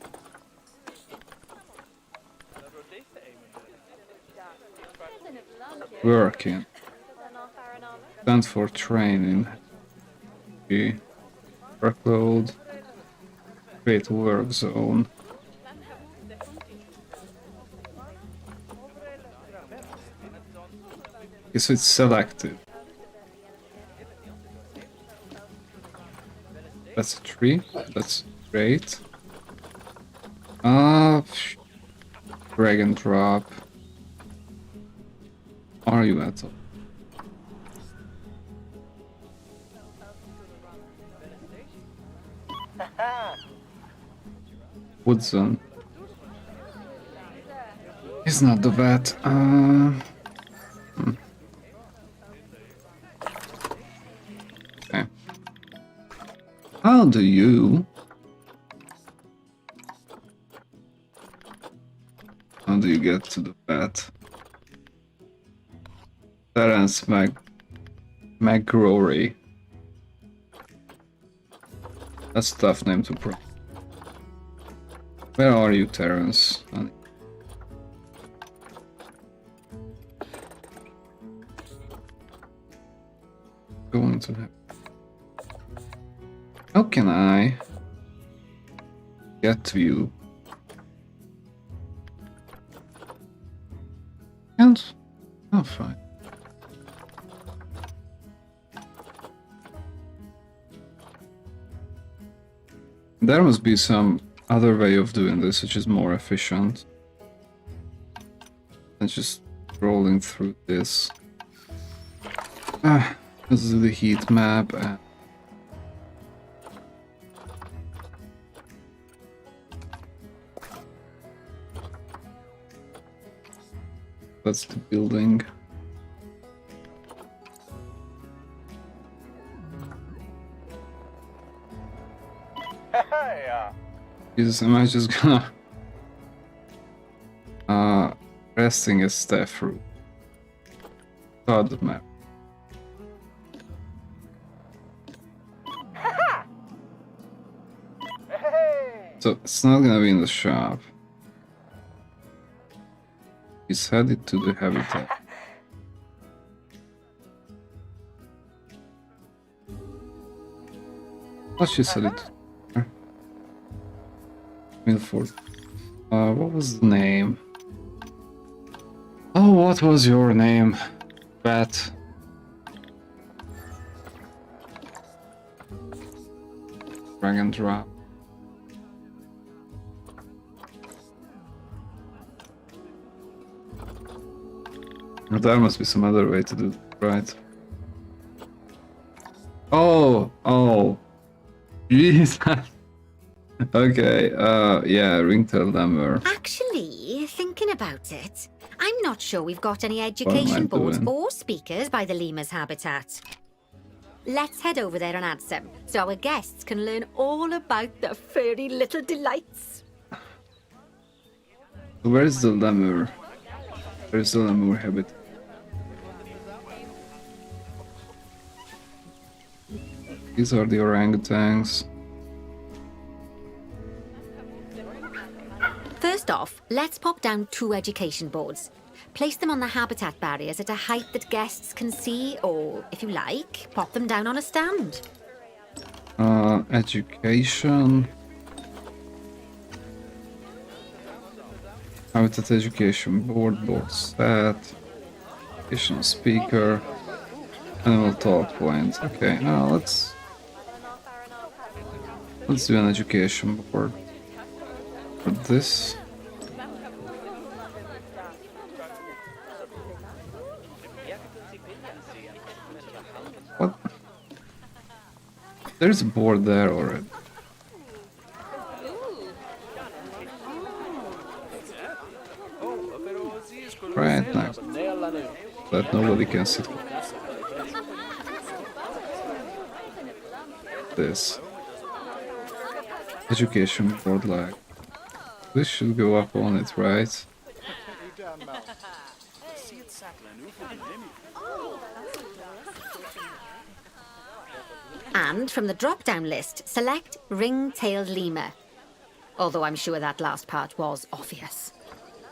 Working. Stand for training. Okay. Workload. Create a work zone. Okay, so it's selected. That's a tree. That's great. Drag and drop. Are you at all? Woodson. He's not the vet. Okay. How do you get to the vet? Terence McGrory. That's a tough name to pronounce. Where are you, Terence? going to happen? How can I get to you? And oh, fine. There must be some other way of doing this which is more efficient than just rolling through this. This is the heat map. That's the building. Jesus, am I just gonna resting a staff room? Start the map. So it's not gonna be in the shop. He's headed to the habitat. Let's just head it to Milford. What was the name? Oh, what was your name? Bat. Drag and drop. There must be some other way to do it, right? Oh, Jesus. Okay, yeah, ringtail lemur. Actually, thinking about it, I'm not sure we've got any education boards or speakers by the lemur's habitat. Let's head over there and add some, so our guests can learn all about the furry little delights. Where's the lemur? Where's the lemur habitat? These are the orangutans. First off, let's pop down 2 education boards. Place them on the habitat barriers at a height that guests can see, or, if you like, pop them down on a stand. Education. Habitat education board, board set. Educational speaker. Animal talk point. Okay, now let's do an education board for this. What? There's a board there already. Right now, that nobody can sit. This education board, like this should go up on it, right? And from the drop-down list, select ring-tailed lemur. Although I'm sure that last part was obvious.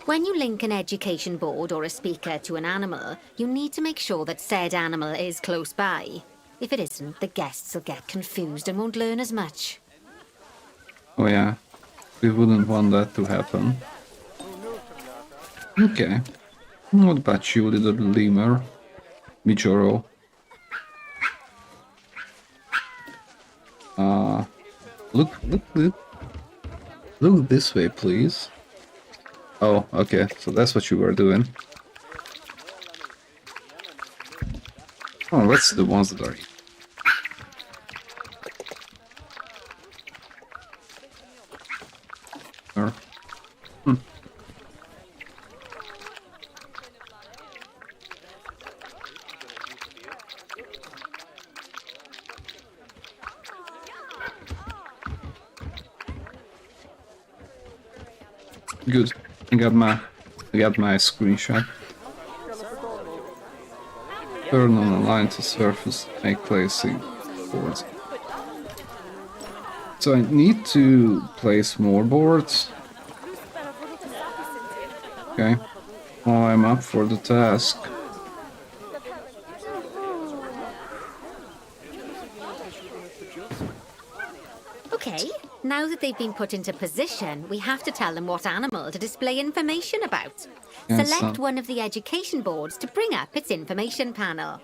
When you link an education board or a speaker to an animal, you need to make sure that said animal is close by. If it isn't, the guests will get confused and won't learn as much. Oh yeah, we wouldn't want that to happen. Okay. What about you, little lemur? Mijoro. Look this way, please. Oh, okay, so that's what you were doing. Oh, that's the ones that are here. Good. I got my screenshot. Turn on a line to surface, make placing boards. So I need to place more boards. Okay. Well, I'm up for the task. Now that they've been put into position, we have to tell them what animal to display information about. Yeah, Select one of the education boards to bring up its information panel.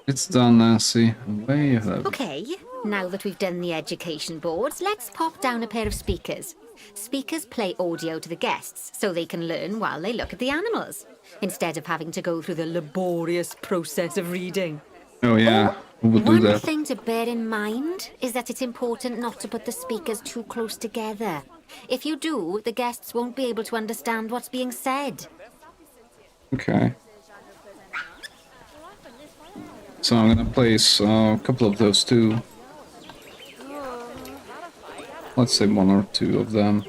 It's done, Nancy. Way ahead. Okay, now that we've done the education boards, let's pop down a pair of speakers. Speakers play audio to the guests, so they can learn while they look at the animals, instead of having to go through the laborious process of reading. Oh yeah, who would do that? One thing to bear in mind is that it's important not to put the speakers too close together. If you do, the guests won't be able to understand what's being said. Okay. So I'm gonna place a couple of those too. Let's say one or two of them.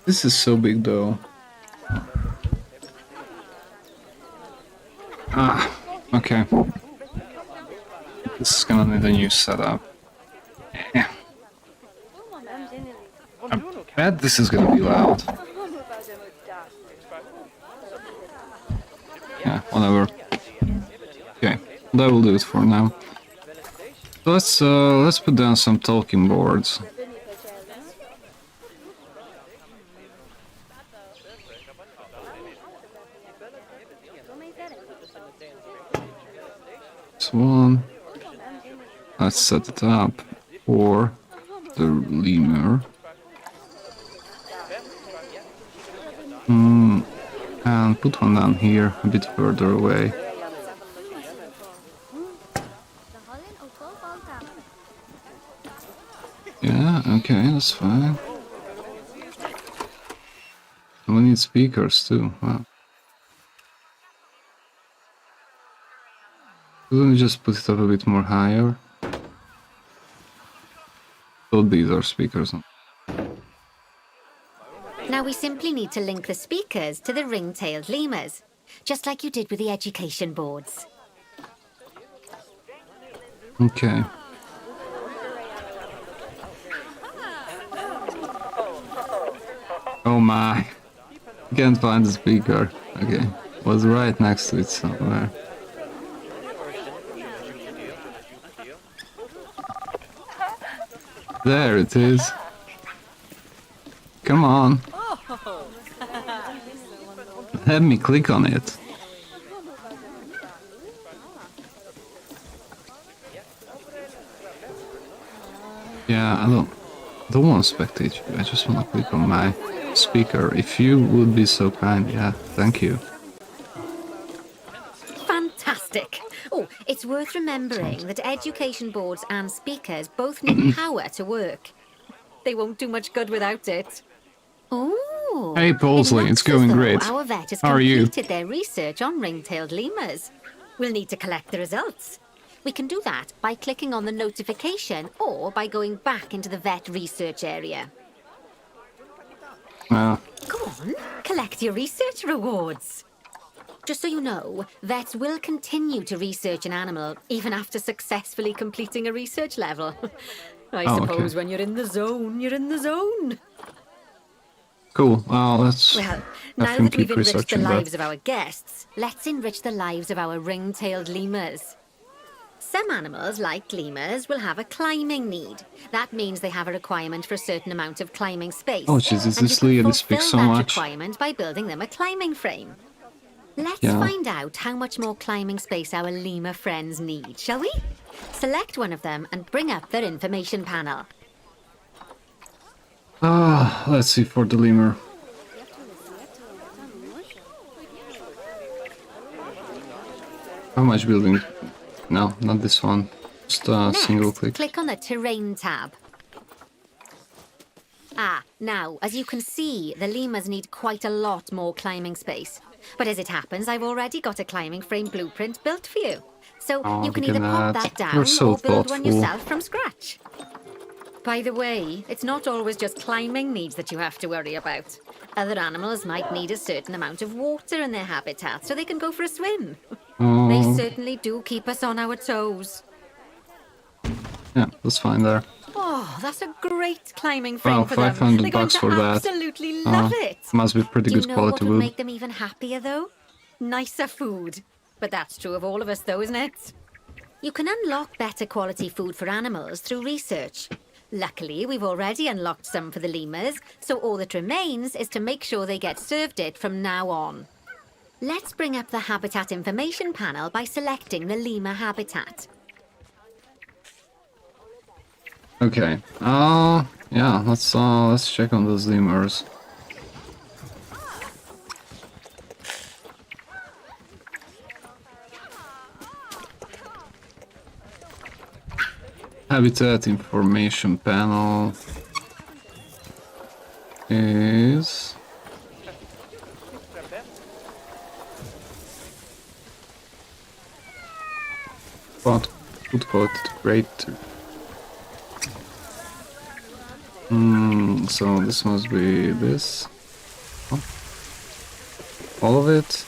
This is so big though. Ah, okay. This is gonna need a new setup. Yeah. I bet this is gonna be loud. Yeah, whatever. Okay, that will do it for now. Let's put down some talking boards. This one. Let's set it up for the lemur. And put one down here, a bit further away. Yeah, okay, that's fine. And we need speakers too. Wow. Couldn't we just put it up a bit more higher? So these are speakers. Now we simply need to link the speakers to the ring-tailed lemurs, just like you did with the education boards. Okay. Oh my. Can't find the speaker. Okay. Was right next to it somewhere. There it is. Come on. Let me click on it. Yeah, I don't want to spectate you. I just want to click on my speaker. If you would be so kind, yeah, thank you. Fantastic. Oh, it's worth remembering that education boards and speakers both need power to work. They won't do much good without it. Oh. Hey, Paulsley, it's going great. Our vet has How are you? completed their research on ring-tailed lemurs. We'll need to collect the results. We can do that by clicking on the notification or by going back into the vet research area. Go on, collect your research rewards. Just so you know, vets will continue to research an animal even after successfully completing a research level. I suppose when you're in the zone, you're in the zone. Cool. Let's. Well, now that we've enriched the lives of our guests, let's enrich the lives of our ring-tailed lemurs. Some animals, like lemurs, will have a climbing need. That means they have a requirement for a certain amount of climbing space. Oh, Jesus, this Leah, this speaks so much. Requirement by building them a climbing frame. Let's find out how much more climbing space our lemur friends need, shall we? Select one of them and bring up their information panel. Let's see for the lemur. How much building? No, not this one. Just a single click. Click on the terrain tab. Now, as you can see, the lemurs need quite a lot more climbing space. But as it happens, I've already got a climbing frame blueprint built for you. So you can either pop that down or build one yourself from scratch. By the way, it's not always just climbing needs that you have to worry about. Other animals might need a certain amount of water in their habitat so they can go for a swim. They certainly do keep us on our toes. Yeah, that's fine there. Oh, that's a great climbing frame for them. $500 bucks for that. Absolutely love it. Must be pretty good quality wood. What would make them even happier though? Nicer food. But that's true of all of us though, isn't it? You can unlock better quality food for animals through research. Luckily, we've already unlocked some for the lemurs, so all that remains is to make sure they get served it from now on. Let's bring up the habitat information panel by selecting the lemur habitat. Okay. Yeah, let's check on those lemurs. Habitat information panel is what food quality great. So this must be this. Oh. All of it.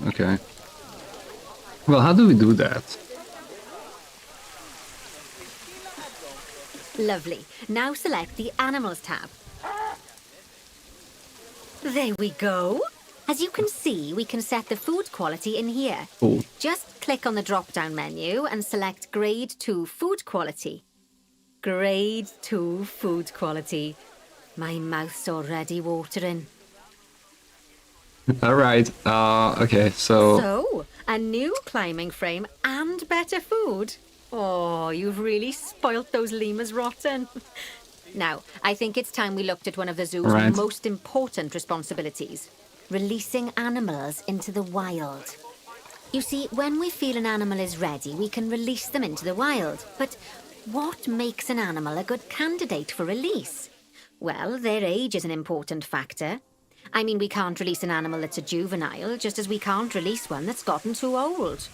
Okay. Well, how do we do that? Lovely. Now select the Animals tab. There we go. As you can see, we can set the food quality in here. Cool. Just click on the drop-down menu and select Grade 2 Food Quality. Grade 2 Food Quality. My mouth's already watering. Alright, okay, So, a new climbing frame and better food? Oh, you've really spoilt those lemurs rotten. Now, I think it's time we looked at one of the zoo's most important responsibilities. Releasing animals into the wild. You see, when we feel an animal is ready, we can release them into the wild. But what makes an animal a good candidate for release? Well, their age is an important factor. I mean, we can't release an animal that's a juvenile, just as we can't release one that's gotten too old.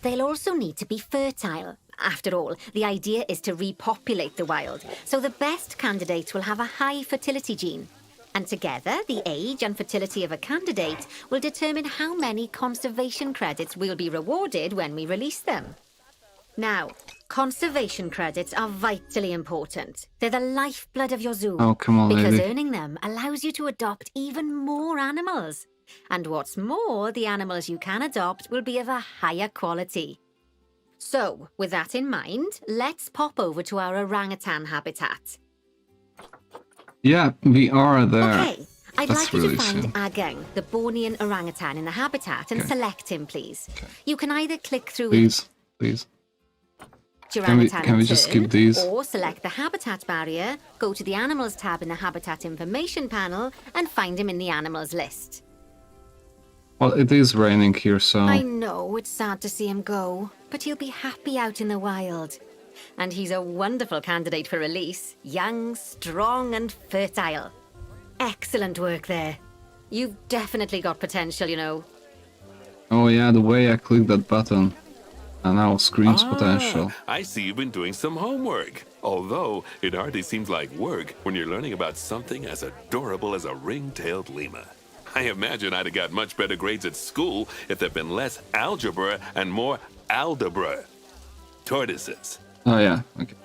They'll also need to be fertile. After all, the idea is to repopulate the wild, so the best candidates will have a high fertility gene. And together, the age and fertility of a candidate will determine how many conservation credits we'll be rewarded when we release them. Now, conservation credits are vitally important. They're the lifeblood of your zoo. Oh, come on, because lady. earning them allows you to adopt even more animals. And what's more, the animals you can adopt will be of a higher quality. So, with that in mind, let's pop over to our orangutan habitat. Yeah, we are there. Okay, I'd like you to find Agang, the Bornean orangutan, in the habitat and select him, please. Okay. You can either click through Please. Can we just skip these? Or select the habitat barrier, go to the animals tab in the habitat information panel, and find him in the animals list. Well, it is raining here, so... I know, it's sad to see him go, but he'll be happy out in the wild. And he's a wonderful candidate for release. Young, strong, and fertile. Excellent work there. You've definitely got potential, you know. Oh yeah, the way I clicked that button. And now screams potential. I see you've been doing some homework. Although, it hardly seems like work when you're learning about something as adorable as a ring-tailed lemur. I imagine I'd have got much better grades at school if there'd been less algebra and more aldebra. Tortoises. Oh yeah, okay.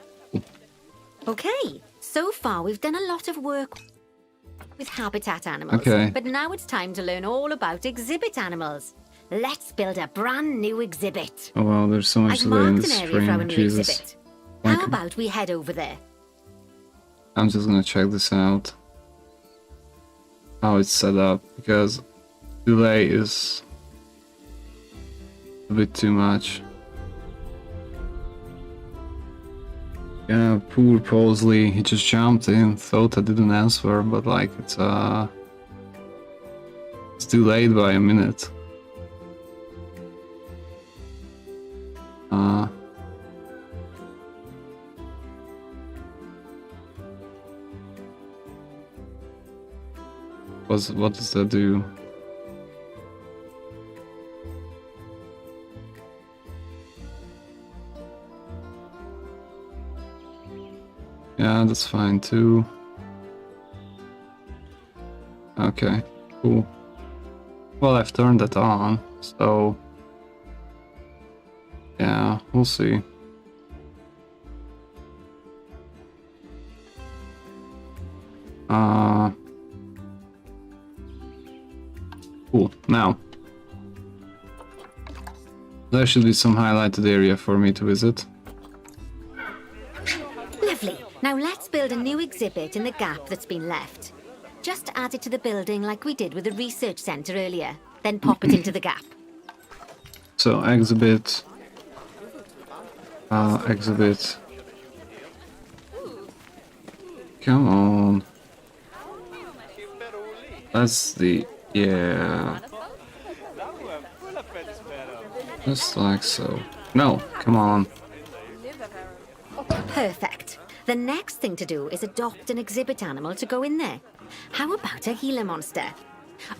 Okay, so far we've done a lot of work with habitat animals. Okay. But now it's time to learn all about exhibit animals. Let's build a brand new exhibit. Oh wow, there's so much I've to do in marked this an area for our stream, new Jesus. exhibit. Okay. How about we head over there? I'm just gonna check this out. How it's set up, because delay is a bit too much. Yeah, poor Posley, he just jumped in, thought I didn't answer, but like it's delayed by a minute. What does that do? Yeah, that's fine too. Okay, cool. Well, I've turned that on, so yeah, we'll see. There should be some highlighted area for me to visit. Lovely. Now let's build a new exhibit in the gap that's been left. Just add it to the building like we did with the research centre earlier. Then pop it into the gap. So, exhibit. Exhibit. Come on. That's the... yeah. Just like so. No, come on. Perfect. The next thing to do is adopt an exhibit animal to go in there. How about a Gila monster?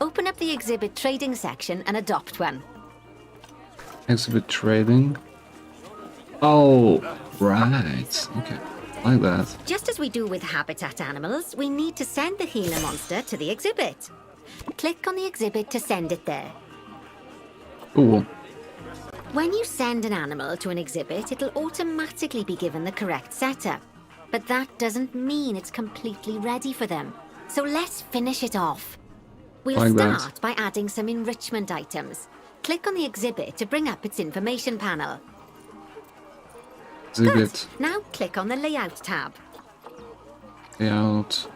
Open up the exhibit trading section and adopt one. Exhibit trading. Oh, right. Okay, like that. Just as we do with habitat animals, we need to send the Gila monster to the exhibit. Click on the exhibit to send it there. Cool. When you send an animal to an exhibit, it'll automatically be given the correct setup. But that doesn't mean it's completely ready for them. So let's finish it off. We'll Like that. start by adding some enrichment items. Click on the exhibit to bring up its information panel. Good. Exhibit. Now click on the Layout tab. Layout.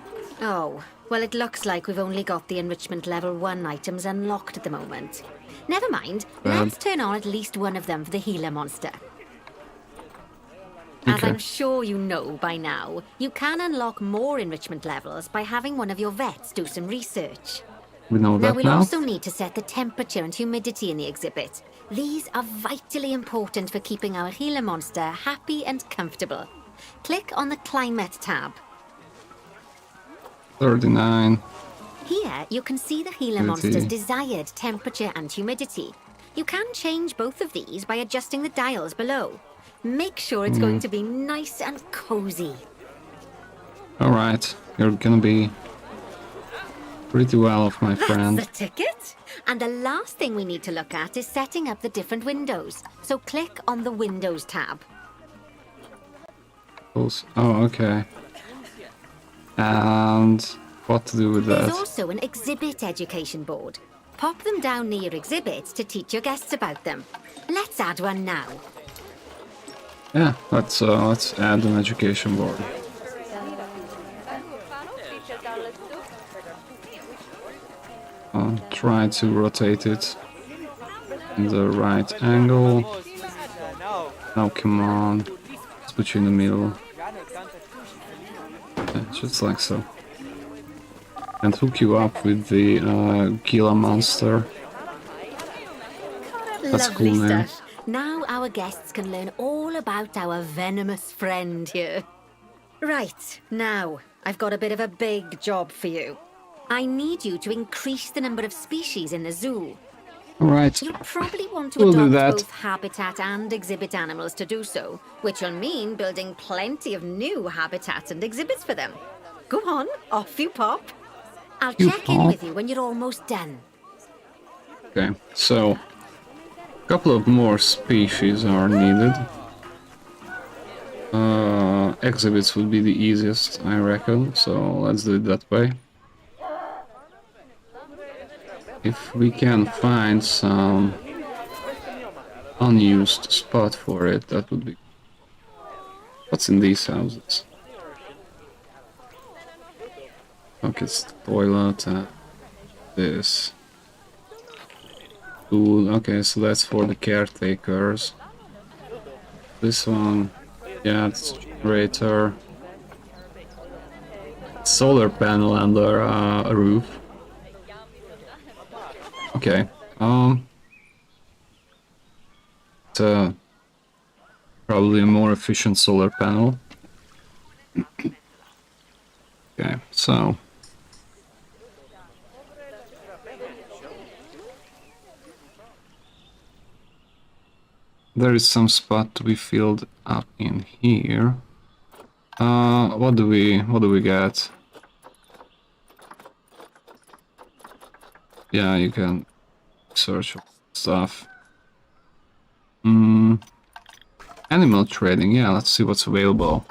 Oh, well, it looks like we've only got the enrichment level 1 items unlocked at the moment. Never mind, let's turn on at least one of them for the Gila monster. As Okay. I'm sure you know by now, you can unlock more enrichment levels by having one of your vets do some research. We know Now that we'll now. also need to set the temperature and humidity in the exhibit. These are vitally important for keeping our Gila monster happy and comfortable. Click on the Climate tab. 39. Here, you can see the Gila Humidity. monster's desired temperature and humidity. You can change both of these by adjusting the dials below. Make sure it's going to be nice and cozy. Alright, you're gonna be pretty well off, my friend. That's the ticket. And the last thing we need to look at is setting up the different windows. So click on the Windows tab. Oh, okay. And what to do with There's that? also an exhibit education board. Pop them down near your exhibits to teach your guests about them. Let's add one now. Yeah, let's add an education board. I'll try to rotate it in the right angle. Oh, come on. Let's put you in the middle. Yeah, just like so. And hook you up with the Gila monster. That's a Lovely cool name. stuff. Now our guests can learn all about our venomous friend here. Right, now, I've got a bit of a big job for you. I need you to increase the number of species in the zoo. Alright, You'll probably want to We'll do adopt that. both habitat and exhibit animals to do so, which will mean building plenty of new habitats and exhibits for them. Go on, off you pop. I'll You check in pop. with you when you're almost done. okay, so a couple of more species are needed. Exhibits would be the easiest, I reckon, so let's do it that way. If we can find some unused spot for it, that would be... What's in these houses? Okay, it's the toilet, this. Cool, okay, so that's for the caretakers. This one, yeah, it's generator. Solar panel under a roof. Okay, it's probably a more efficient solar panel. Okay, so there is some spot to be filled up in here. What do we get? Yeah, you can search stuff. Animal trading. Yeah, let's see what's available.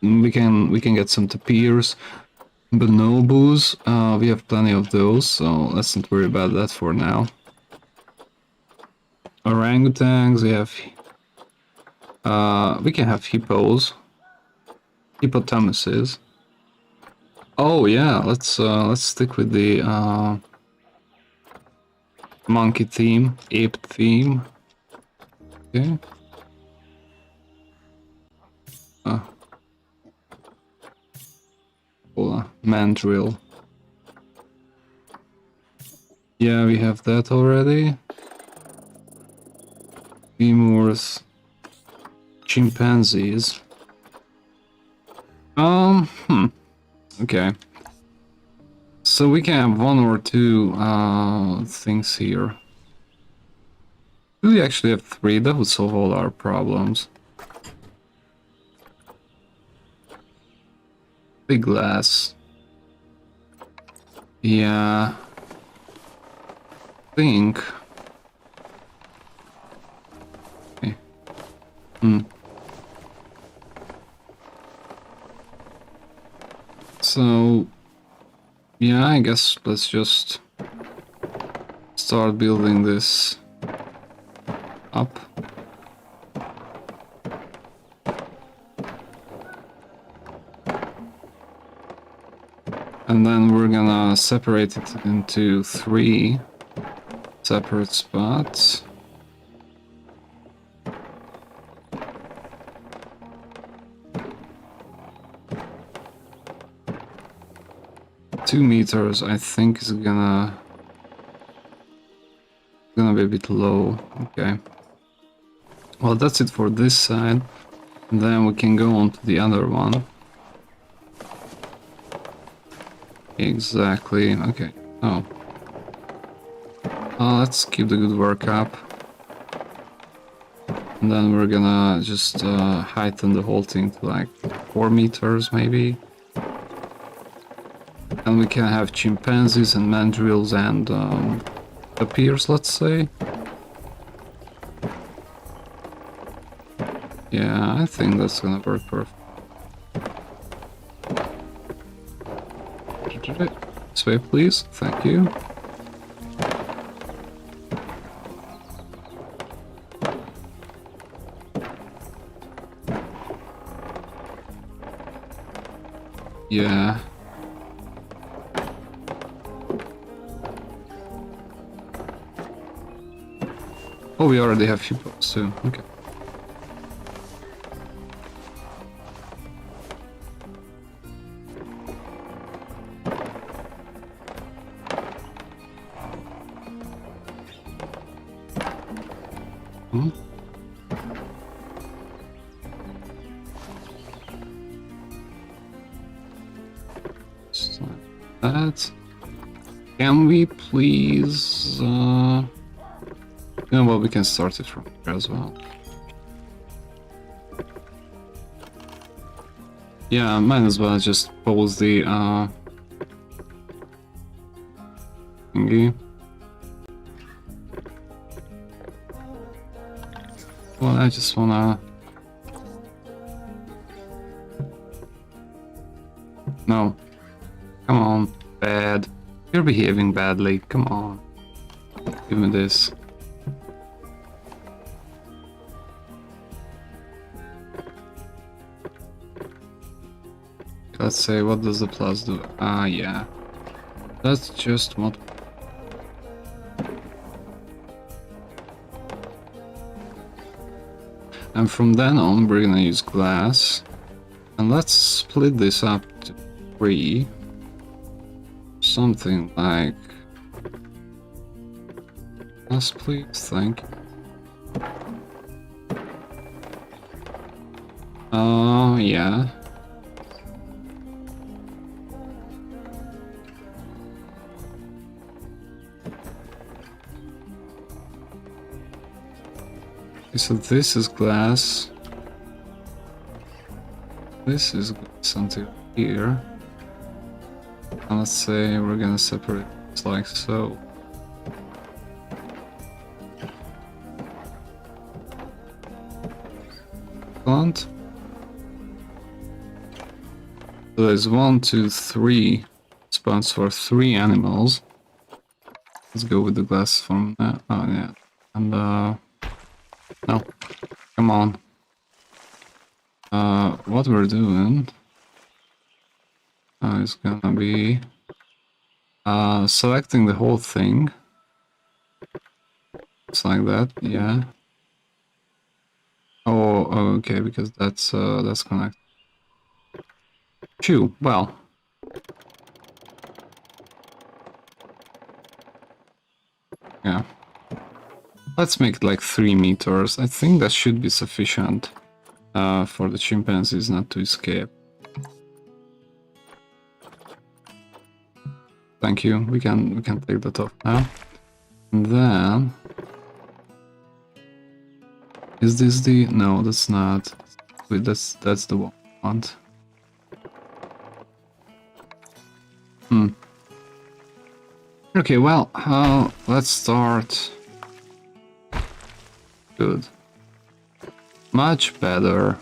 We can get some tapirs, bonobos. We have plenty of those, so let's not worry about that for now. orangutans, we can have hippos, hippopotamuses. Oh yeah, let's stick with the monkey theme, ape theme. Okay. Mandrill. Yeah, we have that already. Lemurs, chimpanzees. Okay. So we can have one or two things here. Do we actually have three? That would solve all our problems. Big glass. Yeah. Think. Okay. So, yeah, I guess let's just start building this up. And then we're gonna separate it into 3 separate spots. Two meters, I think, is gonna be a bit low. Okay. Well, that's it for this side. And then we can go on to the other one. Exactly. Okay. Oh. Let's keep the good work up. And then we're gonna just heighten the whole thing to like 4 meters maybe. And we can have chimpanzees and mandrills and tapirs, let's say. Yeah, I think that's gonna work perfect. This way, please. Thank you. Yeah. Oh, we already have hippos too. Okay. Just like that. Can we please? Yeah, well, we can start it from here as well. Yeah, might as well just pose the thingy. Well, I just wanna. No. Come on, bad. You're behaving badly. Come on. Give me this. Let's say, what does the plus do? Ah, yeah. That's just what... And from then on, we're gonna use glass. And let's split this up to 3. Something like... Yes, please, thank you. Oh, yeah. Okay, so this is glass. This is glass until here. And let's say we're gonna separate it like so. Plant. So there's 1, 2, 3 spots for 3 animals. Let's go with the glass from that. Oh yeah. And No. Come on. What we're doing is gonna be selecting the whole thing. It's like that, yeah. Oh, okay, because that's connected. Phew, well. Yeah. Let's make it like 3 meters. I think that should be sufficient for the chimpanzees not to escape. Thank you. We can take that off now. And then is this the no, that's not. Wait, that's the one I want. Okay, well, let's start. Good. Much better.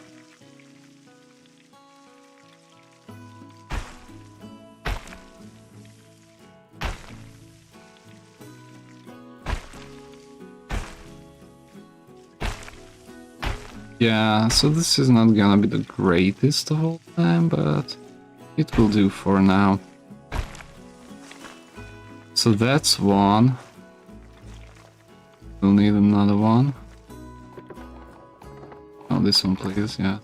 Yeah, so this is not gonna be the greatest of all time, but it will do for now. So that's one. We'll need another one. Oh, this one, please, yeah.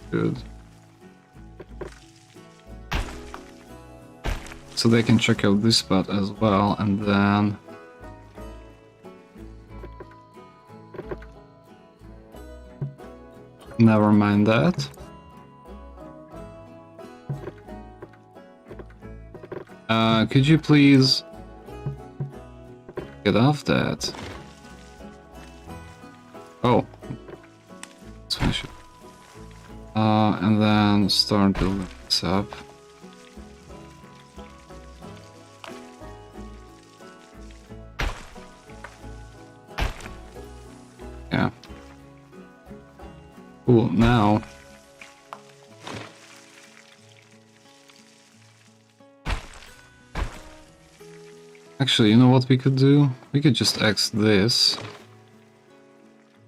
Good. So they can check out this spot as well, and then... Never mind that. Could you please get off that? Oh, let's finish it. And then start building this up. Yeah. Cool. Now. Actually, you know what we could do? We could just X this.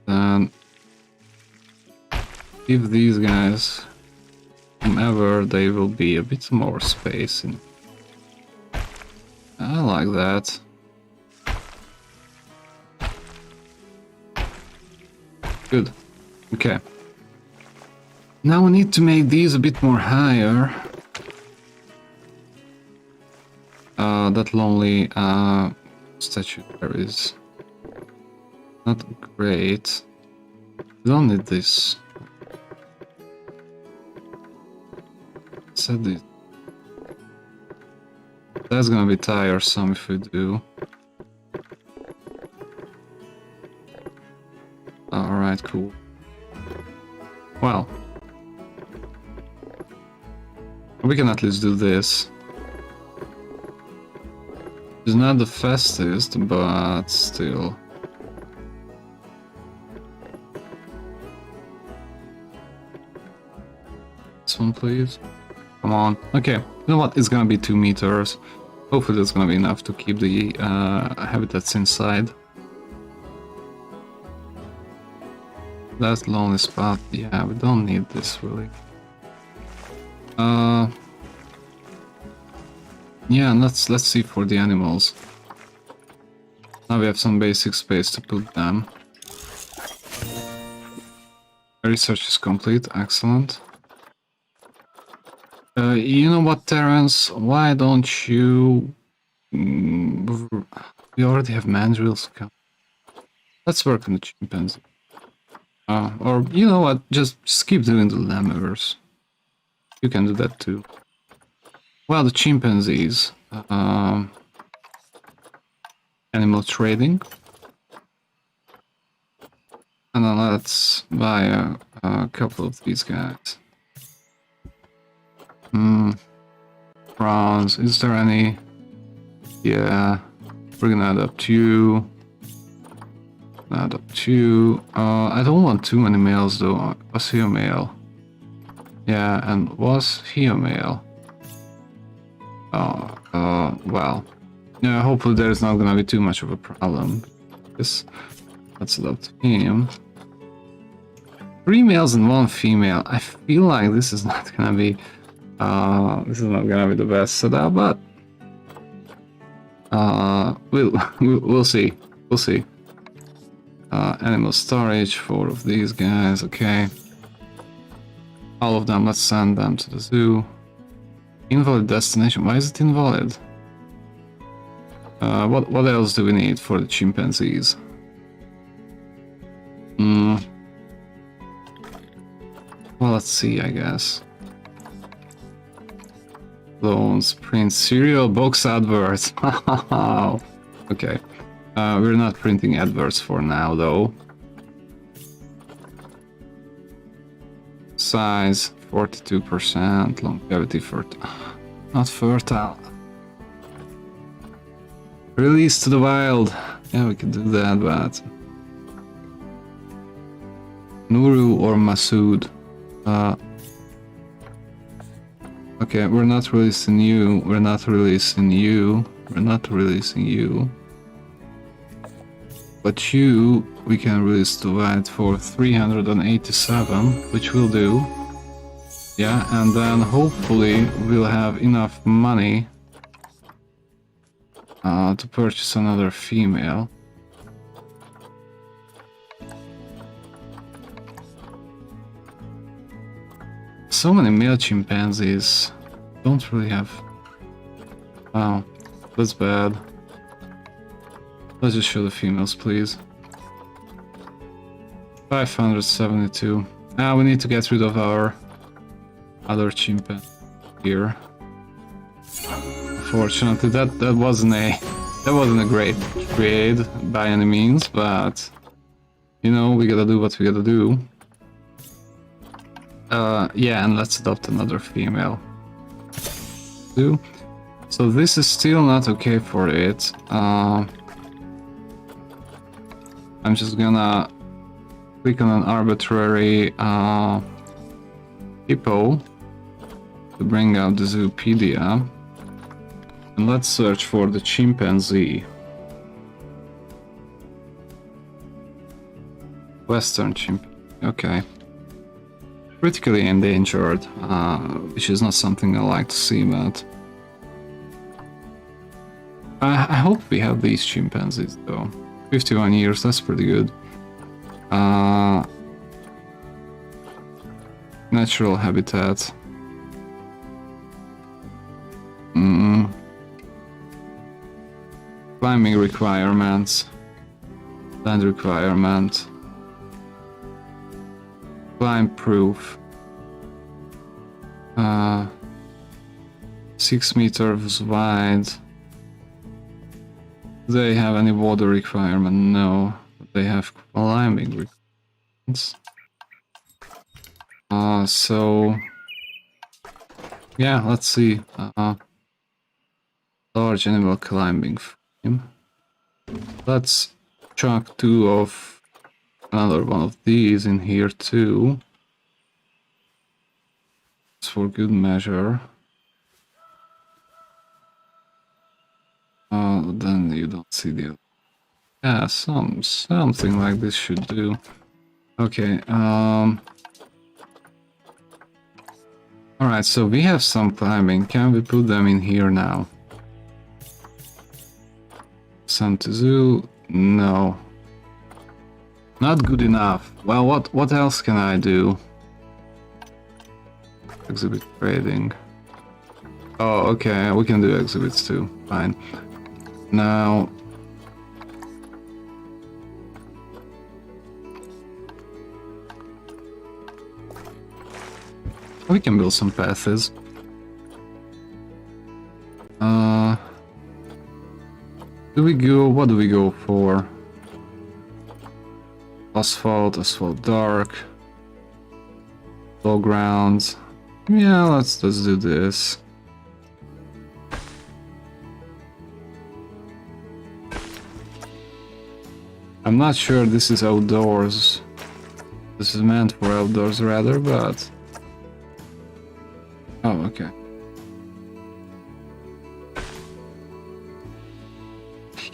Then give these guys whomever they will be a bit more space in. I like that. Good. Okay. Now we need to make these a bit more higher. That lonely statue there is not great. We don't need this. Set it. That's gonna be tiresome if we do. Alright, cool. Well, we can at least do this. It's not the fastest, but still. This one, please. Come on. Okay, you know what? It's gonna be 2 meters. Hopefully that's gonna be enough to keep the habitats inside. That lonely spot, yeah, we don't need this really. Yeah, let's see for the animals. Now we have some basic space to put them. Research is complete, excellent. You know what, Terence? Why don't you... we already have mandrills. Let's work on the chimpanzee. Or, you know what, just keep doing the lemurs. You can do that too. Well, the chimpanzees. Animal trading. And then let's buy a couple of these guys. Bronze. Is there any? Yeah. We're gonna adopt you. Adopt you. I don't want too many males though. Was he a male? Yeah, and was he a male? Well. Yeah, hopefully there's not gonna be too much of a problem. this. Let's adopt him. 3 males and 1 female. I feel like this is not gonna be the best setup, but we'll see. We'll see. Animal storage, 4 of these guys. Okay. All of them. Let's send them to the zoo. Invalid destination. Why is it invalid? What else do we need for the chimpanzees? Well, let's see, I guess. Loans, print serial box adverts. Okay. We're not printing adverts for now, though. Size 42%, longevity not fertile. Release to the wild. Yeah, we can do that, but Nuru or Masood. Okay, we're not releasing you. We're not releasing you. We're not releasing you. But you, we can release to wild for 387, which we'll do. Yeah, and then hopefully we'll have enough money to purchase another female. So many male chimpanzees don't really have... Wow, that's bad. Let's just show the females, please. 572. We need to get rid of our other chimpanzee here. Unfortunately, that wasn't a great trade by any means, but you know, we gotta do what we gotta do. Yeah, and let's adopt another female. So this is still not okay for it. I'm just gonna click on an arbitrary hippo to bring out the Zoopedia. And let's search for the chimpanzee. Western chimpanzee. Okay. Critically endangered, which is not something I like to see, but I hope we have these chimpanzees though. 51 years, that's pretty good. Natural habitat. Climbing requirements. Land requirement. Climb proof. 6 meters wide. Do they have any water requirement? No. They have climbing requirements. So yeah, let's see. Large animal climbing frame. Let's chuck 2 of another one of these in here too. It's for good measure. Then you don't see the other. Yeah, something like this should do. Okay, alright, so we have some climbing. Can we put them in here now? Send to zoo? No. Not good enough. Well, what else can I do? Exhibit trading. Oh, okay, we can do exhibits too. Fine. Now... we can build some paths. What do we go for? Asphalt dark. Low grounds. Yeah, let's do this. I'm not sure this is outdoors. This is meant for outdoors rather, but... oh, okay.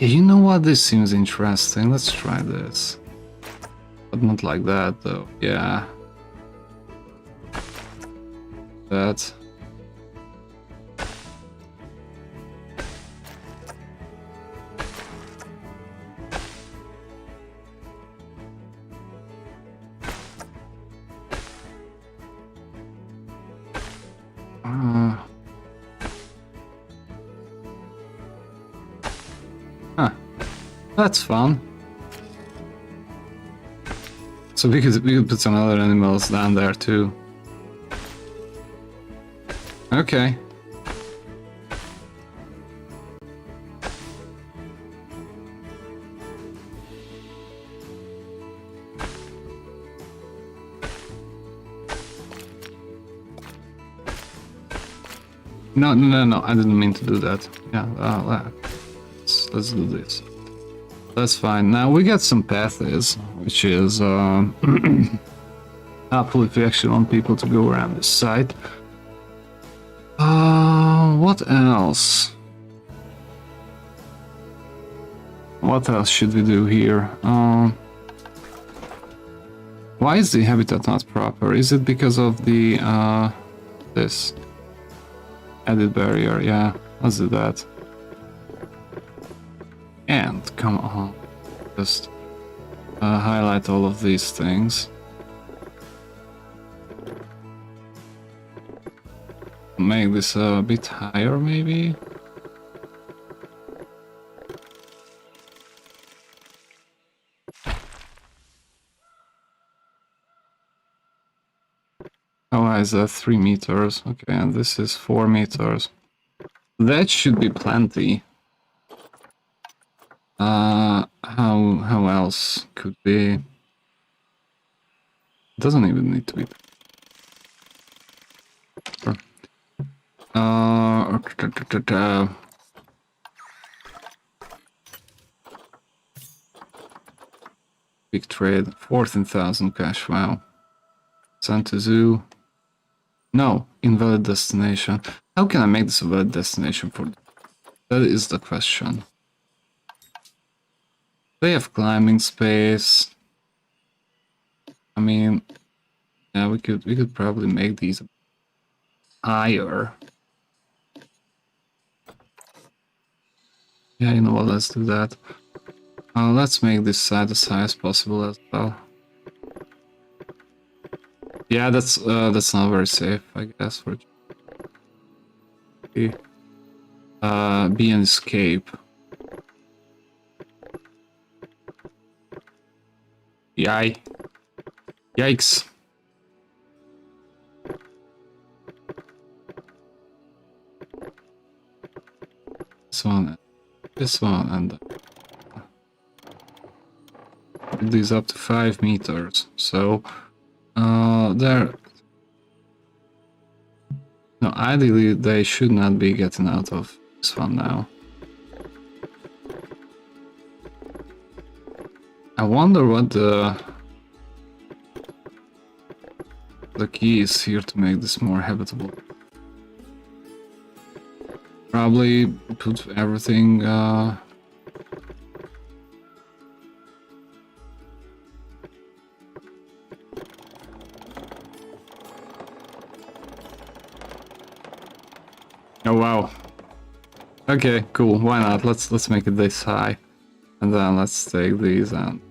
You know what? This seems interesting. Let's try this. But not like that, though. Yeah. That. That's fun. So we could put some other animals down there too. Okay. No, I didn't mean to do that. Yeah, let's do this. That's fine. Now we got some paths, which is helpful if we actually want people to go around this site. What else? What else should we do here? Why is the habitat not proper? Is it because of the this added barrier? Yeah, let's do that. And come on, just highlight all of these things. Make this a bit higher, maybe. How high is that? 3 meters. Okay, and this is 4 meters. That should be plenty. How else could be? It doesn't even need to be. Big trade, 14,000 cash. Wow. Sent to zoo. No, invalid destination. How can I make this a valid destination for? That is the question. They have climbing space. I mean, yeah, we could probably make these higher. Yeah, you know what? Let's do that. Let's make this side as high as possible as well. Yeah, that's not very safe, I guess. For be an escape. Yikes. This one, and these up to 5 meters. So, there. No, ideally they should not be getting out of this one now. I wonder what the key is here to make this more habitable. Probably put everything Oh wow. Okay, cool. Why not? Let's make it this high. And then let's take these and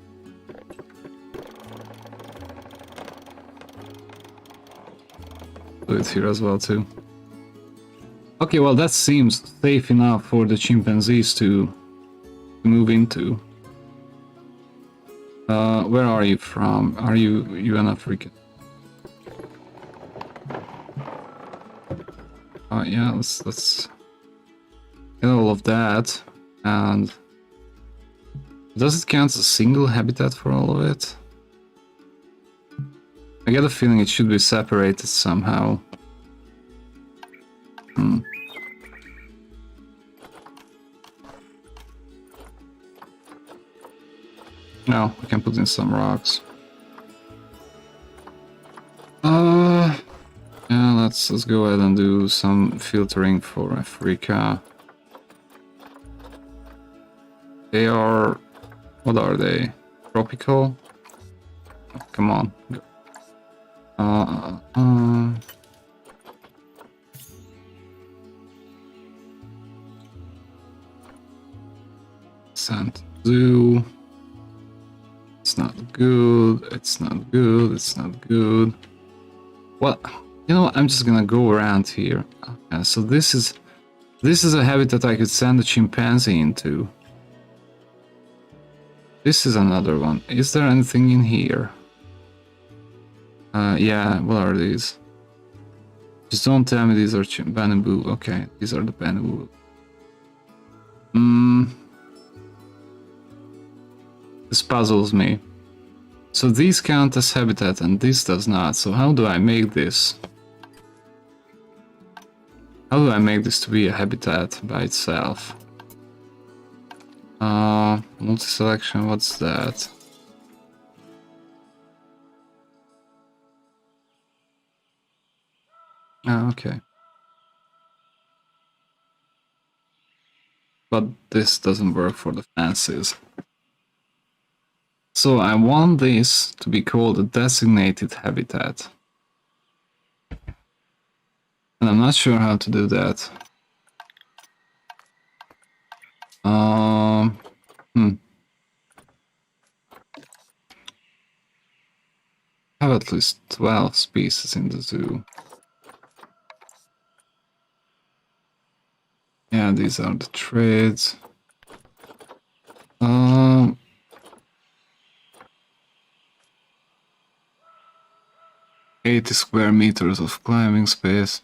do it here as well too. Okay, well that seems safe enough for the chimpanzees to move into. Where are you from? Are you an African? Yeah, let's get all of that. And does it count as a single habitat for all of it? I get a feeling it should be separated somehow. No, I can put in some rocks. Yeah, let's go ahead and do some filtering for Africa. They are... What are they? Tropical? Oh, come on. Sand Zoo. It's not good. It's not good. It's not good. Well, you know what? I'm just gonna go around here. Okay, so this is a habitat I could send a chimpanzee into. This is another one. Is there anything in here? Yeah, what are these? Just don't tell me these are bamboo. Okay, these are the bamboo. This puzzles me. So these count as habitat and this does not. So how do I make this? How do I make this to be a habitat by itself? Multi-selection, what's that? Okay. But this doesn't work for the fancies. So I want this to be called a designated habitat. And I'm not sure how to do that. Have at least 12 species in the zoo. Yeah, these are the trades. 80 square meters of climbing space.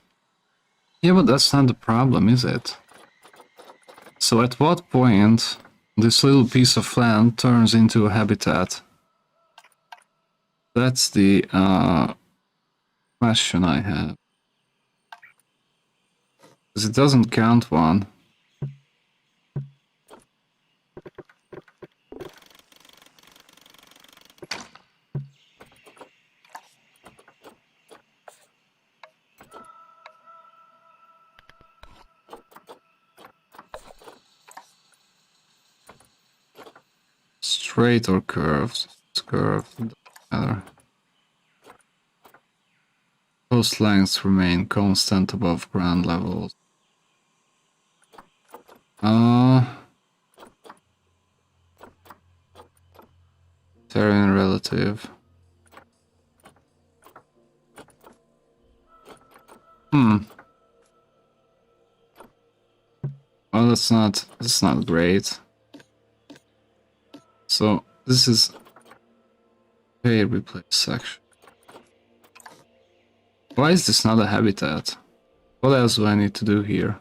Yeah, but that's not the problem, is it? So at what point this little piece of land turns into a habitat? That's the question I have. Because it doesn't count one. Straight or curved? It's curved, doesn't matter. Coast lengths remain constant above ground levels. Terrain relative. Well, that's not great. So this is pay replace section. Why is this not a habitat? What else do I need to do here?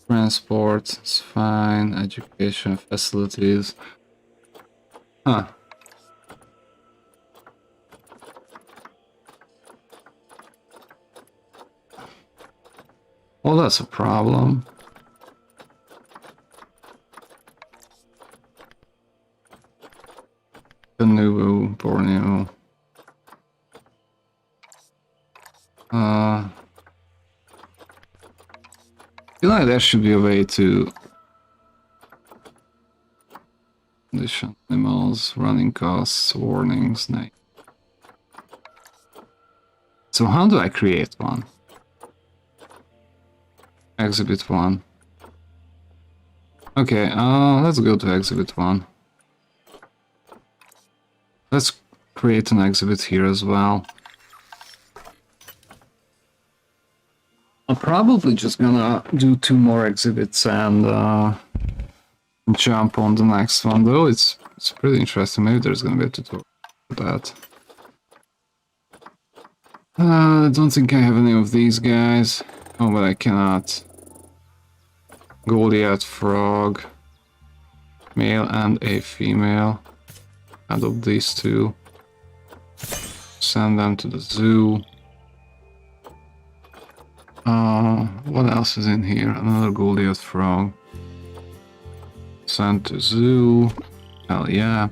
Transport is fine. Education facilities. Huh. Well, that's a problem. Canoe, Borneo. I feel like there should be a way to condition animals, running costs, warnings, nay. So how do I create one? Exhibit 1. Okay, let's go to exhibit 1. Let's create an exhibit here as well. I'm probably just gonna do 2 more exhibits and jump on the next one, though it's pretty interesting. Maybe there's gonna be a tutorial for that. I don't think I have any of these guys. Oh, but I cannot. Goliath frog. Male and a female. Adopt these 2. Send them to the zoo. What else is in here? Another Goliath frog. Send to zoo. Hell yeah.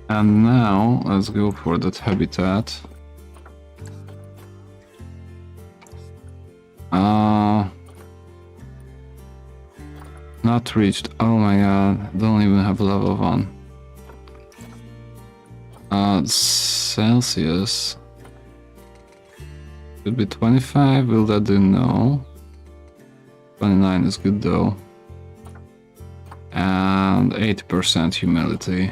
And now let's go for that habitat. reached. Oh my god, don't even have level 1. Celsius. Could be 25, will that do? No. 29 is good though. And 80% humidity.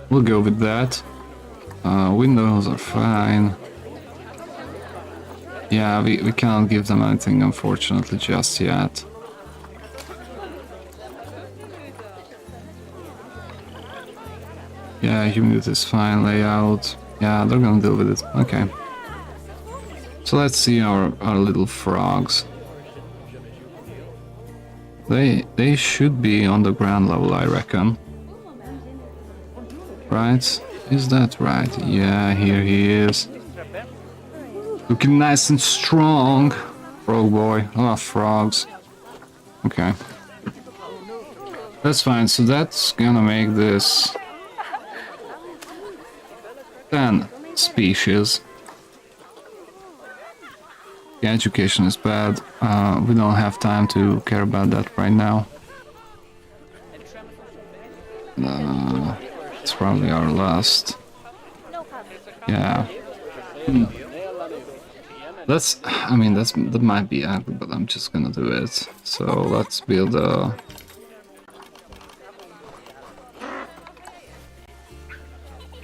We'll go with that. Windows are fine. Yeah, we can't give them anything unfortunately just yet. Yeah, humidity is fine, layout. Yeah, they're gonna deal with it. Okay. So let's see our little frogs. They should be on the ground level, I reckon. Right? Is that right? Yeah, here he is. Looking nice and strong. Frog boy. I love frogs. Okay. That's fine. So that's gonna make this 10 species. The education is bad. We don't have time to care about that right now. It's probably our last. Yeah. That might be ugly, but I'm just gonna do it. So let's build a.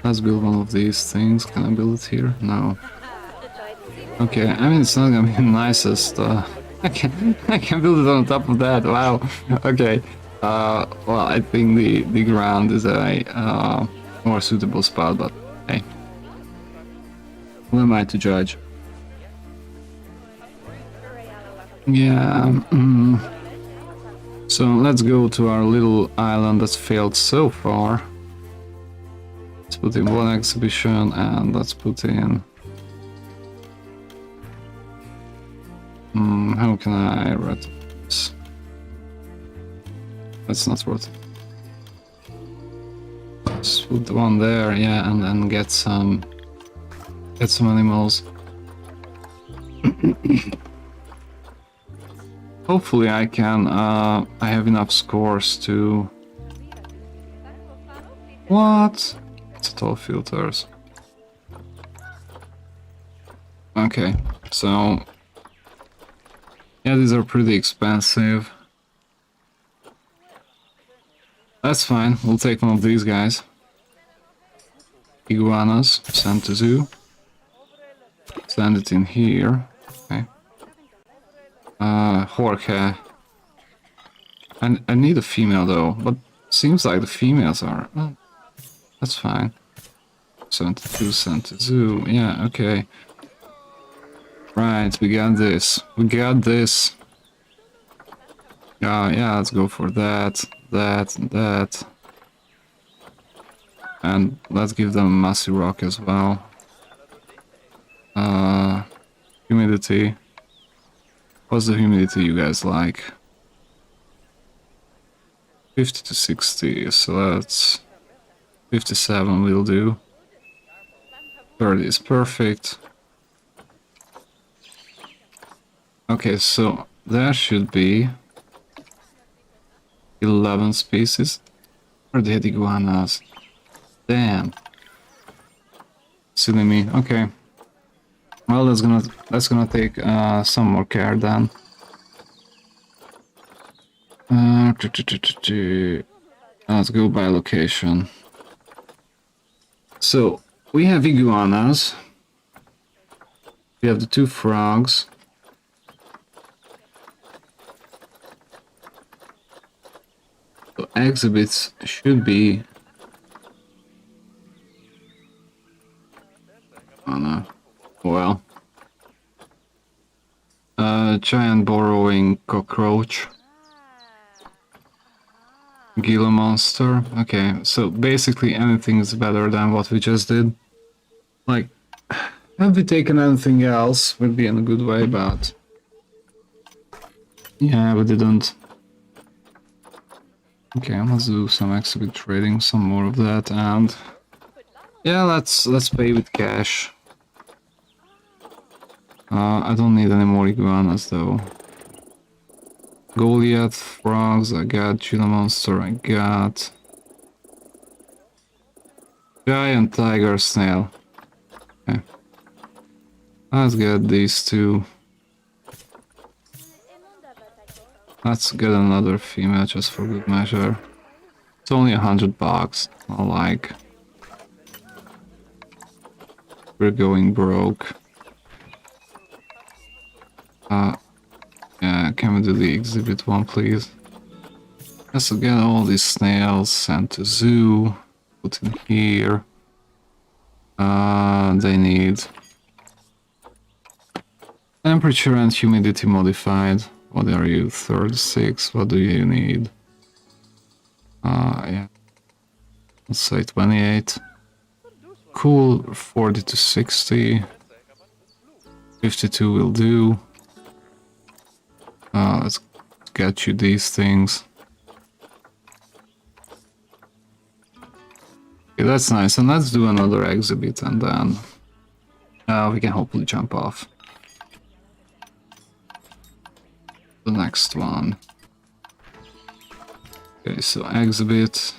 Let's build one of these things. Can I build it here? No. Okay, I mean it's not gonna be the nicest. I can build it on top of that. Wow. Okay. Well, I think the ground is a more suitable spot, but hey, who am I to judge? Yeah. So let's go to our little island that's failed so far. Let's put in one exhibition and let's put in. How can I write this? That's not worth it. Let's put the one there, yeah, and then get some animals. Hopefully I can, I have enough scores to... What? It's all filters. Okay, so... Yeah, these are pretty expensive. That's fine, we'll take one of these guys. Iguanas, send to zoo. Send it in here. Okay. Jorge. I need a female though, but seems like the females are... Oh, that's fine. 72 sent to zoo, yeah, okay. Right, we got this. We got this. Yeah, let's go for that, that, and that. And let's give them a massive rock as well. Humidity. What's the humidity you guys like? 50 to 60, so that's 57 will do. 30 is perfect. Okay, so there should be 11 species. Where the iguanas? Damn. Silly me. Okay. Well, that's gonna take some more care then. Let's go by location. So we have iguanas. We have the 2 frogs. So exhibits should be. Oh no. Well. Giant burrowing cockroach. Gila monster. Okay, so basically anything is better than what we just did. Like, have we taken anything else would be in a good way, but... Yeah, we didn't. Okay, let's do some exhibit trading, some more of that, and... Yeah, let's pay with cash. I don't need any more iguanas though. Goliath frogs, I got Gila monster, I got giant tiger snail. Okay. Let's get these two. Let's get another female just for good measure. It's only $100. Not like we're going broke. Yeah, can we do the exhibit one, please? Let's get all these snails sent to zoo. Put in here. They need temperature and humidity modified. What are you? 36? What do you need? Yeah. Let's say 28. Cool, 40 to 60. 52 will do. Let's get you these things. Okay, that's nice. And let's do another exhibit and then we can hopefully jump off. The next one. Okay, so exhibit.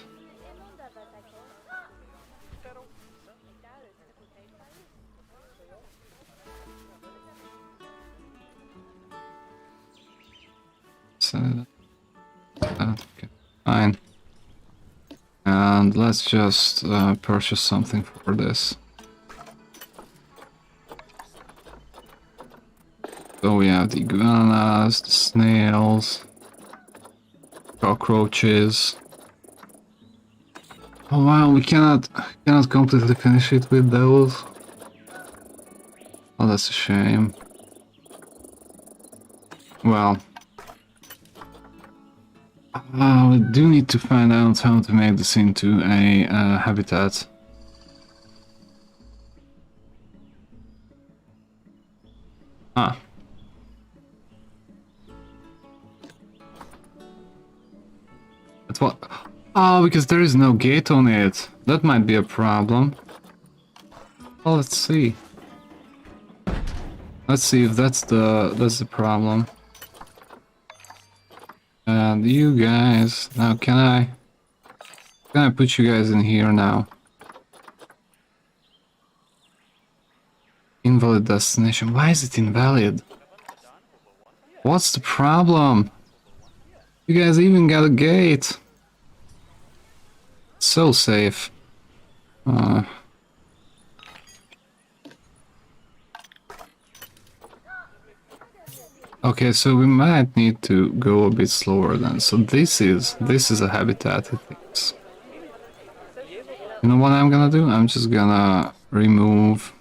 Okay, fine. And let's just purchase something for this. So we have the iguanas, the snails, cockroaches. Oh wow, we cannot completely finish it with those. Oh, that's a shame. Well, we do need to find out how to make this into a habitat. Ah. That's what? Oh, because there is no gate on it. That might be a problem. Well, let's see. Let's see if that's the problem. And you guys, now can I put you guys in here now? Invalid destination. Why is it invalid? What's the problem? You guys even got a gate. So safe. Okay, so we might need to go a bit slower then. So this is a habitat, it thinks. You know what I'm gonna do? I'm just gonna remove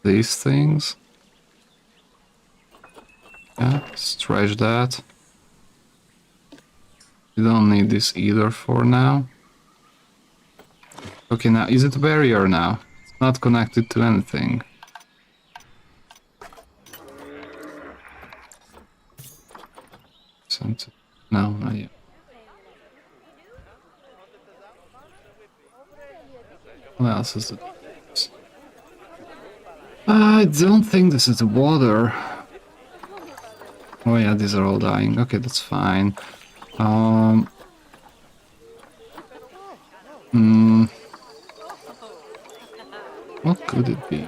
these things. Yeah, stretch that. We don't need this either for now. Okay, now is it a barrier now? It's not connected to anything. No, not yet. What else is it? I don't think this is the water. Oh yeah, these are all dying. Okay, that's fine. What could it be?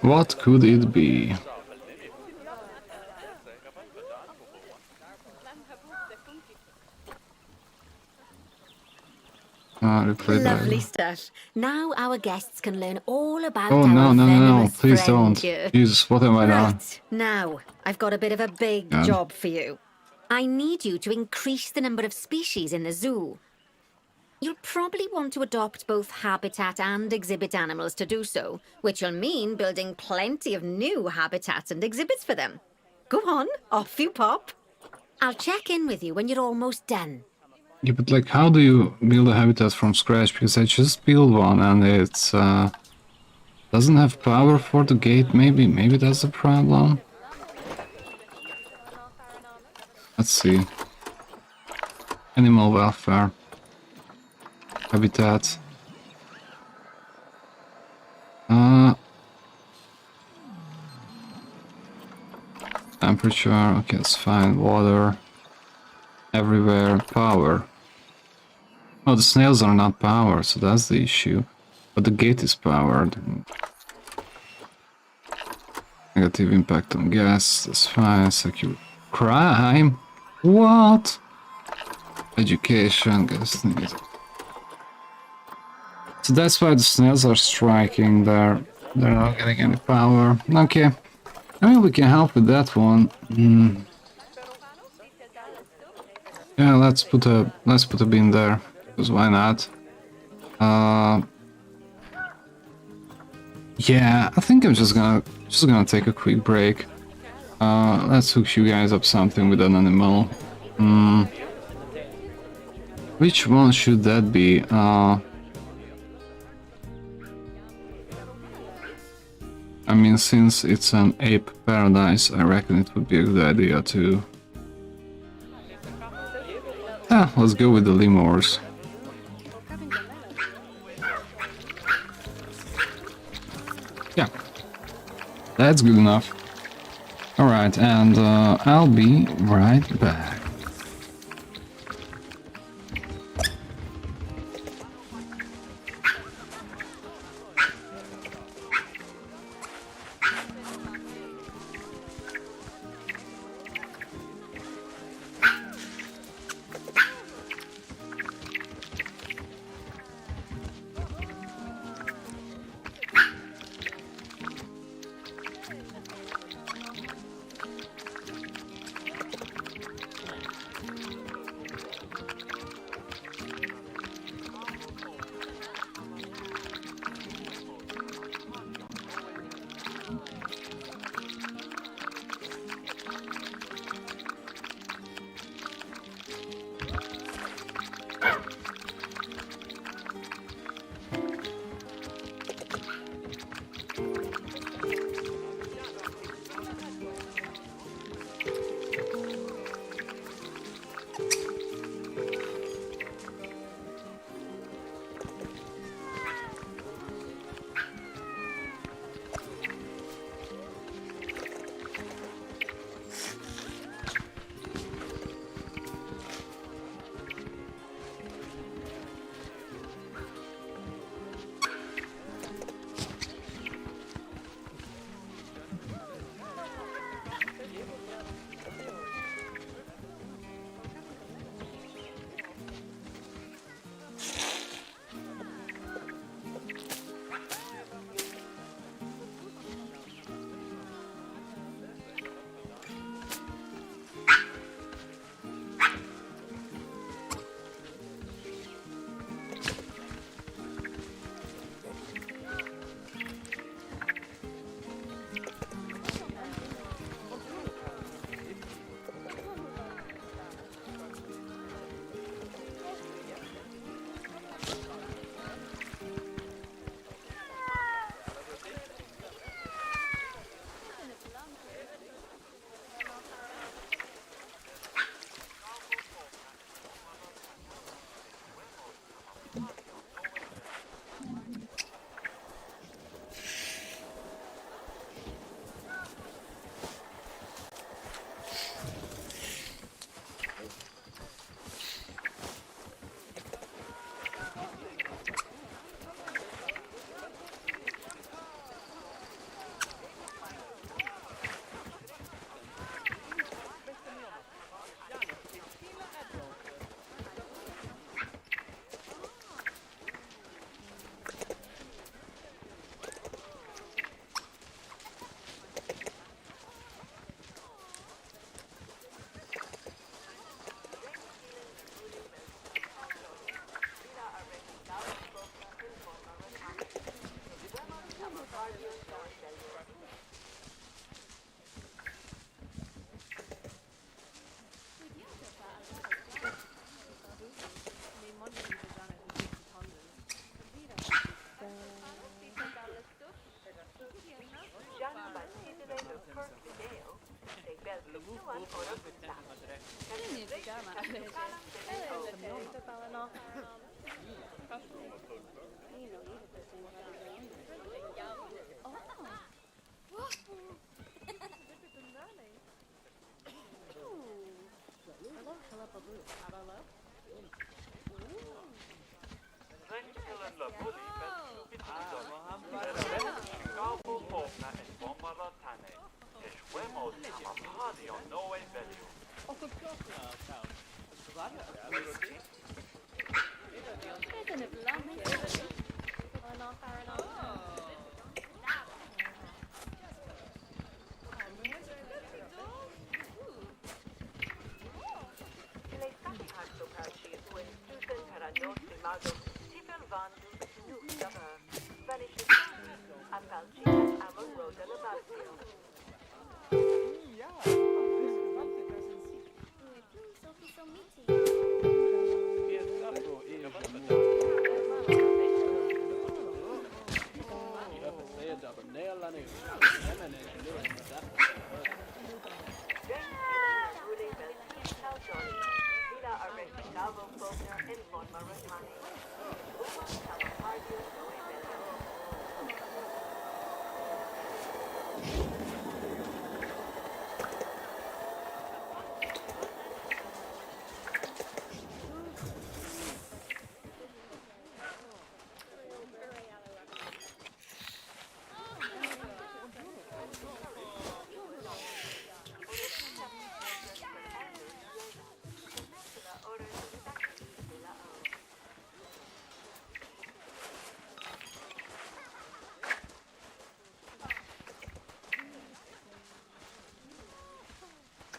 What could it be? Lovely stuff. Now our guests can learn all about oh, our no, please friend don't. here. Jesus, what am I doing? Right, now, I've got a bit of a big job for you. I need you to increase the number of species in the zoo. You'll probably want to adopt both habitat and exhibit animals to do so, which will mean building plenty of new habitats and exhibits for them. Go on, off you pop. I'll check in with you when you're almost done. Yeah, but like, how do you build a habitat from scratch? Because I just built one and it's doesn't have power for the gate. Maybe that's the problem. Let's see. Animal welfare. Habitat. temperature. Okay, it's fine. Water. Everywhere. Power. Oh, the snails are not powered, so that's the issue. But the gate is powered. Negative impact on gas. That's fine. Secure. Crime? What? Education. Gas needs. So that's why the snails are striking. They're not getting any power. Okay. I mean, we can help with that one. Yeah, let's put a bin there, because why not? Yeah, I think I'm just gonna take a quick break. Let's hook you guys up something with an animal. Which one should that be? I mean, since it's an ape paradise, I reckon it would be a good idea to... let's go with the lemurs. Yeah, that's good enough. Alright, and I'll be right back.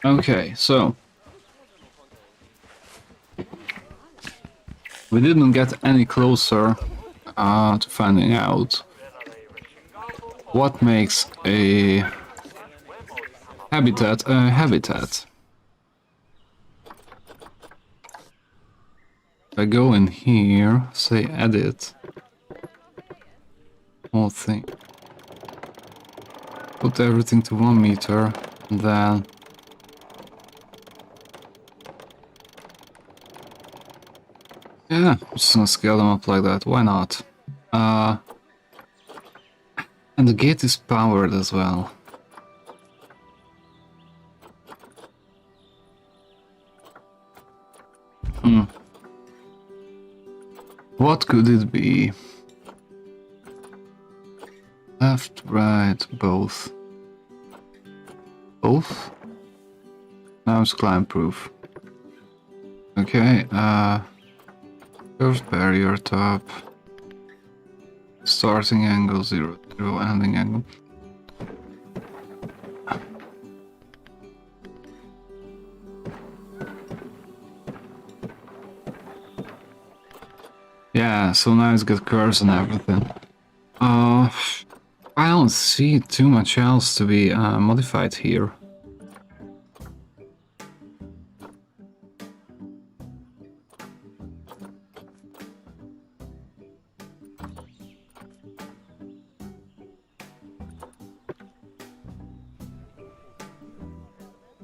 Okay, so we didn't get any closer to finding out what makes a habitat a habitat. If I go in here, say edit, whole thing, put everything to 1 meter, and then yeah, I'm just gonna scale them up like that, why not? And the gate is powered as well. What could it be? Left, right, both. Both? Now it's climb proof. Okay, curved barrier top. Starting angle 0, 0, ending angle. Yeah, so now it's got curves and everything. I don't see too much else to be modified here.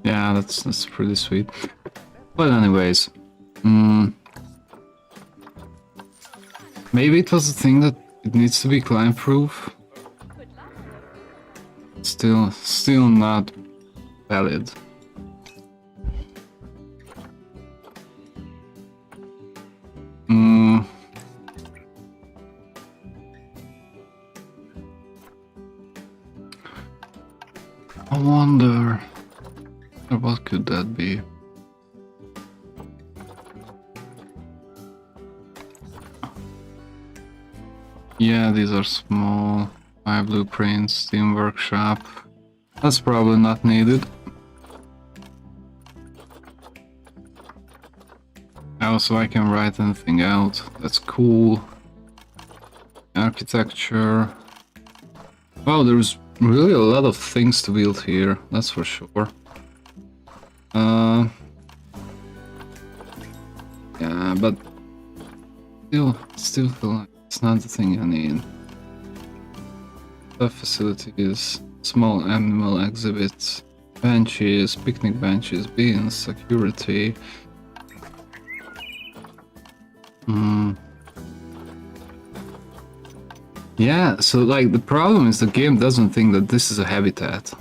Yeah, that's pretty sweet. But anyways, maybe it was a thing that it needs to be climb proof. Still not valid. I wonder what could that be? Yeah, these are small. My blueprints, Steam Workshop. That's probably not needed. Also, I can write anything out. That's cool. Architecture. Wow, there's really a lot of things to build here. That's for sure. Yeah, but still feel like it's not the thing I need. The facilities, small animal exhibits, benches, picnic benches, bins, security. Yeah, so like the problem is the game doesn't think that this is a habitat.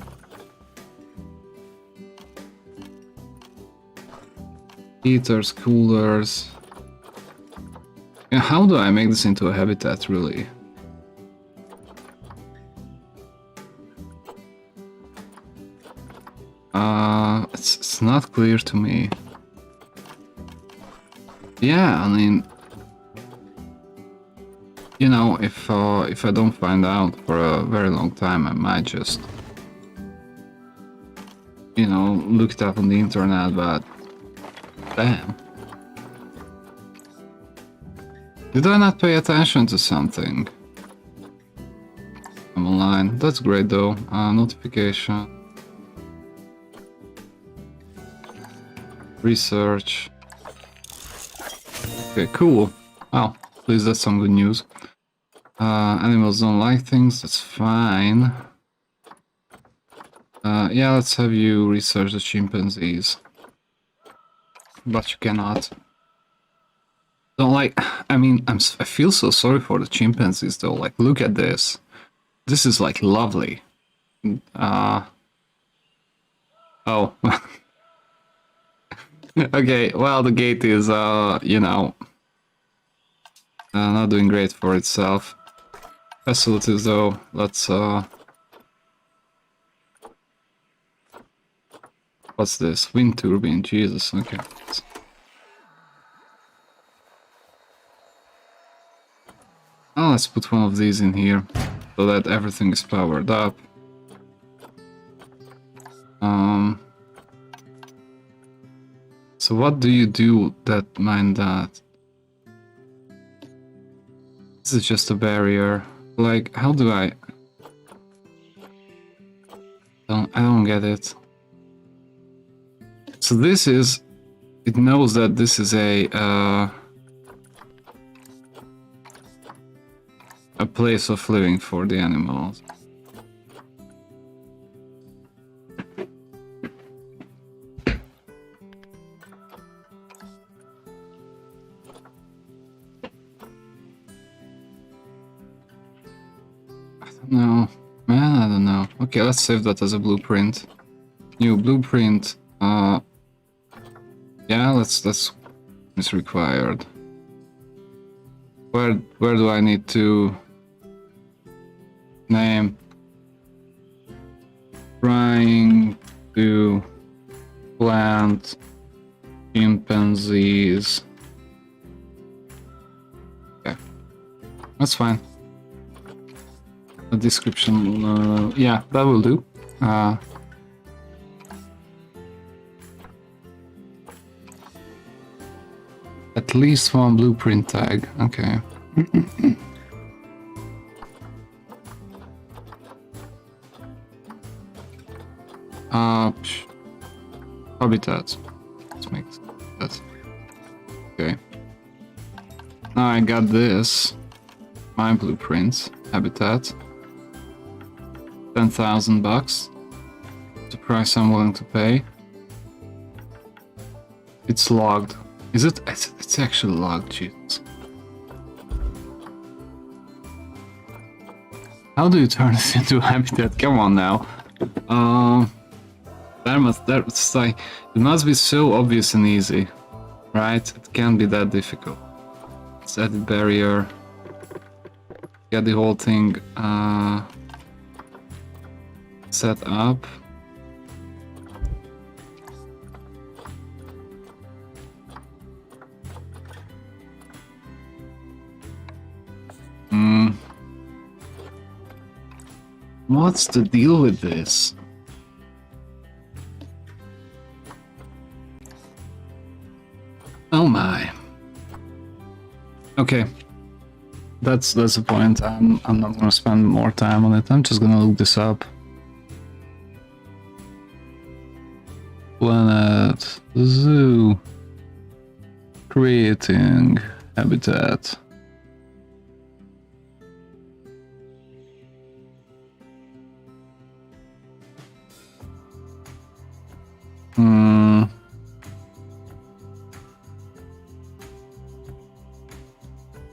Heaters, coolers. Yeah, how do I make this into a habitat, really? It's not clear to me. Yeah, I mean, you know, if I don't find out for a very long time, I might just, you know, look it up on the internet, but damn. Did I not pay attention to something? I'm online. That's great though. Notification. Research. Okay, cool. Wow, at least that's some good news. Animals don't like things, that's fine. Yeah, let's have you research the chimpanzees. But you cannot. Don't like... I mean, I feel so sorry for the chimpanzees though. Like, look at this. This is like lovely. Oh. Okay, well, the gate is, you know, not doing great for itself. Facilities though, let's, what's this? Wind turbine, Jesus, okay. Oh, let's put one of these in here, so that everything is powered up. So what do you do that mind that? This is just a barrier. Like, how do I don't get it. So this is... It knows that this is a place of living for the animals. No, man, I don't know. Okay, let's save that as a blueprint. New blueprint. Yeah, let's. It's required. Where do I need to name? Trying to plant chimpanzees. Okay, that's fine. A description, yeah, that will do. At least one blueprint tag, okay. Habitat. Let's make that. Okay. Now I got this. My blueprints. Habitat. 10,000 bucks. The price I'm willing to pay. It's logged. Is it? It's actually logged, Jesus. How do you turn this into a habitat? Come on now. It must be so obvious and easy, right? It can't be that difficult. Let's add the barrier. Get the whole thing set up. What's the deal with this? Oh my. Okay. That's the point. I'm not gonna spend more time on it. I'm just gonna look this up. Planet Zoo. Creating habitat.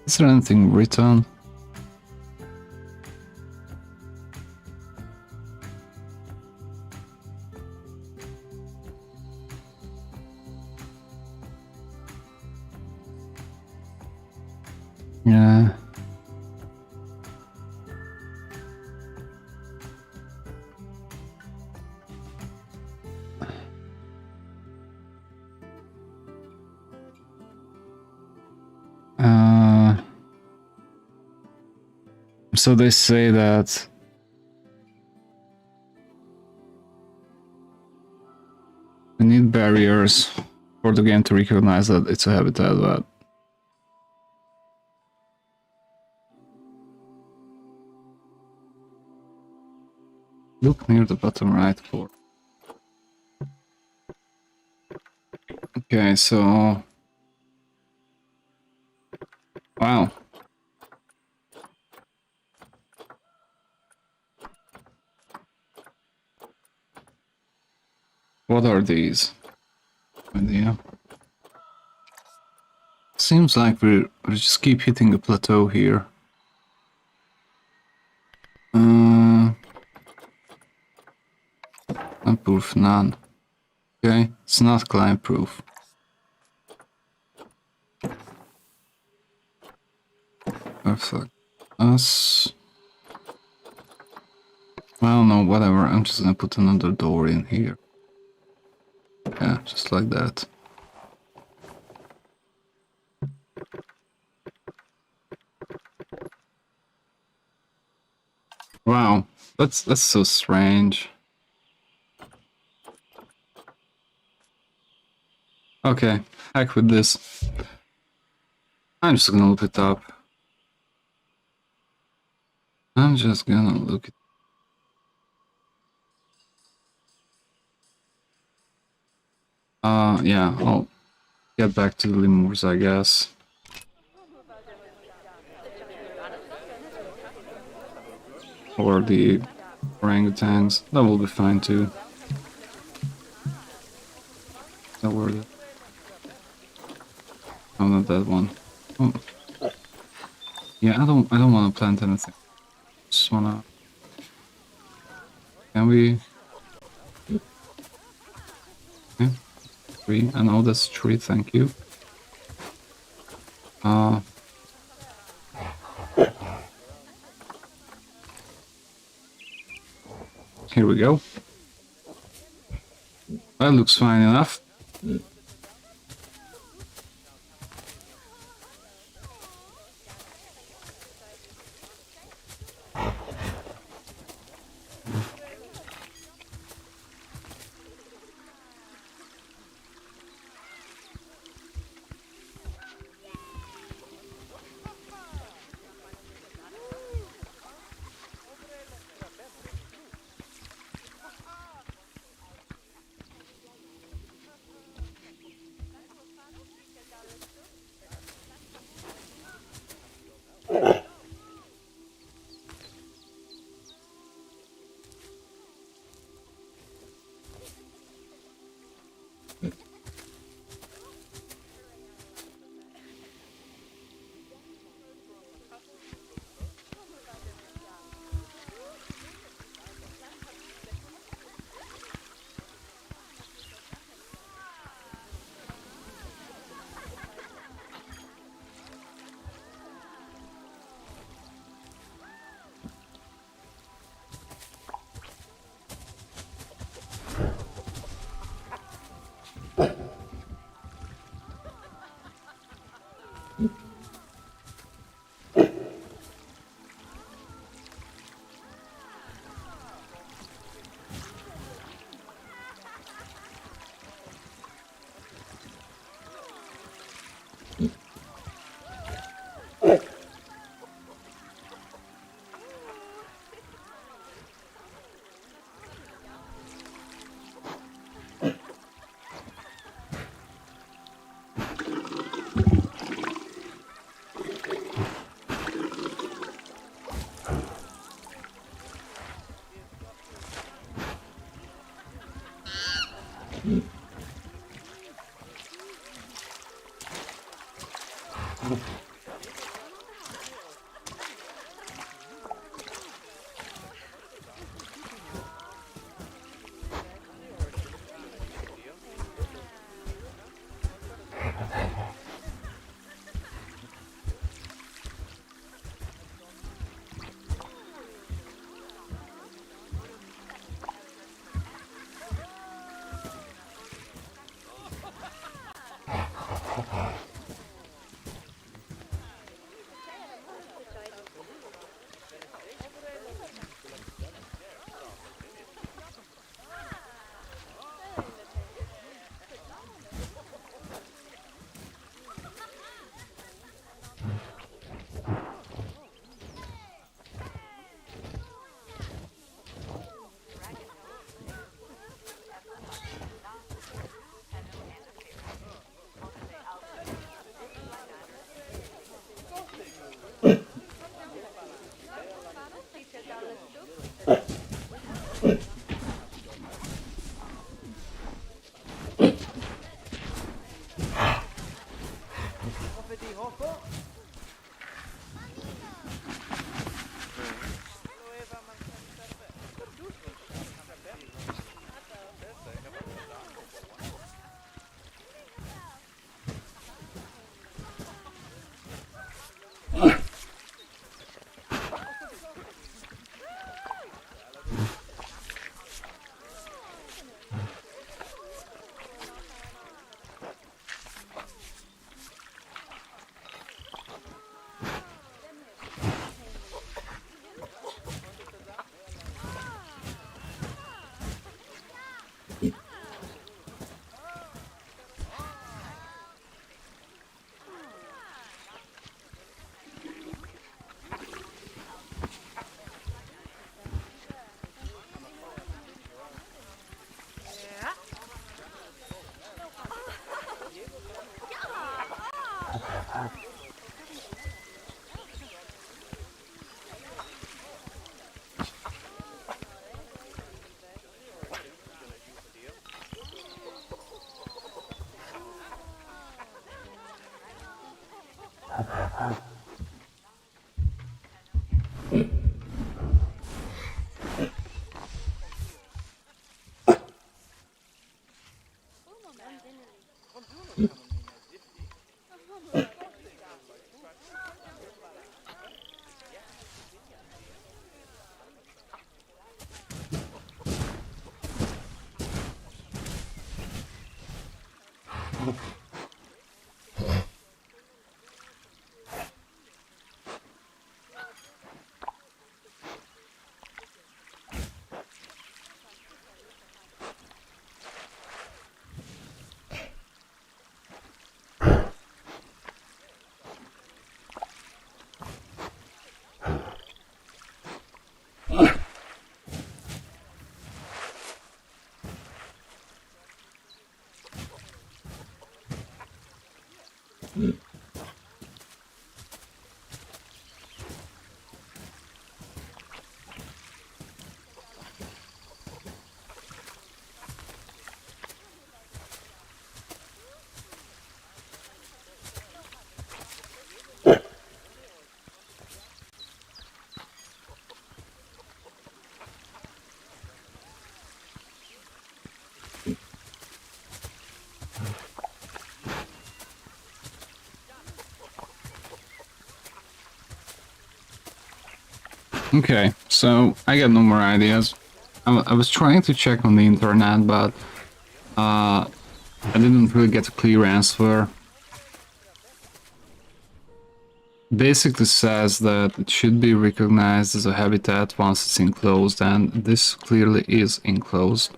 Is there anything written? Yeah. So they say that we need barriers for the game to recognize that it's a habitat, but look near the bottom right corner. Okay, so wow. What are these? Idea. Seems like we just keep hitting a plateau here. Climb proof, none. Okay, it's not climb proof. Perfect. Us. Well, no, whatever. I'm just gonna put another door in here. Yeah, just like that. Wow, that's so strange. Okay, heck with this. I'm just gonna look it up. I'm just gonna look it. Yeah, I'll get back to the lemurs, I guess. Or the orangutans. That will be fine too. That were the... Oh, not that one. Oh. Yeah, I don't want to plant anything. Just wanna... Can we... Okay. Tree. I know that's tree, thank you. Here we go. That looks fine enough. Okay, so I got no more ideas. I was trying to check on the internet, but I didn't really get a clear answer. Basically says that it should be recognized as a habitat once it's enclosed, and this clearly is enclosed.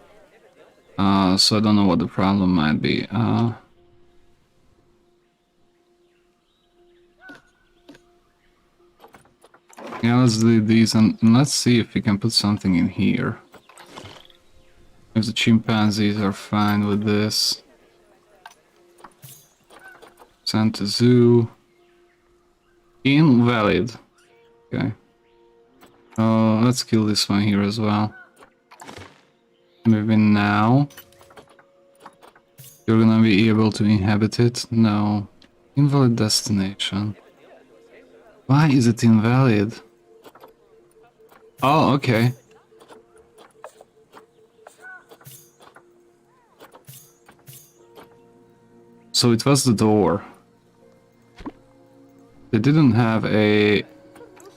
So I don't know what the problem might be. Yeah, let's delete these and let's see if we can put something in here. If the chimpanzees are fine with this. Send to zoo. Invalid. Okay. Let's kill this one here as well. Maybe now. You're gonna be able to inhabit it? No. Invalid destination. Why is it invalid? Oh, okay. So it was the door. They didn't have a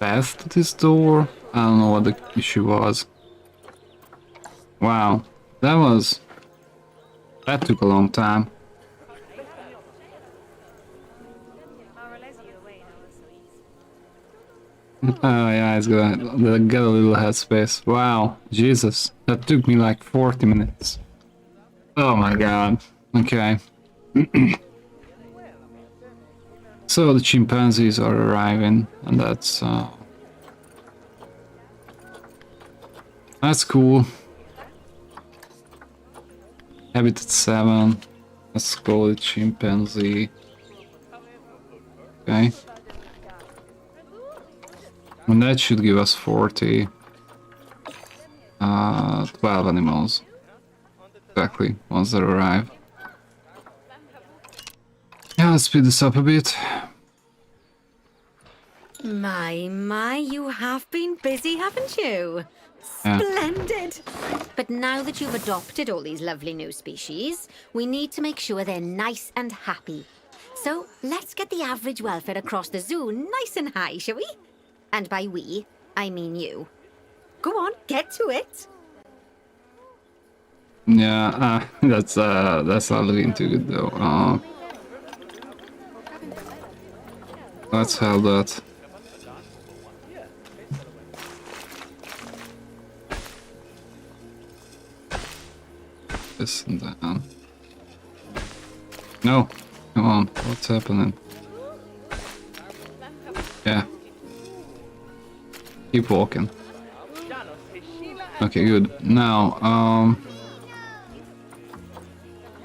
path to this door. I don't know what the issue was. Wow, that took a long time. Oh yeah, it's gonna get a little headspace. Wow, Jesus, that took me like 40 minutes. Oh my god. Okay. So the chimpanzees are arriving, and that's cool. Habitat 7. Let's call it chimpanzee. Okay. And that should give us 40. 12 animals. Exactly, once they arrive. Yeah, let's speed this up a bit. My, you have been busy, haven't you? Yeah. Splendid! But now that you've adopted all these lovely new species, we need to make sure they're nice and happy. So let's get the average welfare across the zoo nice and high, shall we? And by we, I mean you. Go on, get to it! Yeah, that's not looking too good though. Let's have that. This and that. No, come on, what's happening? Yeah. Keep walking. Okay, good. Now, oh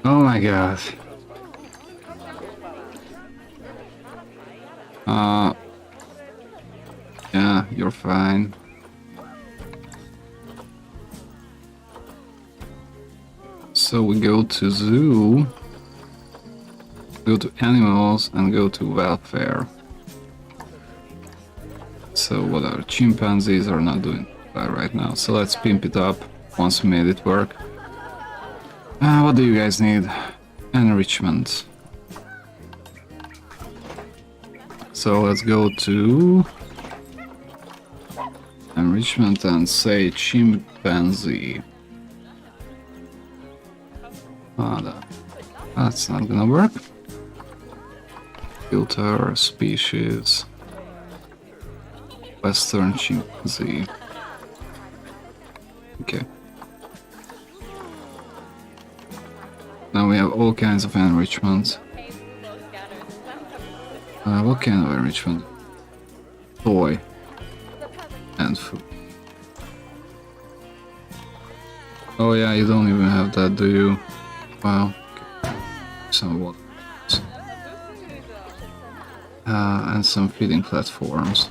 my god. Yeah, you're fine. So we go to zoo, go to animals, and go to welfare. So whatever, chimpanzees are not doing that right now. So let's pimp it up once we made it work. What do you guys need? Enrichment. So let's go to enrichment and say chimpanzee. That's not gonna work. Filter species. Western chimpanzee. Okay. Now we have all kinds of enrichment. What kind of enrichment? Toy. And food. Oh yeah, you don't even have that, do you? Wow. Okay. Some water. And some feeding platforms.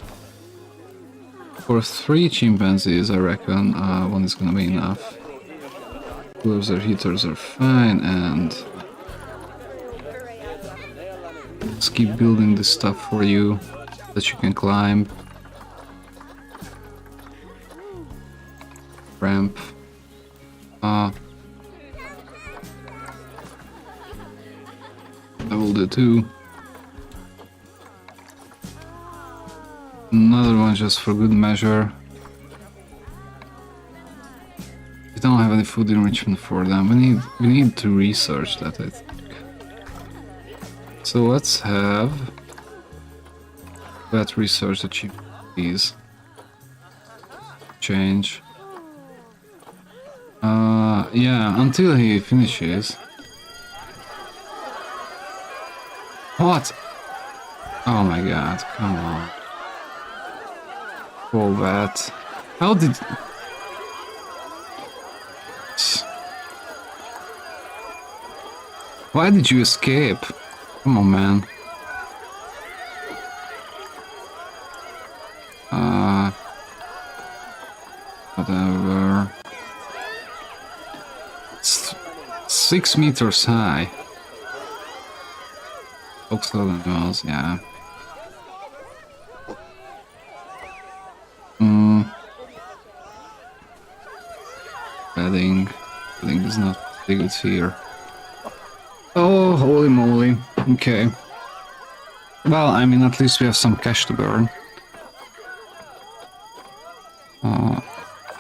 For 3 chimpanzees, I reckon one is gonna be enough. Closer heaters are fine, and let's keep building this stuff for you that you can climb. Ramp. I will do 2. Another one just for good measure. We don't have any food enrichment for them. We need to research that, I think. So let's have that research achievement, please. Change. Yeah, until he finishes. What? Oh my god, come on. All that. How did... Why did you escape? Come on, man. Whatever. It's 6 meters high. Coastal animals, yeah. Bedding is not big good here. Oh, holy moly. Okay. Well, I mean, at least we have some cash to burn.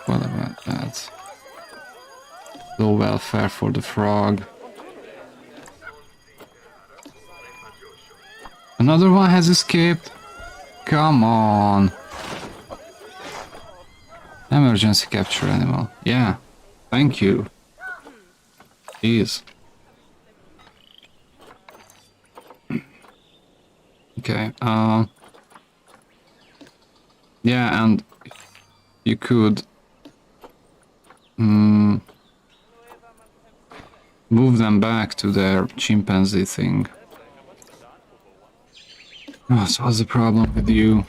What about that? Low welfare for the frog. Another one has escaped? Come on. Emergency capture animal. Yeah. Thank you. Jeez. Okay, yeah, and you could move them back to their chimpanzee thing. Oh, so what's the problem with you?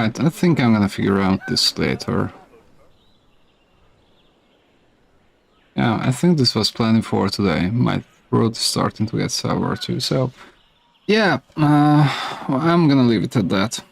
Alright, I think I'm gonna figure out this later. Yeah, I think this was planning for today. My throat is starting to get sour too, so... Yeah, well, I'm gonna leave it at that.